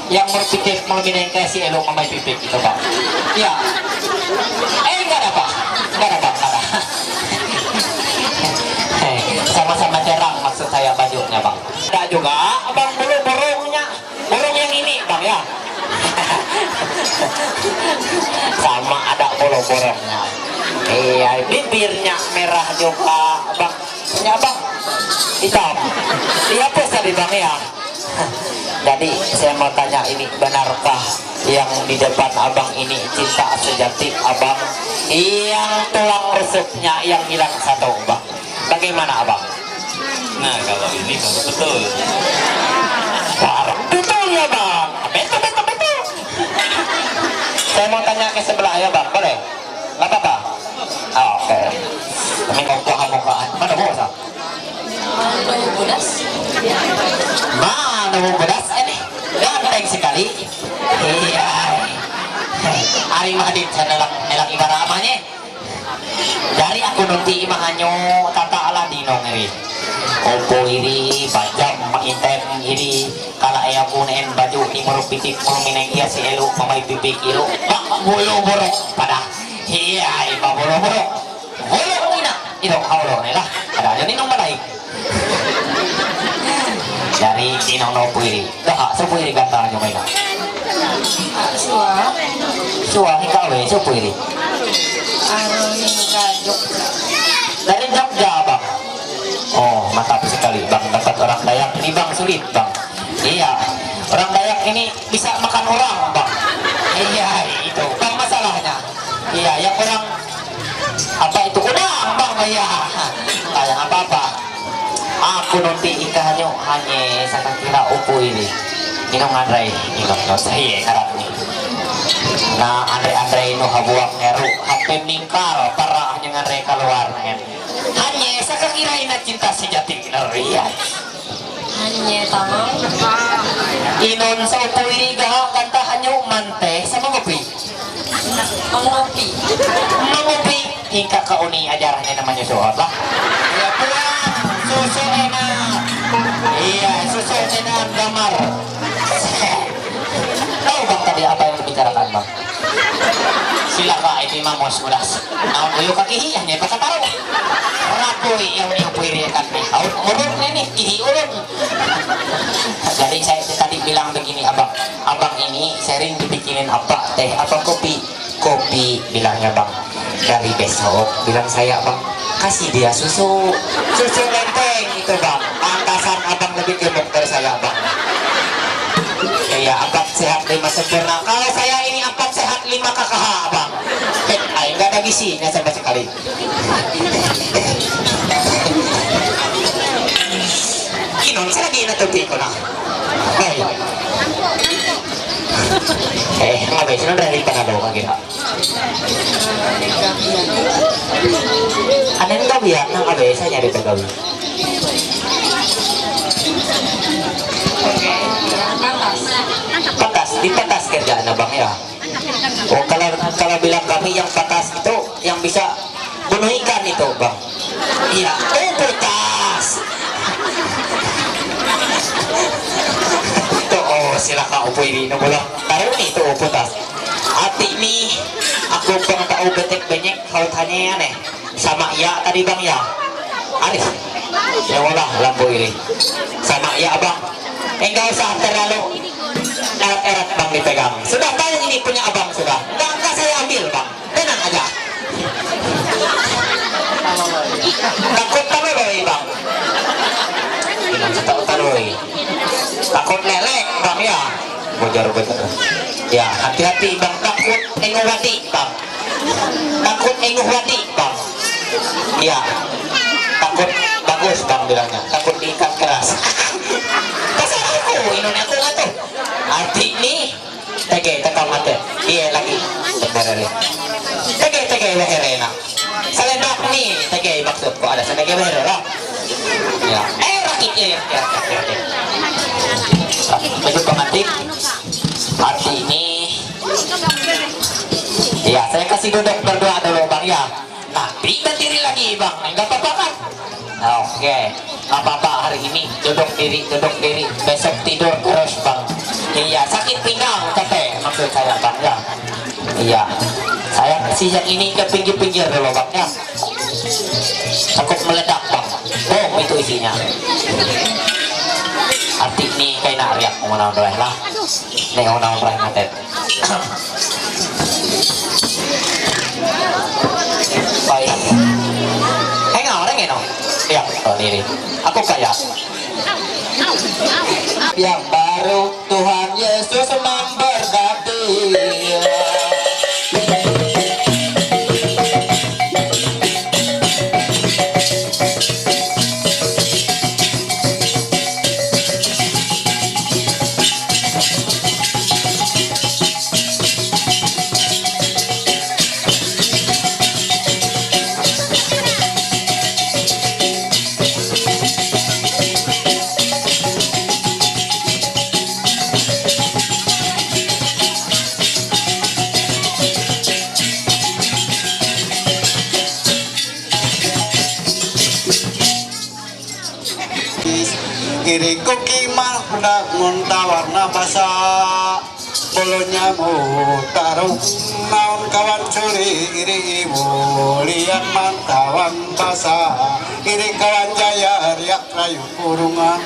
yang berpikir mau minum kayak si Elo mamai pipik itu bang. Iya. Enggak ada bang. Enggak ada. Sama-sama cerang maksud saya bajunya bang. Ada juga abang burungnya, burung yang ini bang ya. Sama ada burungnya. Iya, bibirnya merah juga bang. Punya bang hitam. Iya apa tadi bang ya. Jadi saya mau tanya ini, benarkah yang di depan abang ini cinta sejati abang? Yang tulang rusuknya yang hilang 1 bang. Bagaimana abang? Nah kalau ini baru betul. Betul ya bang. Betul. Saya mau tanya ke sebelah ya bang, boleh? Gak apa-apa? Oke. Kami muka-mukaan. Mana bosa? Mana bodas ini? Ganteng sekali. Iya. Ari Mahdin saya nelak ibarat amanya. Dari aku nanti imahanyo tata ala dino ngeri. Opo iri bajam makitem iri kala ayah punen baju ni muruk pitik mineng iya si elu mamay pipik ilu mak bulu buruk pada iya iba bulu buruk ina itu haulo nila ada aja ninong balay dari ninong no puiri dah sepuiri gantang nyo may na suwa hingga we sepuiri dari Jogja bang. Oh mantap sekali bang, dapat orang Dayak ini bang sulit bang. Iya, orang Dayak ini bisa makan orang bang. Iya itu bang masalahnya. Iya yang orang apa itu udang bang iya. Kayak apa-apa. Aku nanti ikannya hanya saya kira upu ini. Minum Andre, minum saya karat nih. Nah Andre itu habuak ngeru, HP mingkal para hanya Andre keluar nen. Hanya saya kira ini cinta sejati iya. Hanya tamang. Inon sa upo ini gahang kanta hanya mante sama ngopi. Mengopi hingga kauni ajarannya namanya suhot lah. Ya pulang susu enak. Iya susu enak gamar. Tahu bang tadi apa yang dibicarakan bang? Silakan ini mamos mudas. Nah, uyukan kihi hanya pasaparo. Rapoy yang niapoy rekan nih. Ulun nih kihi ulun. Jadi saya tadi bilang begini abang ini sering dibikinin apa teh apa kopi bilangnya bang. Dari besok bilang saya bang kasih dia susu lenteng itu bang. Pantasan abang lebih gemuk dari saya bang. Ya abang sehat 5 sempurna. Kalau saya ini abang sehat 5 KKH abang. Nggak ada gizinya sama sekali. Inon sa lagi na tupi ko na. Ay. Mga guys, sino dahil pa na daw kagina? Anong gawin ng abesa niya dito gawin? Patas, di patas kerjaan na bang ya? O kalau bilang kami yang patas itu yang bisa bunuh ikan itu bang. Iya, patas. Itu sila ka upo ini bola. Taruh nih itu patas. Ati ini aku bang tahu betek banyak kautannya aneh sama ya tadi bang ya. Arif. Ya wala lampu ini. Sama ya bang. Enggak usah terlalu erat-erat bang dipegang. Sudah tahu ini punya abang sudah. Enggak saya ambil bang. Tenang aja. Takut taruh bang. Taruh. Takut lelek bang ya. Bojar. Ya hati-hati bang. Takut enguhati bang. Takut enguhati bang. Ya. Takut bagus bang bilangnya. Takut diikat keras. Pasal aku Indonesia aku nggak tuh. Arti nih. Tege tekal mate. Iya lagi. Sebenarnya. Tege leherena. Seledak nih. Tege maksudku ada tege leherena. Ya. Rakit ya. Baju pengantin. Arti ini. Ya saya kasih duduk berdoa dulu bang ya. Nanti berdiri lagi bang. Enggak apa-apa kan? Oke. Nggak apa-apa hari ini duduk diri. Besok tidur terus bang. Iya sakit pinggang capek maksud saya bang ya. Iya. Saya kasih yang ini ke pinggir-pinggir dulu bang ya. Takut meledak bang. Oh itu isinya. Arti ini kayak nariak mengenal doang lah. Nih mengenal doang ngatet. Baik. Orang ya no? Ya, ini. Aku kaya. Yang baru Tuhan Yesus memberkati. Kiri koki mah hendak muntah warna basah bolonya mau taruh naon kawan curi iri ibu lihat mantawan basah iri kawan jaya riak rayu kurungan.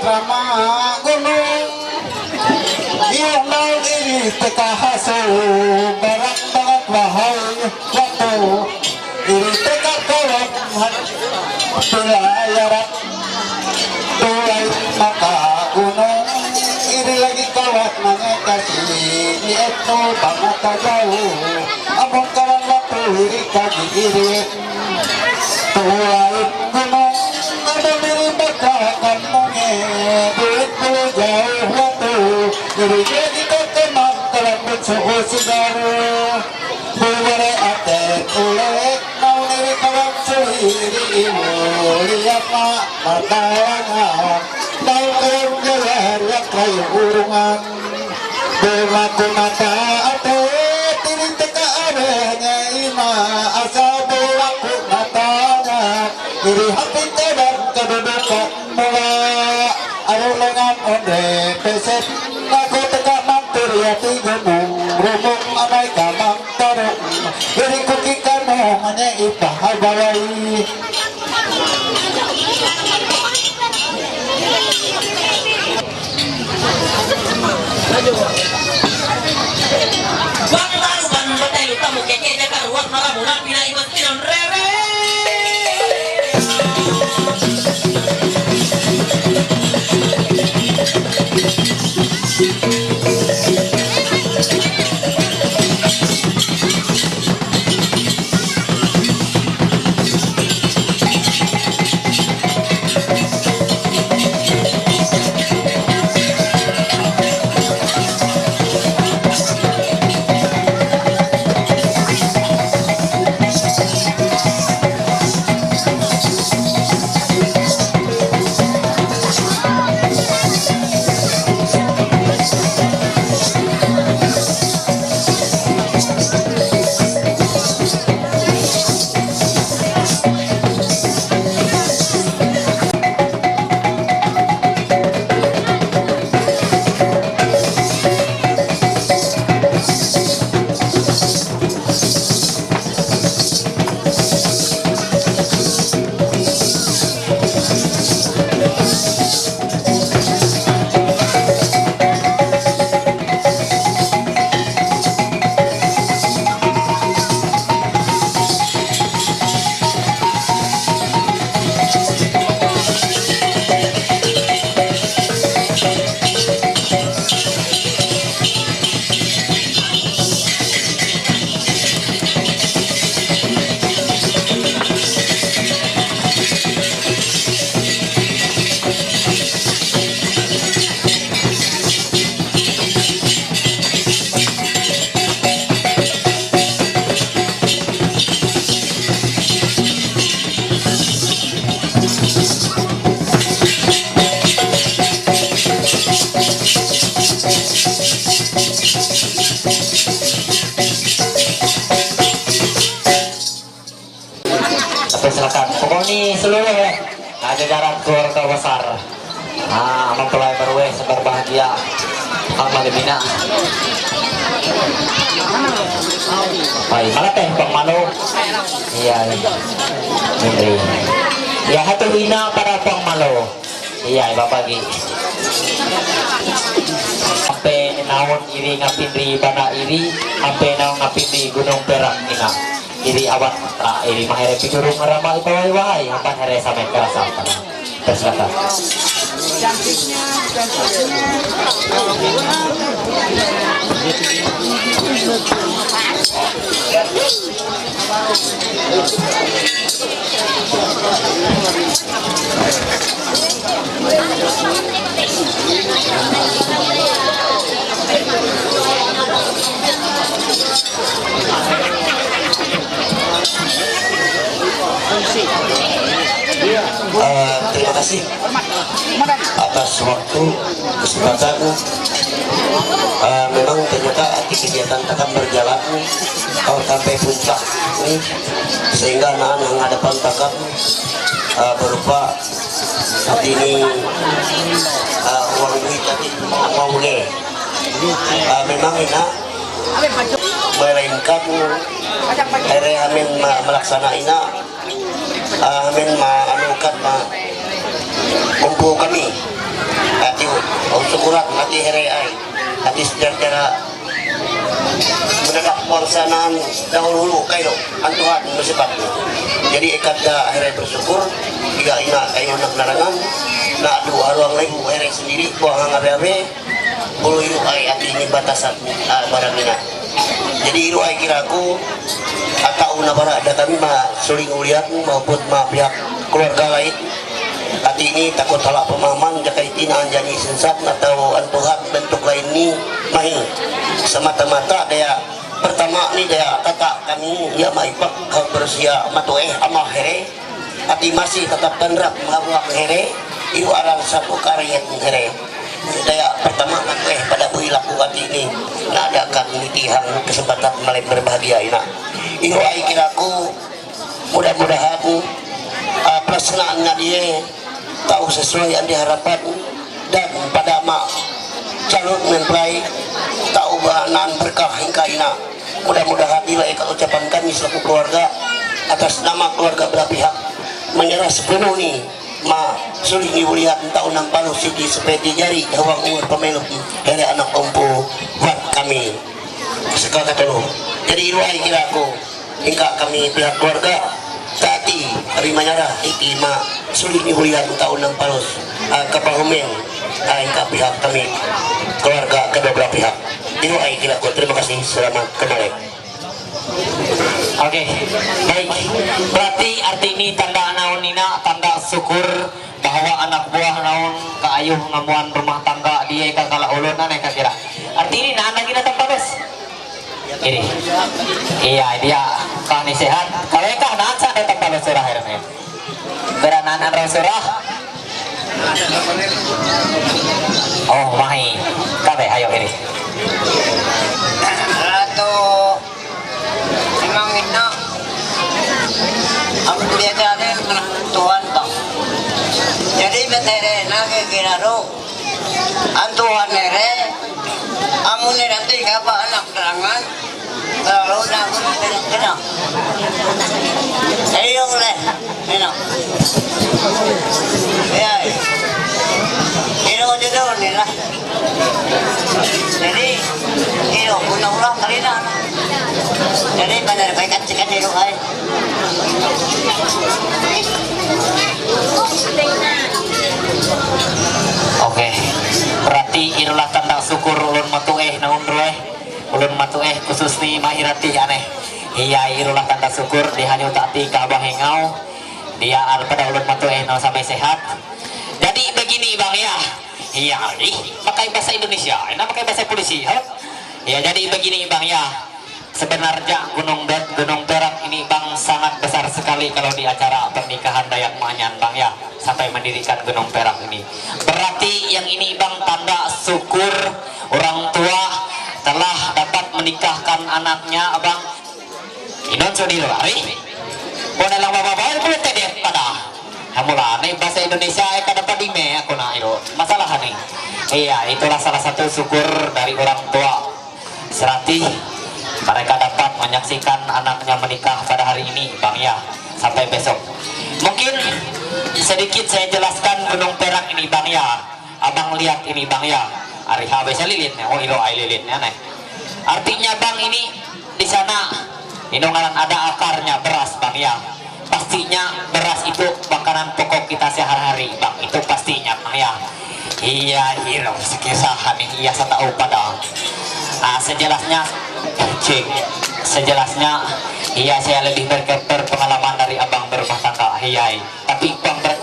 Rama gunung Iyong mau ini teka haso barak-barak wahai waktu ini teka kawan pelayaran tulay maka gunung ini lagi kawat nanya kasih ni eto banget jauh abang kawan waktu iri kaki iri tulay gunung ada diri baca kampungnya duit dulu jauh waktu jadi kita teman dalam bersuhu segar Bumare ate ulek mau diri kawan sendiri ibu lihat mak matalangan mau jalan yang kayu urungan berlaku mata ate diri teka abahnya ima asal berlaku matanya diri hati tebar kedudukan mula aduh lengan onde peset aku teka mantur ya gunung rumung amai kamang tarung diri kukikan mohonnya ipah habalai Bang baru ban batelu tamu keke jakar ruang malamuna pina ibat pinon rere. Silakan. Pokoknya seluruh jajaran keluarga besar mempelai berweh sebar bahagia amal bina. Baik, mana teh Bang Mano? Iya, ini. Ya hatu hina para Bang Mano. Iya, Bapak Gi. Sampai naon iri ngapindri bana iri, sampai naon ngapindri Gunung Perak ina. Iri awak iri mahere piturung ngaramal ipawai wahai hampan here sampai kerasa tersilakan. Terima kasih atas waktu kesempatan. Memang ternyata kegiatan akan berjalan sampai puncak ini, sehingga anak-anak menghadapan takap berupa saat ini uang duit tadi uang ge. Memang ini melainkan hari amin melaksanaina amin anukan kumpul kami Au syukurat hati here ai. Hati sejahtera mendadak pelaksanaan dahulu kayo antuhan bersifat. Jadi ikat da here bersyukur tiga ina kayo nak larangan nak dua ruang lagi here sendiri buang ngabe-abe bulu iru ai ati ini batasan barang ina. Jadi iru ai kiraku atau nabara datang ma suling uliat maupun ma pihak keluarga lain. Hati ini takut talak pemahaman jakai tinaan jadi sensat atau antuhan bentuk lain ini mahi semata-mata daya pertama ni daya kata kami ya maipak kau bersia matueh amal here hati masih tetap tenrak mabuak here iu arang satu karyat here daya pertama matueh pada bui laku hati ini ngadakan nitihan kesempatan malam berbahagia ina iu ai kiraku mudah-mudahan pelaksanaannya dia tahu sesuai yang diharapkan dan pada mak calon mempelai tahu bahanan berkah hingga ina mudah-mudahan dilaikan ucapan kami selaku keluarga atas nama keluarga belah pihak menyerah sepenuh nih ma sulingi ulihat tahun 60 sidi sepeti jari hawang umur pemilu dari anak ompu buat kami sekalian dulu jadi iruai kiraku hingga kami pihak keluarga tadi kami menyerah iti ma sulingi ulihat tahun 60 kepahumen hingga pihak kami keluarga kedua belah pihak iruai kiraku terima kasih selamat kembali. Oke, baik. Berarti arti ini tanda naon nina, tanda syukur bahwa anak buah naon kaayuh ngamuan rumah tangga dia ikan kala ulun aneh kira. Arti ini nah anak kita tempat ini. Iya dia kani sehat. Kalau kah nansa datang kalau surah herme. Beranan surah. Oh mahi, kabe ayo ini. Ratu memang ina aku lihat ada Tuhan bang jadi betere nage kiraro antuhan nere amun nanti kapa anak terangan lalu naku kena ayo leh enak ya ini jodoh nih lah jadi ini punya ulang kali na jadi benar baik cikan di rumah Oke, berarti inilah tanda syukur ulun matueh naun rueh ulun matueh khusus nih mahirati aneh iya inilah tanda syukur dihanyu tati ke abang hengau dia pada ulun matueh naun sampai sehat jadi begini bang ya iya pakai bahasa Indonesia enak pakai bahasa polisi ya jadi begini bang ya sebenarnya Gunung Perak ini bang sangat besar sekali kalau di acara pernikahan Dayak Manyan bang ya sampai mendirikan Gunung Perak ini berarti yang ini bang tanda syukur orang tua telah dapat menikahkan anaknya abang inon sodil lari boleh lang babae pun tadi pada hamula nih bahasa Indonesia kada padime aku na iro masalah nih iya itulah salah satu syukur dari orang tua serati mereka dapat menyaksikan anaknya menikah pada hari ini bang ya sampai besok mungkin sedikit saya jelaskan Gunung Perak ini bang ya abang lihat ini bang ya hari habisnya lilitnya oh ilo ay lilitnya nih artinya bang ini di sana inungan ada akarnya beras bang ya pastinya beras itu makanan pokok kita sehari-hari bang itu pastinya bang ya iya hiro sekisahan nih iya saya tahu pada sejelasnya cik sejelasnya iya saya lebih berpengalaman dari abang berumah tangga iya tapi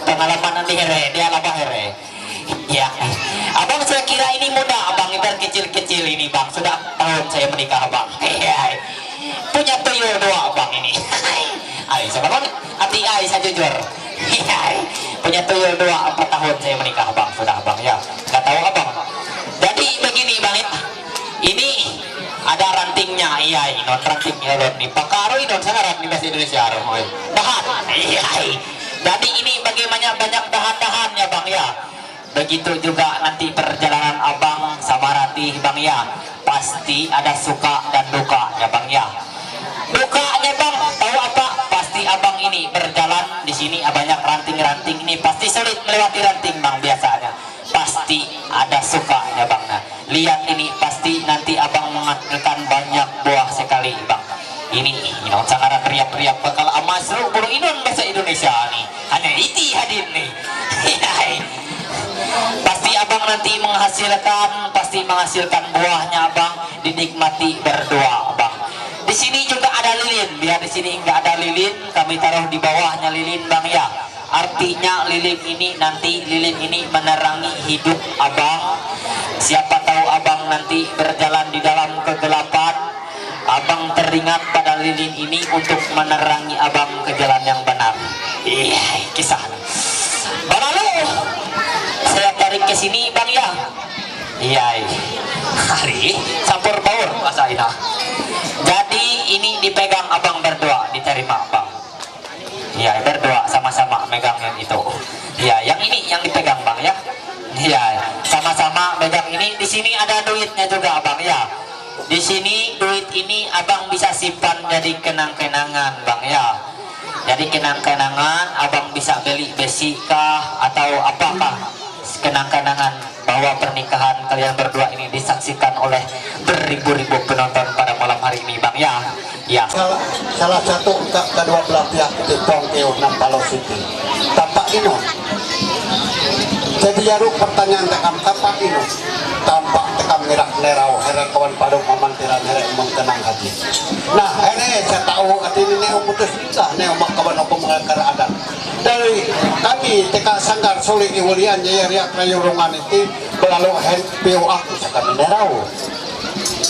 pengalaman nanti here dia labah here ya abang saya kira ini muda abang ibarat kecil-kecil ini bang sudah tahun saya menikah abang iya punya tuyul dua abang ini ayo sebelum hati ay saya jujur iya punya tuyul 4 tahun saya menikah abang sudah abang ya nggak tahu abang jadi begini bang ini ada rantingnya iya non rantingnya lor nih pakaro non sangat nih bahasa Indonesia dahan iya jadi ini bagaimana banyak dahan-dahannya bang ya begitu juga nanti perjalanan abang sama Ratih bang ya pasti ada suka dan duka ya bang ya dukanya bang tahu apa pasti abang ini berjalan di sini banyak ranting-ranting ini pasti sulit melewati ranting bang biasanya pasti ada menghasilkan banyak buah sekali bang. Ini inon sangat riap-riap bakal amas buru inon bahasa Indonesia nih. Hanya iti hadir nih. Pasti abang nanti menghasilkan buahnya abang, dinikmati berdua abang. Di sini juga ada lilin, biar di sini enggak ada lilin, kami taruh di bawahnya lilin bang ya. Artinya lilin ini menerangi hidup abang. Siapa tahu abang nanti berjalan di dalam kegelapan, abang teringat pada lilin ini untuk menerangi abang ke jalan yang benar. Iya, kisah. Lalu saya tarik ke sini bang ya. Iya, hari campur baur bahasa Ina. Jadi ini dipegang abang berdua, diterima bang. Iya, berdua sama-sama megang yang itu. Iya, yang ini yang dipegang bang ya. Iya, sama-sama megang ini. Di sini ada duitnya juga bang ya. Di sini duit ini abang bisa simpan jadi kenang-kenangan bang ya. Jadi kenang-kenangan abang bisa beli besi kah atau apakah kenang-kenangan bahwa pernikahan kalian berdua ini disaksikan oleh beribu-ribu penonton pada malam hari ini bang ya. Ya. Salah satu kedua belah pihak itu Tongkeo Nampalo City. Tampak ino. Jadi yaruk pertanyaan tekam tampak ino. Tampak tekam mirak nerau hera kawan padung mamantiran hera mengkenang hati. Nah, ini saya tahu hati ini neo putus nikah neo makawan aku mengakar adat. Dari kami teka sanggar sulit iwulian jaya riak rayurungan itu berlalu henpiu aku sekali nerau.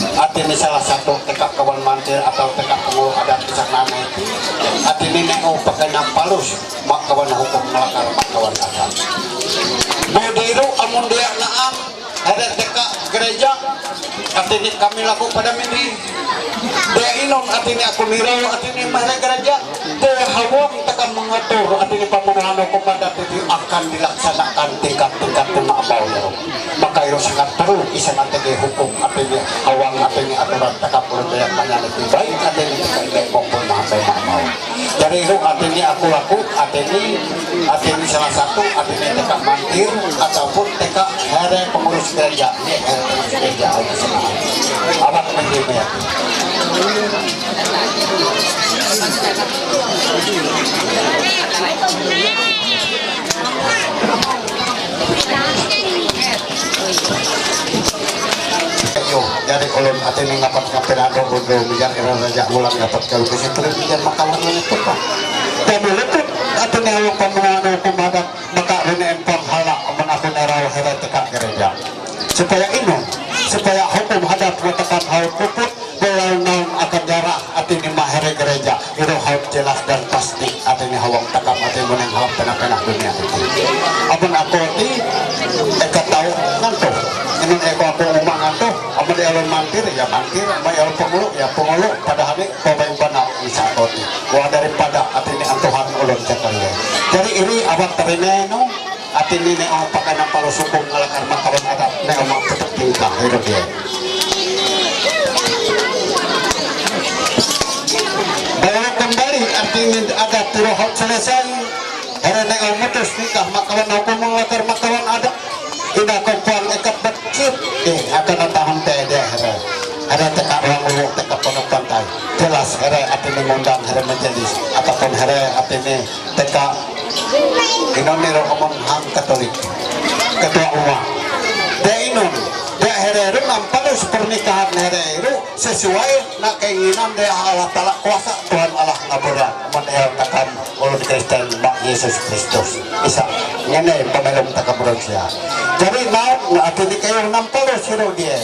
Artinya salah satu tekak kawan mantir atau tekak pengurus adat di sana itu artinya neo pakai palus mak kawan hukum melakar mak kawan adat. Modiru amun dia naam ada tekak gereja artinya kami laku pada mini dia inon artinya aku nirau artinya mana gereja dia hawang tekan mengatur artinya pemenuhan hukum adat itu akan dilaksanakan tingkat-tingkat pemabau ya. Maka itu sangat perlu isa nanti hukum artinya hawang artinya aturan tekak puluh yang mana lebih baik artinya tekak lepok pun mau. Jadi itu artinya aku laku artinya salah satu artinya tekak mantir ataupun tekak hari pengurus gereja ini pengurus gereja abang menerima ya. Jadi kalau hati ini ngapat ngapenado udah biar era raja ulang ngapat kalau bisa terus biar makawan itu pak. Dan itu hati ini awak pemenang hukum adat maka ini empang halak menakun era hera tekak gereja supaya ini supaya hukum adat menekan hal puput belau akan jarak hati ini mahere gereja itu hal jelas dan pasti hati ini hawang tekap hati meneng hawang penah-penah dunia itu. Abang aku ini dekat tahu ngantuk. Ini aku umang ngantuk. Abang dia alun mantir ya mantir, abang alun penguluk ya penguluk. Pada hari kau banyak bisa koti. Wah daripada hati ini antuhan ulun sekali. Jadi ini abang terima no. Hati ini neo pakai nampalo suku ngalakar makawan adat neo mak tetap tingkah hidup dia. Kalau kembali artinya adat tirohot selesai. Hari neo mutus nikah makawan hukum ngalakar makawan adat. Tidak kompuan ikat bercip akan natahan tede hari ada tekak orang uluk tekak penuh pantai jelas hari artinya mengundang hari majelis ataupun hari artinya tekak inoniro omong ham katolik ketua umat dia inon dia hari itu nampak pernikahan hari itu sesuai nak keinginan dia Allah Ta'ala kuasa Tuhan Allah ngaburan menel takam ulut Kristen Mbak Yesus Kristus bisa ngene pemelum takam manusia jadi mau artinya kayak nampak suruh dia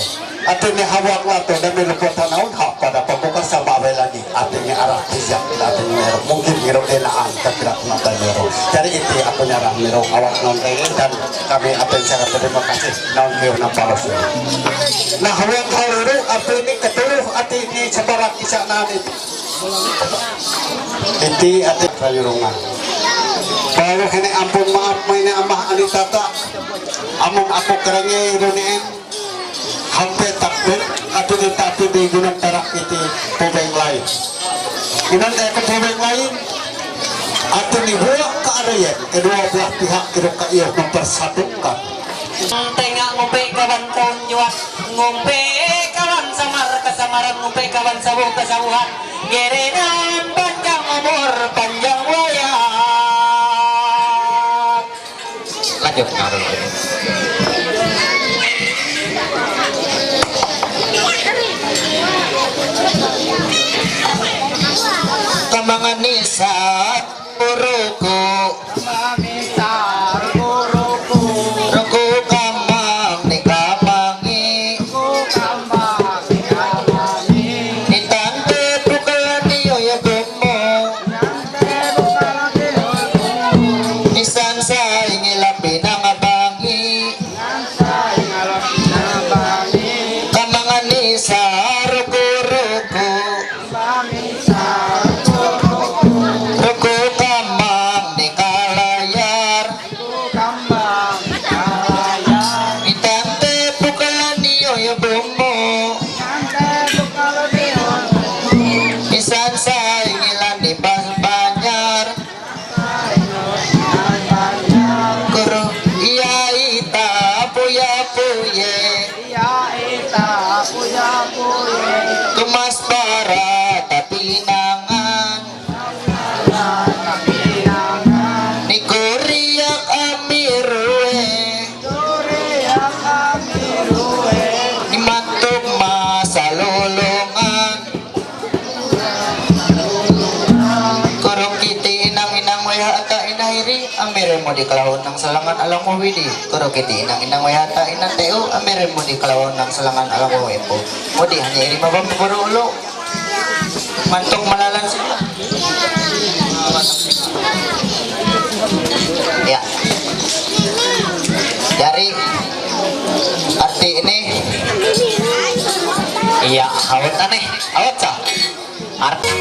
artinya hawak lato dan meluput naon hak pada pembuka sama lagi artinya arah siap artinya mungkin ngiro denaan kegerak nonton ngiro jadi itu aku nyarah ngiro awak nonton dan kami akan sangat terima kasih non ngiro nampak nah hawak itu artinya ketuluh artinya sebarak kisah nanti itu artinya rayurungan kalau ini ampun maaf mainnya amah anitata amun aku kerengnya irunien hampir takbir atau tapi di gunung tarak itu pobeng lain inan ke pobeng lain atau dibuat ke area kedua belah pihak kira kaya mempersatukan tengah ngombe kawan konjuan ngombe kawan samar pangarang ngumpay kawan sabuh kesabuhan gerenan panjang umur panjang wayang. Lanjut ngaruh. Kamangan nisa buruku Ruku kamang ni kamangi Nitante bukalan niyo ya bumo Nisan sa ingilapi na ngabangi Kamangan nisa ruku-ruku Ruku kamang di kalayar Itante bukalan niyo ya bumo Isan sa ingilan di banyar Kuro iya ita puya puye Tumas para tapinangan Ni kuriak amirue Ni matuk masalulungan Kurung kiti inang-inang wayata inahiri Amirin mo di kalawon ng salangan alang mo widi Kurung kiti inang-inang wayata inateo Amirin mo di kalawon ng salangan alang mo wepo Mudi hanya iri mabang ulo Mantok malalan sila Ya Dari arti ini Iya awet aneh Awet sah Arti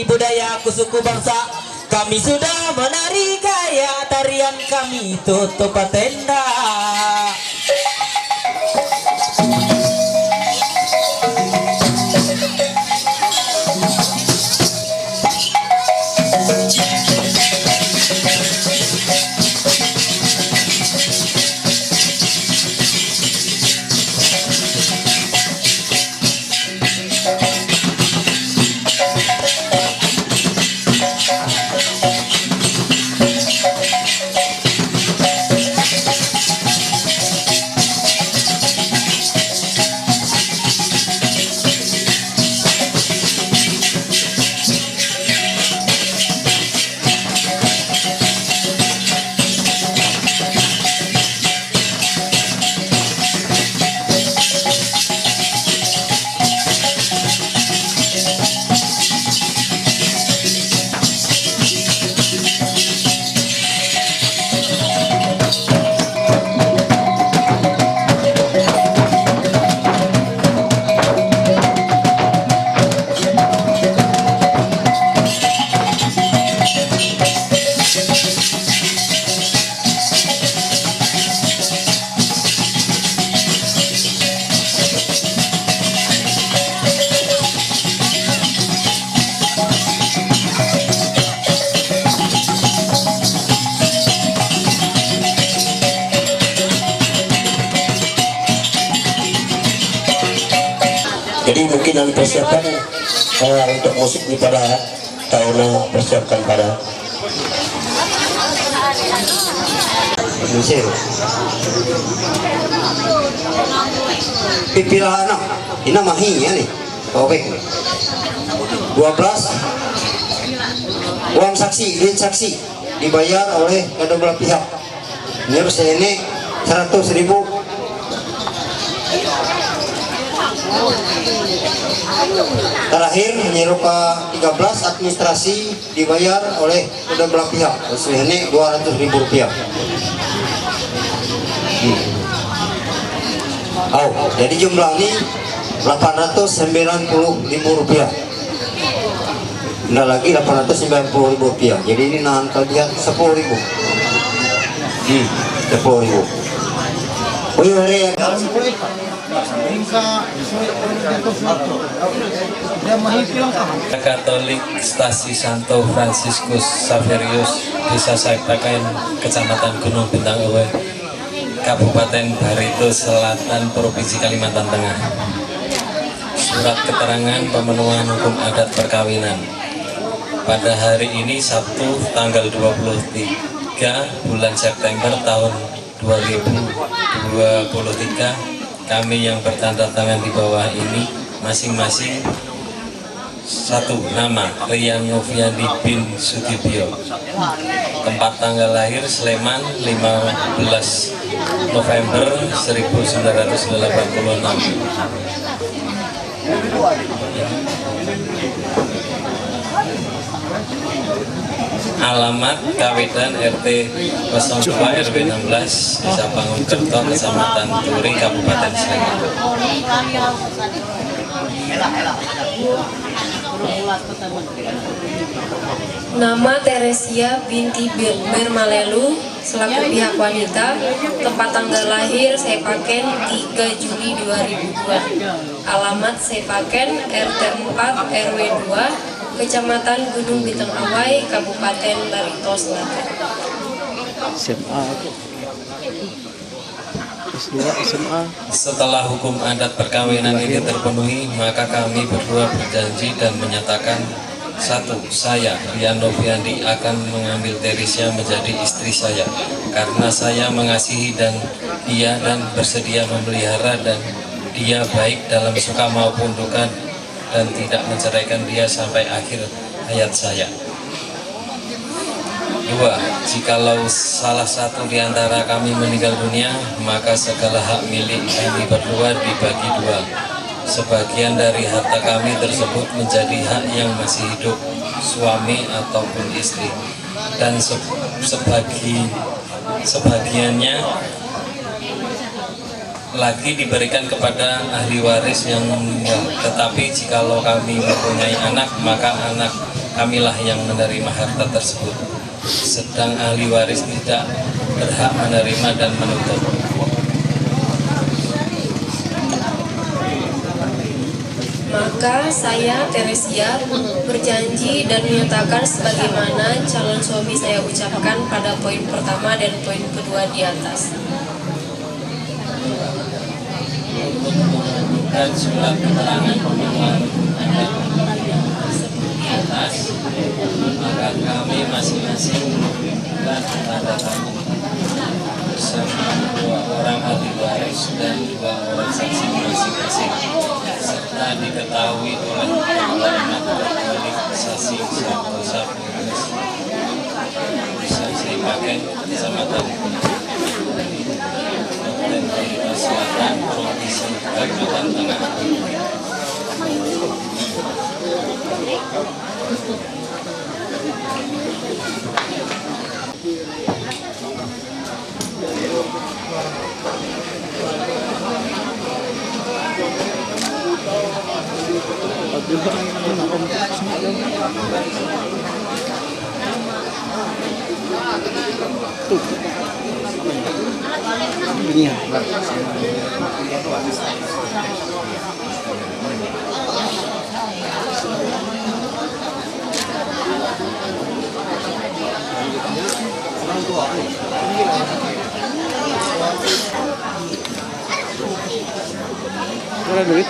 Budayaku suku bangsa kami sudah menari gaya tarian kami tutup tenda. Jadi mungkin yang persiapkan untuk musik ini pada tahun persiapkan pada Mesir. Pipilah anak, ini mahi ya nih, oke. 12 uang saksi, duit saksi dibayar oleh kedua belah pihak. Ini harus ini 100.000. Terakhir menyerupa 13 administrasi dibayar oleh kedua belah pihak. Ini 200.000 rupiah. Oh, jadi jumlah ini 890.000 rupiah. Tidak lagi 890.000 rupiah. Jadi ini nahan kalian 10.000. 10.000. Oh iya, Katolik Stasi Santo Franciscus Saverius, Desa Saitaken, Kecamatan Gunung Bintang Uwe, Kabupaten Barito Selatan, Provinsi Kalimantan Tengah. Surat keterangan pemenuhan hukum adat perkawinan. Pada hari ini Sabtu tanggal 23 bulan September tahun 2023, kami yang bertanda tangan di bawah ini masing-masing satu nama Rian Noviandi bin Sudibyo, tempat tanggal lahir Sleman 15 November 1986, alamat Kawedan RT 02 RW 16 Desa Bangunkerto, Kecamatan Turi, Kabupaten Sleman. Nama Teresia binti Bermalelu selaku pihak wanita, tempat tanggal lahir Sepaken 3 Juli 2002, alamat Sepaken RT 4 RW 2 Kecamatan Gunung Bintang Awai, Kabupaten Barito Selatan. Setelah hukum adat perkawinan ini terpenuhi, maka kami berdua berjanji dan menyatakan, 1. Saya, Rian Noviandi, akan mengambil Teresia menjadi istri saya karena saya mengasihi dia dan bersedia memelihara dan dia baik dalam suka maupun duka dan tidak menceraikan dia sampai akhir hayat saya. 2. Jikalau salah satu di antara kami meninggal dunia, maka segala hak milik kami berdua dibagi dua. Sebagian dari harta kami tersebut menjadi hak yang masih hidup, suami ataupun istri, dan sebagiannya lagi diberikan kepada ahli waris yang meninggal. Tetapi jikalau kami mempunyai anak, maka anak kamilah yang menerima harta tersebut, sedang ahli waris tidak berhak menerima dan menuntut. Maka saya, Teresia, berjanji dan menyatakan sebagaimana calon suami saya ucapkan pada poin pertama dan poin kedua di atas. Dan surat keterangan pembunuhan di atas, maka kami masing-masing dan tanda tangan bersama 2 orang ahli waris dan 2 orang saksi masing-masing, serta diketahui oleh penerima pemilik saksi Santosa saksi pakai kecamatan dan Selatan Provinsi Kalimantan Tengah. duit.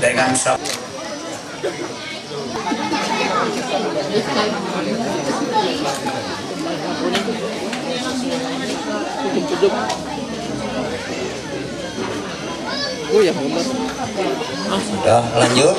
Dengan Sudah lanjut.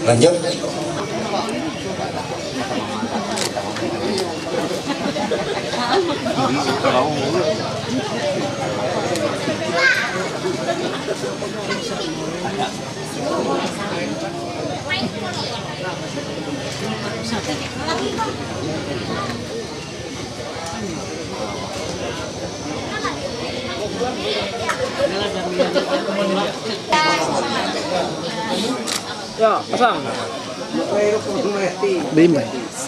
Lanjut. Ya, pasang. Bim.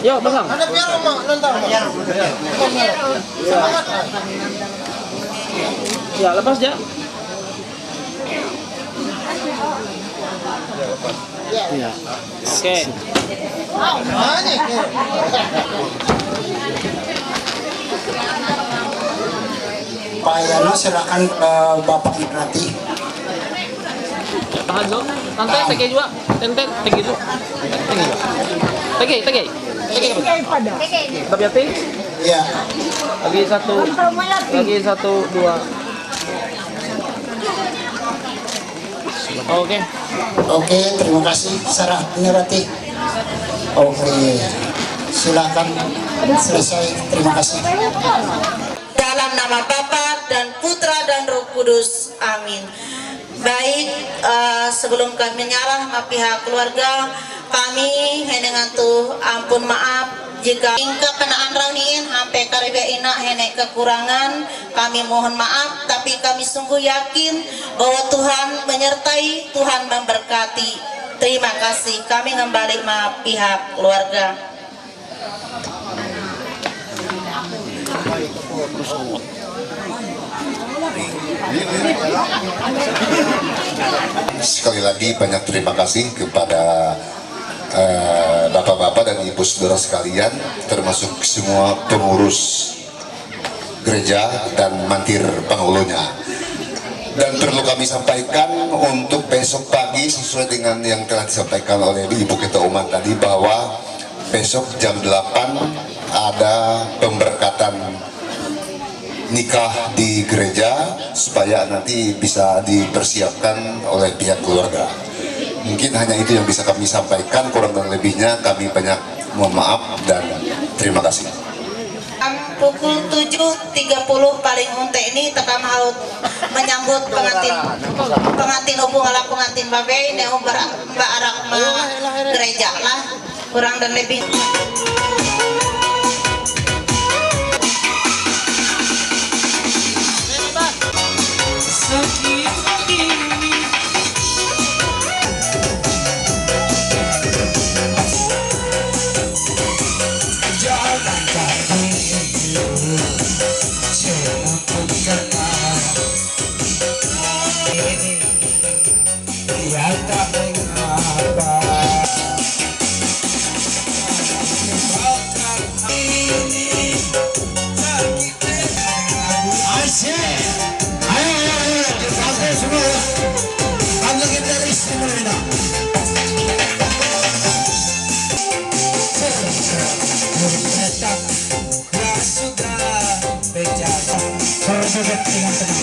Yo, pasang. Ya, lepas ya. Ya. Oke. Pak Yano serahkan ke Bapak Ibrati. Tahan zo. Tante, tege juga. Tente, tege dulu. Tege. Tege. Tapi hati? Iya. Lagi satu. Lagi satu, dua. Oke. Oke, terima kasih. Sarah Ibrati. Oke. Silakan selesai. Terima kasih. Dalam nama Bapa dan Putra dan Roh Kudus, amin. Baik, sebelum kami menyerah sama pihak keluarga, kami henengan tuh ampun maaf Jika ingkap kenaan rauniin sampai karibia ina henek kekurangan, kami mohon maaf, tapi kami sungguh yakin bahwa Tuhan menyertai, Tuhan memberkati. Terima kasih. Kami kembali maaf pihak keluarga. Sekali lagi banyak terima kasih kepada bapak-bapak dan ibu saudara sekalian, termasuk semua pengurus gereja dan mantir penghulunya. Dan perlu kami sampaikan untuk besok pagi sesuai dengan yang telah disampaikan oleh Ibu Ketua Umum tadi, bahwa besok jam 8 ada pemberkatan nikah di gereja supaya nanti bisa dipersiapkan oleh pihak keluarga. Mungkin hanya itu yang bisa kami sampaikan, kurang dan lebihnya kami banyak mohon maaf dan terima kasih. Pukul 7.30 paling unte ini tekam haut menyambut pengantin hubung ala pengantin babe ne mbak arak gereja lah, kurang dan lebih. Dengan tenang.